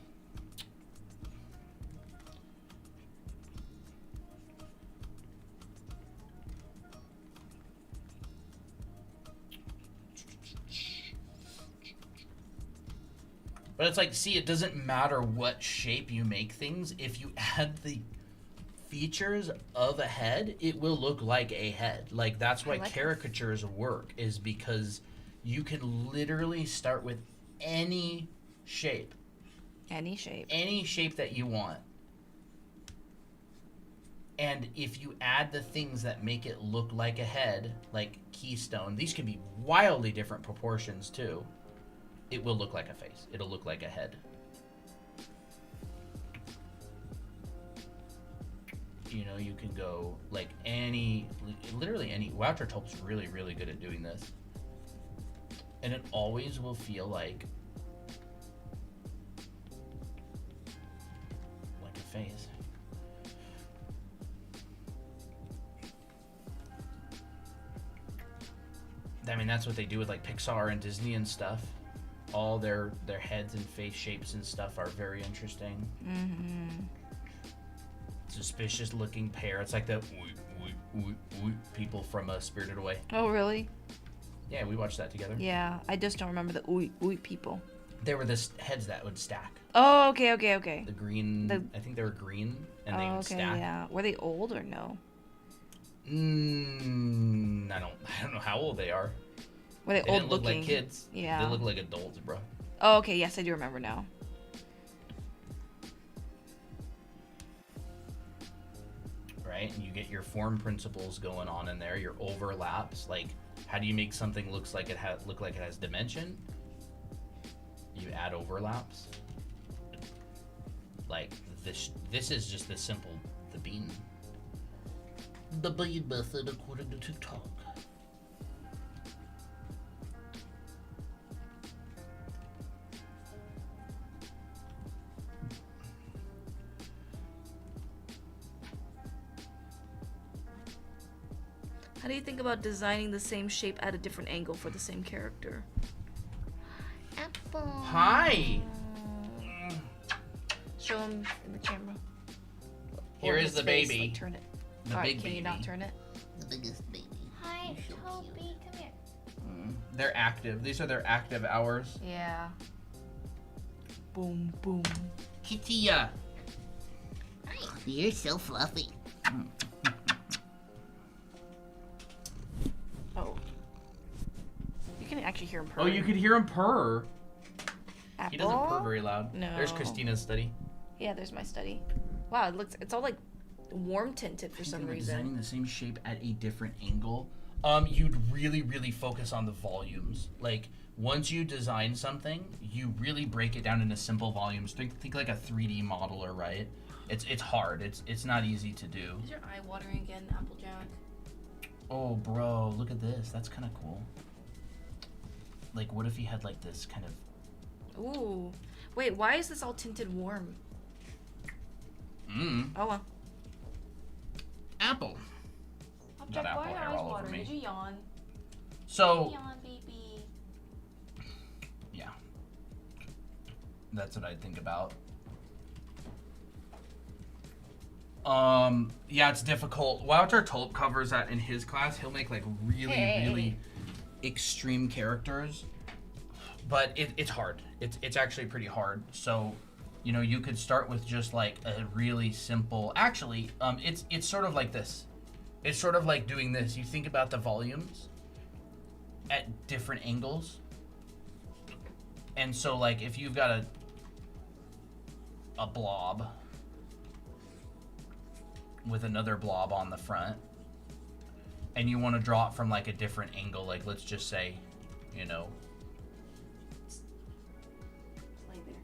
But it's like, see, it doesn't matter what shape you make things. If you add the features of a head, it will look like a head. Like, that's why caricatures work, is because you can literally start with any shape. Any shape. Any shape that you want. And if you add the things that make it look like a head, like keystone, these can be wildly different proportions too. It will look like a face. It'll look like a head. You know, you can go like literally any. Wouter Tulp's really, really good at doing this. And it always will feel like a face. I mean, that's what they do with like Pixar and Disney and stuff. All their heads and face shapes and stuff are very interesting. Mm-hmm. Suspicious looking pair. It's like the people from Spirited Away. Oh, really? Yeah, we watched that together. Yeah, I just don't remember the ooey people. They were the heads that would stack. Oh, okay. The green. I think they were green, and they would stack. Yeah. Were they old or no? I don't know how old they are. Were they They old didn't look looking? like kids. Yeah. They look like adults, bro. Oh, okay. Yes, I do remember now. Right? And you get your form principles going on in there, your overlaps. Like, how do you make something look like it has dimension? You add overlaps. Like this is just the simple the bean. The bean method according to TikTok. How do you think about designing the same shape at a different angle for the same character? Apple. Hi. Show him in the camera. Here Or is his the face, baby. like, turn it. The All right, big can you baby. not turn it? The biggest baby. Hi, You're so Toby. Come here. They're active. These are their active hours. Yeah. Boom, boom. Kittia. Hi. You're so fluffy. Oh. You can actually hear him purr. Oh, you could hear him purr. Apple? He doesn't purr very loud. No. There's Christina's study. Yeah, there's my study. Wow, it's all like warm tinted for some reason. Designing the same shape at a different angle. You'd really focus on the volumes. Like once you design something, you really break it down into simple volumes. Think like a 3D modeler, right? It's hard. It's not easy to do. Is your eye watering again, Applejack? Oh, bro, look at this. That's kind of cool. Like, what if he had like this kind of? Ooh. Wait, why is this all tinted warm? Oh well. Apple. Applejack, apple why are hair your eyes all over watering? me. Did you yawn? So Yawn, baby. yeah, that's what I think about. Yeah, it's difficult. Wouter Tulp covers that in his class. He'll make like really extreme characters, but it's hard. It's actually pretty hard. So, you know, you could start with just like a really simple. Actually, it's sort of like this. It's sort of like doing this. You think about the volumes at different angles, and so like if you've got a blob with another blob on the front, and you want to draw it from like a different angle, like let's just say, you know, Like there.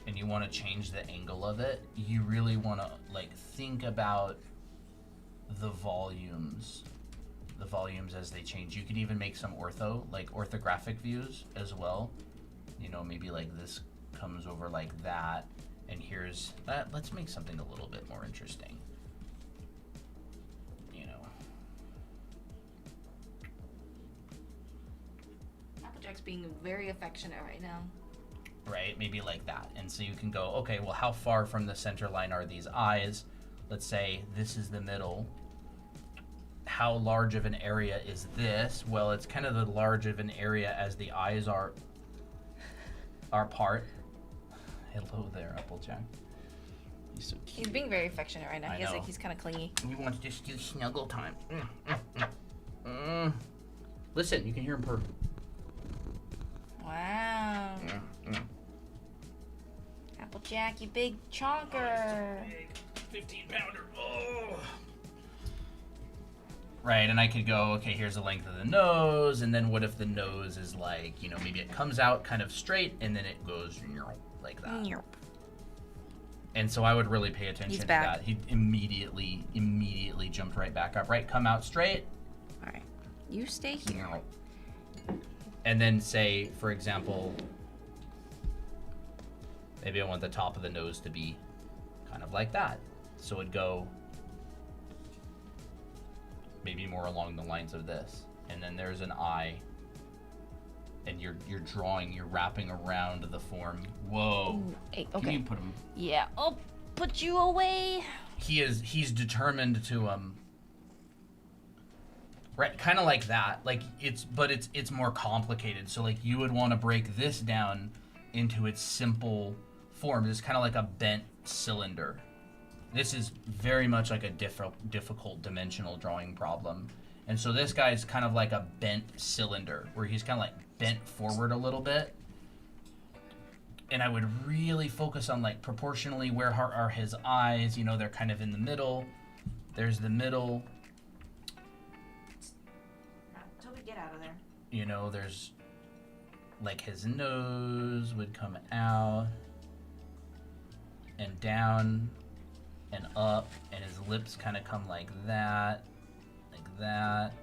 and you want to change the angle of it, you really want to like think about the volumes as they change. You could even make some orthographic views as well. You know, maybe like this comes over like that, and here's that. Let's make something a little bit more interesting. You know, Applejack's being very affectionate right now. right? Maybe like that. And so you can go, okay, well, how far from the center line are these eyes? Let's say this is the middle. How large of an area is this? Well, it's kind of the large of an area as the eyes are apart. Hello there, Applejack. He's so cute. He's being very affectionate right now. I know. He's kind of clingy. He wants to just do snuggle time. Listen, you can hear him purr. Wow. Applejack, you big chonker. right? And I could go, okay, here's the length of the nose, and then what if the nose is like, you know, maybe it comes out kind of straight, and then it goes like that. And so I would really pay attention He's to back. that. He immediately jumped right back up, right? Come out straight, All right. You stay here. and then say, for example, maybe I want the top of the nose to be kind of like that. So it'd go maybe more along the lines of this. And then there's an eye. And you're wrapping around the form. Whoa. Ooh, hey, Can okay. you put him? Yeah. I'll put you away. He's determined to right, kind of like that. Like it's more complicated. So like you would want to break this down into its simple form. It's kind of like a bent cylinder. This is very much like a difficult dimensional drawing problem. And so this guy's kind of like a bent cylinder where he's kind of like bent forward a little bit. And I would really focus on like proportionally where are his eyes. You know, they're kind of in the middle. There's the middle. Toby, get out of there. You know, there's like his nose would come out and down and up, and his lips kind of come like that. That.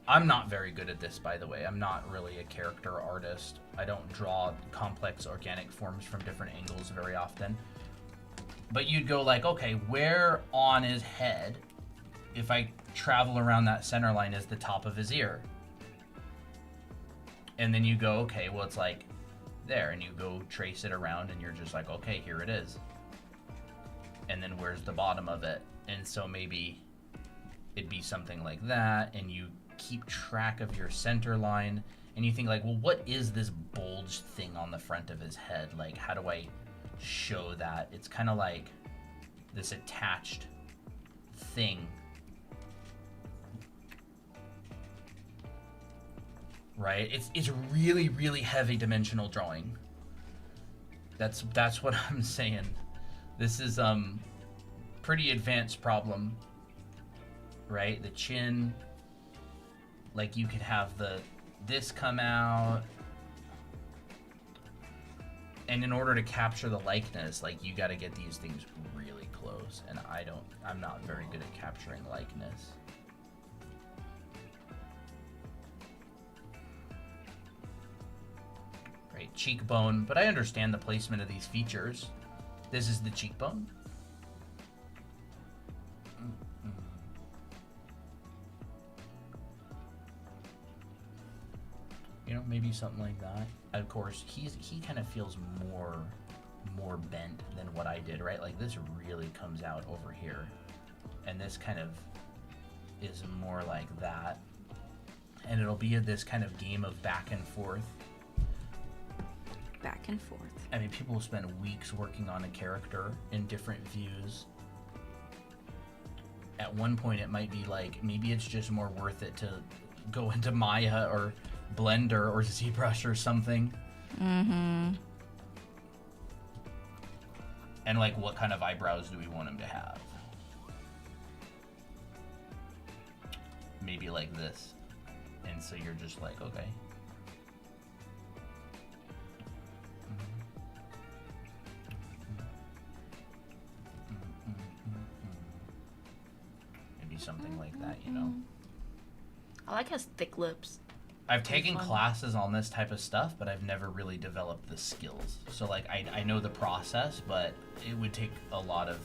I'm not very good at this, by the way. I'm not really a character artist. I don't draw complex organic forms from different angles very often. But you'd go like, okay, where on his head, if I travel around that center line, is the top of his ear? And then you go, okay, well, it's like there, and you go trace it around, and you're just like, okay, here it is. And then where's the bottom of it? And so maybe it'd be something like that, and you keep track of your center line, and you think like, well, what is this bulge thing on the front of his head? Like, how do I show that? It's kind of like this attached thing. Right? It's really, really heavy dimensional drawing. That's what I'm saying. This is pretty advanced problem. Right? The chin, like you could have this come out, and in order to capture the likeness, like you got to get these things really close, and I'm not very good at capturing likeness. Right, cheekbone, but I understand the placement of these features. This is the cheekbone. You know, maybe something like that. Of course, he kind of feels more bent than what I did, right? Like this really comes out over here, and this kind of is more like that, and it'll be this kind of game of back and forth. Back and forth. I mean, people will spend weeks working on a character in different views. At one point, it might be like, maybe it's just more worth it to go into Maya or Blender or ZBrush or something. Mm-hmm. And like, what kind of eyebrows do we want him to have? Maybe like this. And so you're just like, okay. Maybe something like that, you know? I like his thick lips. I've taken fun. classes on this type of stuff, but I've never really developed the skills. So like I know the process, but it would take a lot of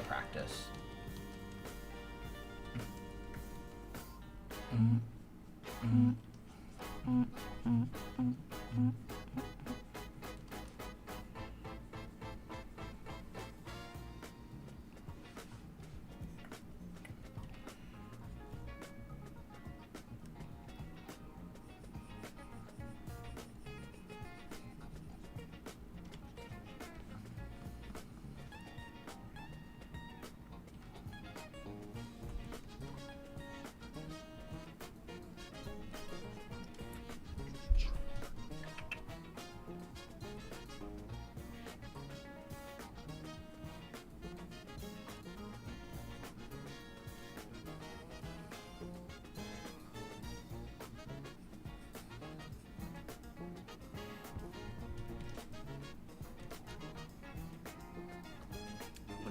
practice.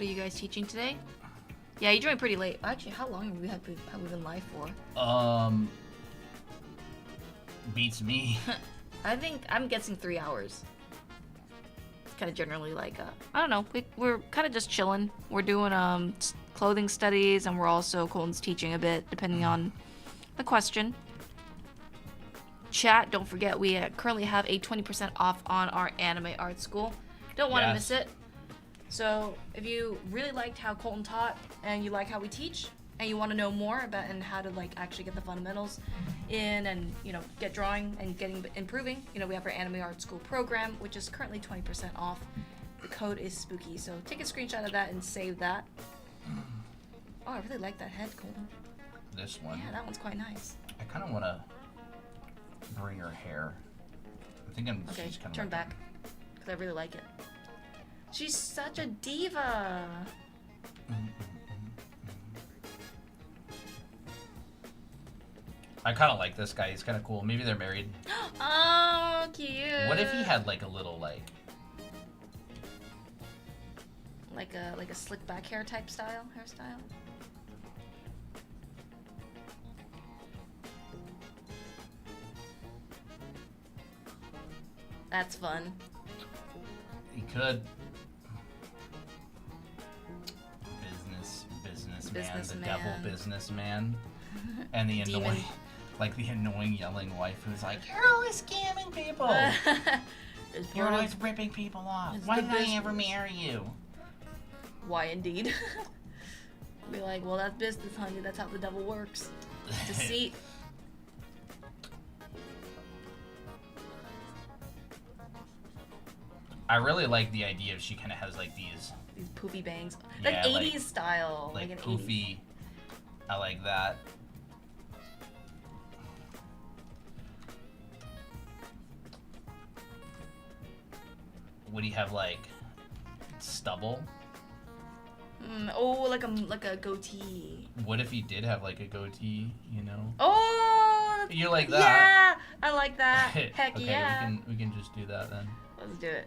What are you guys teaching today? Yeah, you joined pretty late. Actually, how long have we been live for? Beats me. I think I'm guessing 3 hours. It's kind of generally like I don't know. We're kind of just chilling. We're doing clothing studies, and we're also Colton's teaching a bit depending on the question. Chat, don't forget we currently have a 20% off on our anime art school. Don't want to miss it. So if you really liked how Colton taught and you like how we teach and you want to know more about and how to like actually get the fundamentals in and get drawing and improving, we have our anime art school program, which is currently 20% off. The code is spooky, so take a screenshot of that and save that. Oh, I really like that head, Colton. This one. Yeah, that one's quite nice. I kind of want to bring her hair. I think I'm Okay, just kind of turn back because I really like it. She's such a diva. I kind of like this guy. He's kind of cool. Maybe they're married. Oh, cute. What if he had like a little like a slick back hair type hairstyle? That's fun. He could. Businessman, the devil businessman, and the annoying, the annoying yelling wife who's like, "You're always scamming people. You're always ripping people off. Why did I ever marry you?" Why indeed? Be like, well, that's business, honey. That's how the devil works. Deceit. I really like the idea of she kind of has like these poofy bangs, yeah, like 80s style, like an poofy. 80s. I like that. Would he have like stubble? Oh, like a goatee. What if he did have like a goatee? Oh, you like that? Yeah, I like that. Heck okay, yeah. we can just do that then. Let's do it.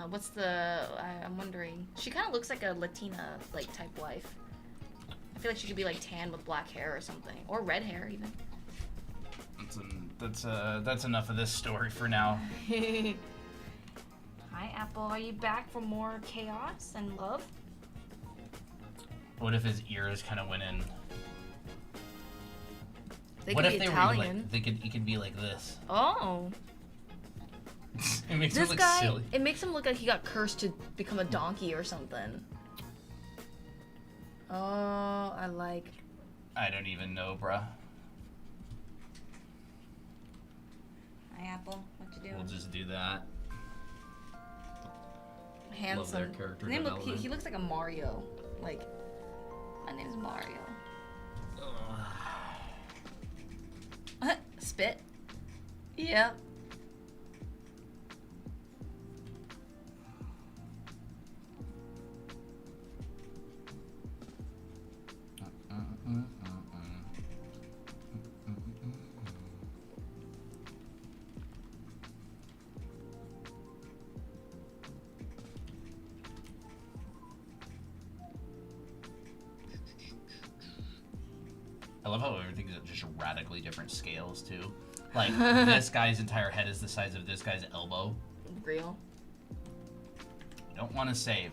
What's the? I'm wondering. She kind of looks like a Latina type wife. I feel like she could be like tan with black hair or something, or red hair even. That's enough of this story for now. Hi, Apple. Are you back for more chaos and love? What if his ears kind of went in? They what could if be they Italian. were it could be like this? Oh. It makes This him look guy, silly. it makes him look like he got cursed to become a donkey or something. Oh, I like. I don't even know, bruh. Hi, Apple. What you doing? We'll just do that. Handsome. Love their character His name development. he looks like a Mario. Like, my name's Mario. Spit. Yeah. I love how everything's at just radically different scales too. Like this guy's entire head is the size of this guy's elbow. Real. I don't want to save.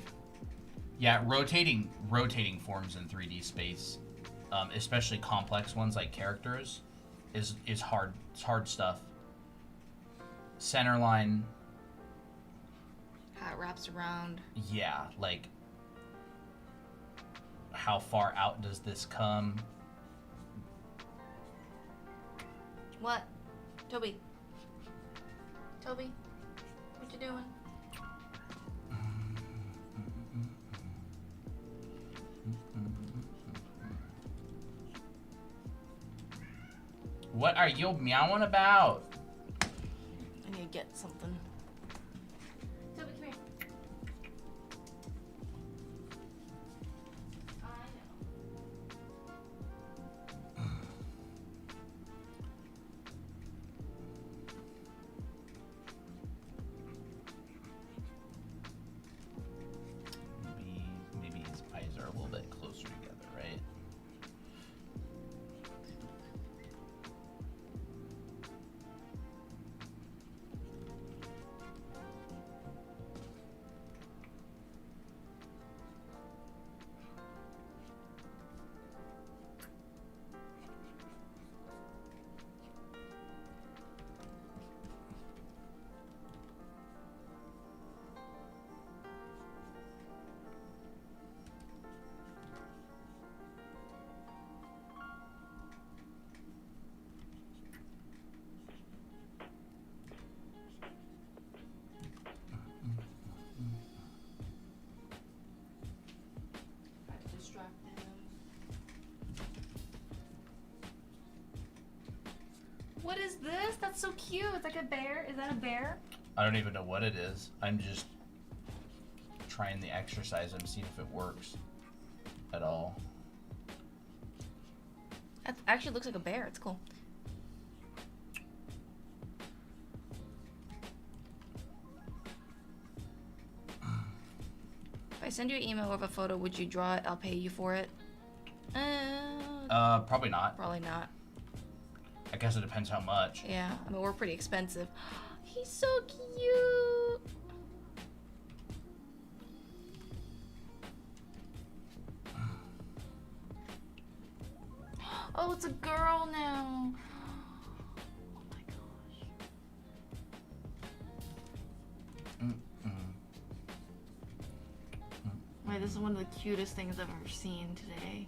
Yeah, rotating forms in 3D space, especially complex ones like characters, is hard. It's hard stuff. Center line. How it wraps around. Yeah, like how far out does this come? What? Toby. Toby. What you doing? What are you meowing about? I need to get something. Toby, come here. it's so cute. It's like a bear. Is that a bear? I don't even know what it is. I'm just trying the exercise and seeing if it works at all. That actually looks like a bear. It's cool. If I send you an email of a photo, would you draw it? I'll pay you for it. Probably not. Probably not. I guess it depends how much. Yeah, I mean, we're pretty expensive. He's so cute. Oh, it's a girl now. Oh my gosh. Wait, this is one of the cutest things I've ever seen today.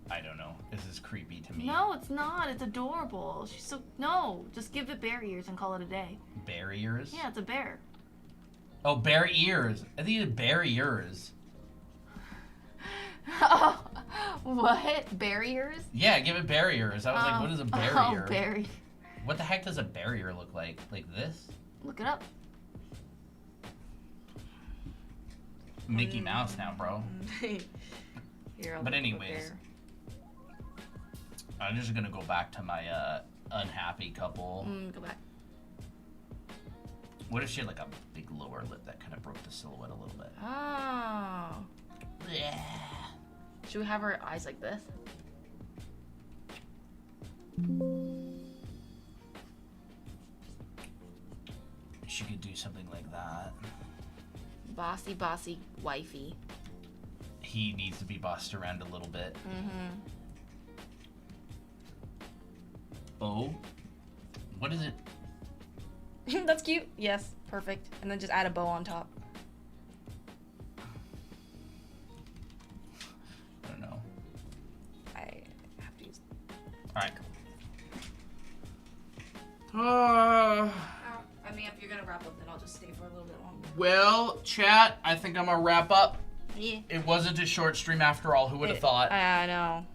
I don't know. This is creepy to me. No, it's not. It's adorable. She's so... No, just give it bear ears and call it a day. Bear ears? Yeah, it's a bear. Oh, bear ears. I think it's bear ears. Oh, what? Barriers? Yeah, give it bear ears. I was like, what is a barrier? Oh, barrier. What the heck does a barrier look like? Like this? Look it up. Mickey Mouse now, bro. Here, I'll But look up a anyways. bear. I'm just gonna go back to my unhappy couple. Go back. What if she had like a big lower lip that kind of broke the silhouette a little bit? Oh. Yeah. Should we have her eyes like this? She could do something like that. Bossy, bossy, wifey. He needs to be bossed around a little bit. Mm-hmm. Oh? What is it? That's cute. Yes, perfect. And then just add a bow on top. I don't know. I have to use... Alright. I mean, if you're gonna wrap up, then I'll just stay for a little bit longer. Well, chat, I think I'm gonna wrap up. Yeah. It wasn't a short stream after all. Who would have thought? I know.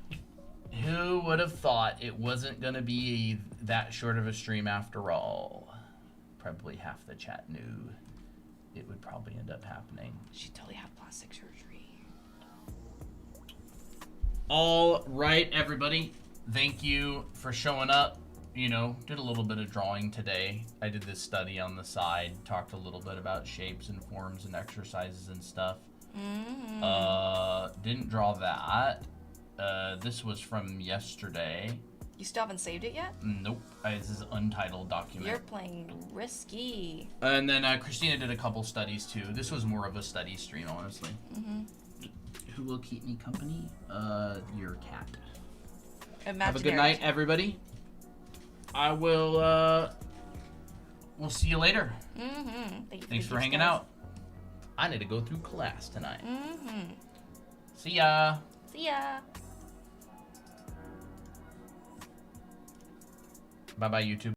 Who would have thought it wasn't gonna be that short of a stream after all? Probably half the chat knew it would probably end up happening. She totally had plastic surgery. All right, everybody. Thank you for showing up. You know, did a little bit of drawing today. I did this study on the side, talked a little bit about shapes and forms and exercises and stuff. Didn't draw that. This was from yesterday. You still haven't saved it yet? Nope. This is an untitled document. You're playing risky. And then Christina did a couple studies too. This was more of a study stream, honestly. Who will keep me company? Your cat. Have a good night, everybody. I will, we'll see you later. Thanks for hanging out. I need to go through class tonight. See ya. See ya. Bye-bye, YouTube.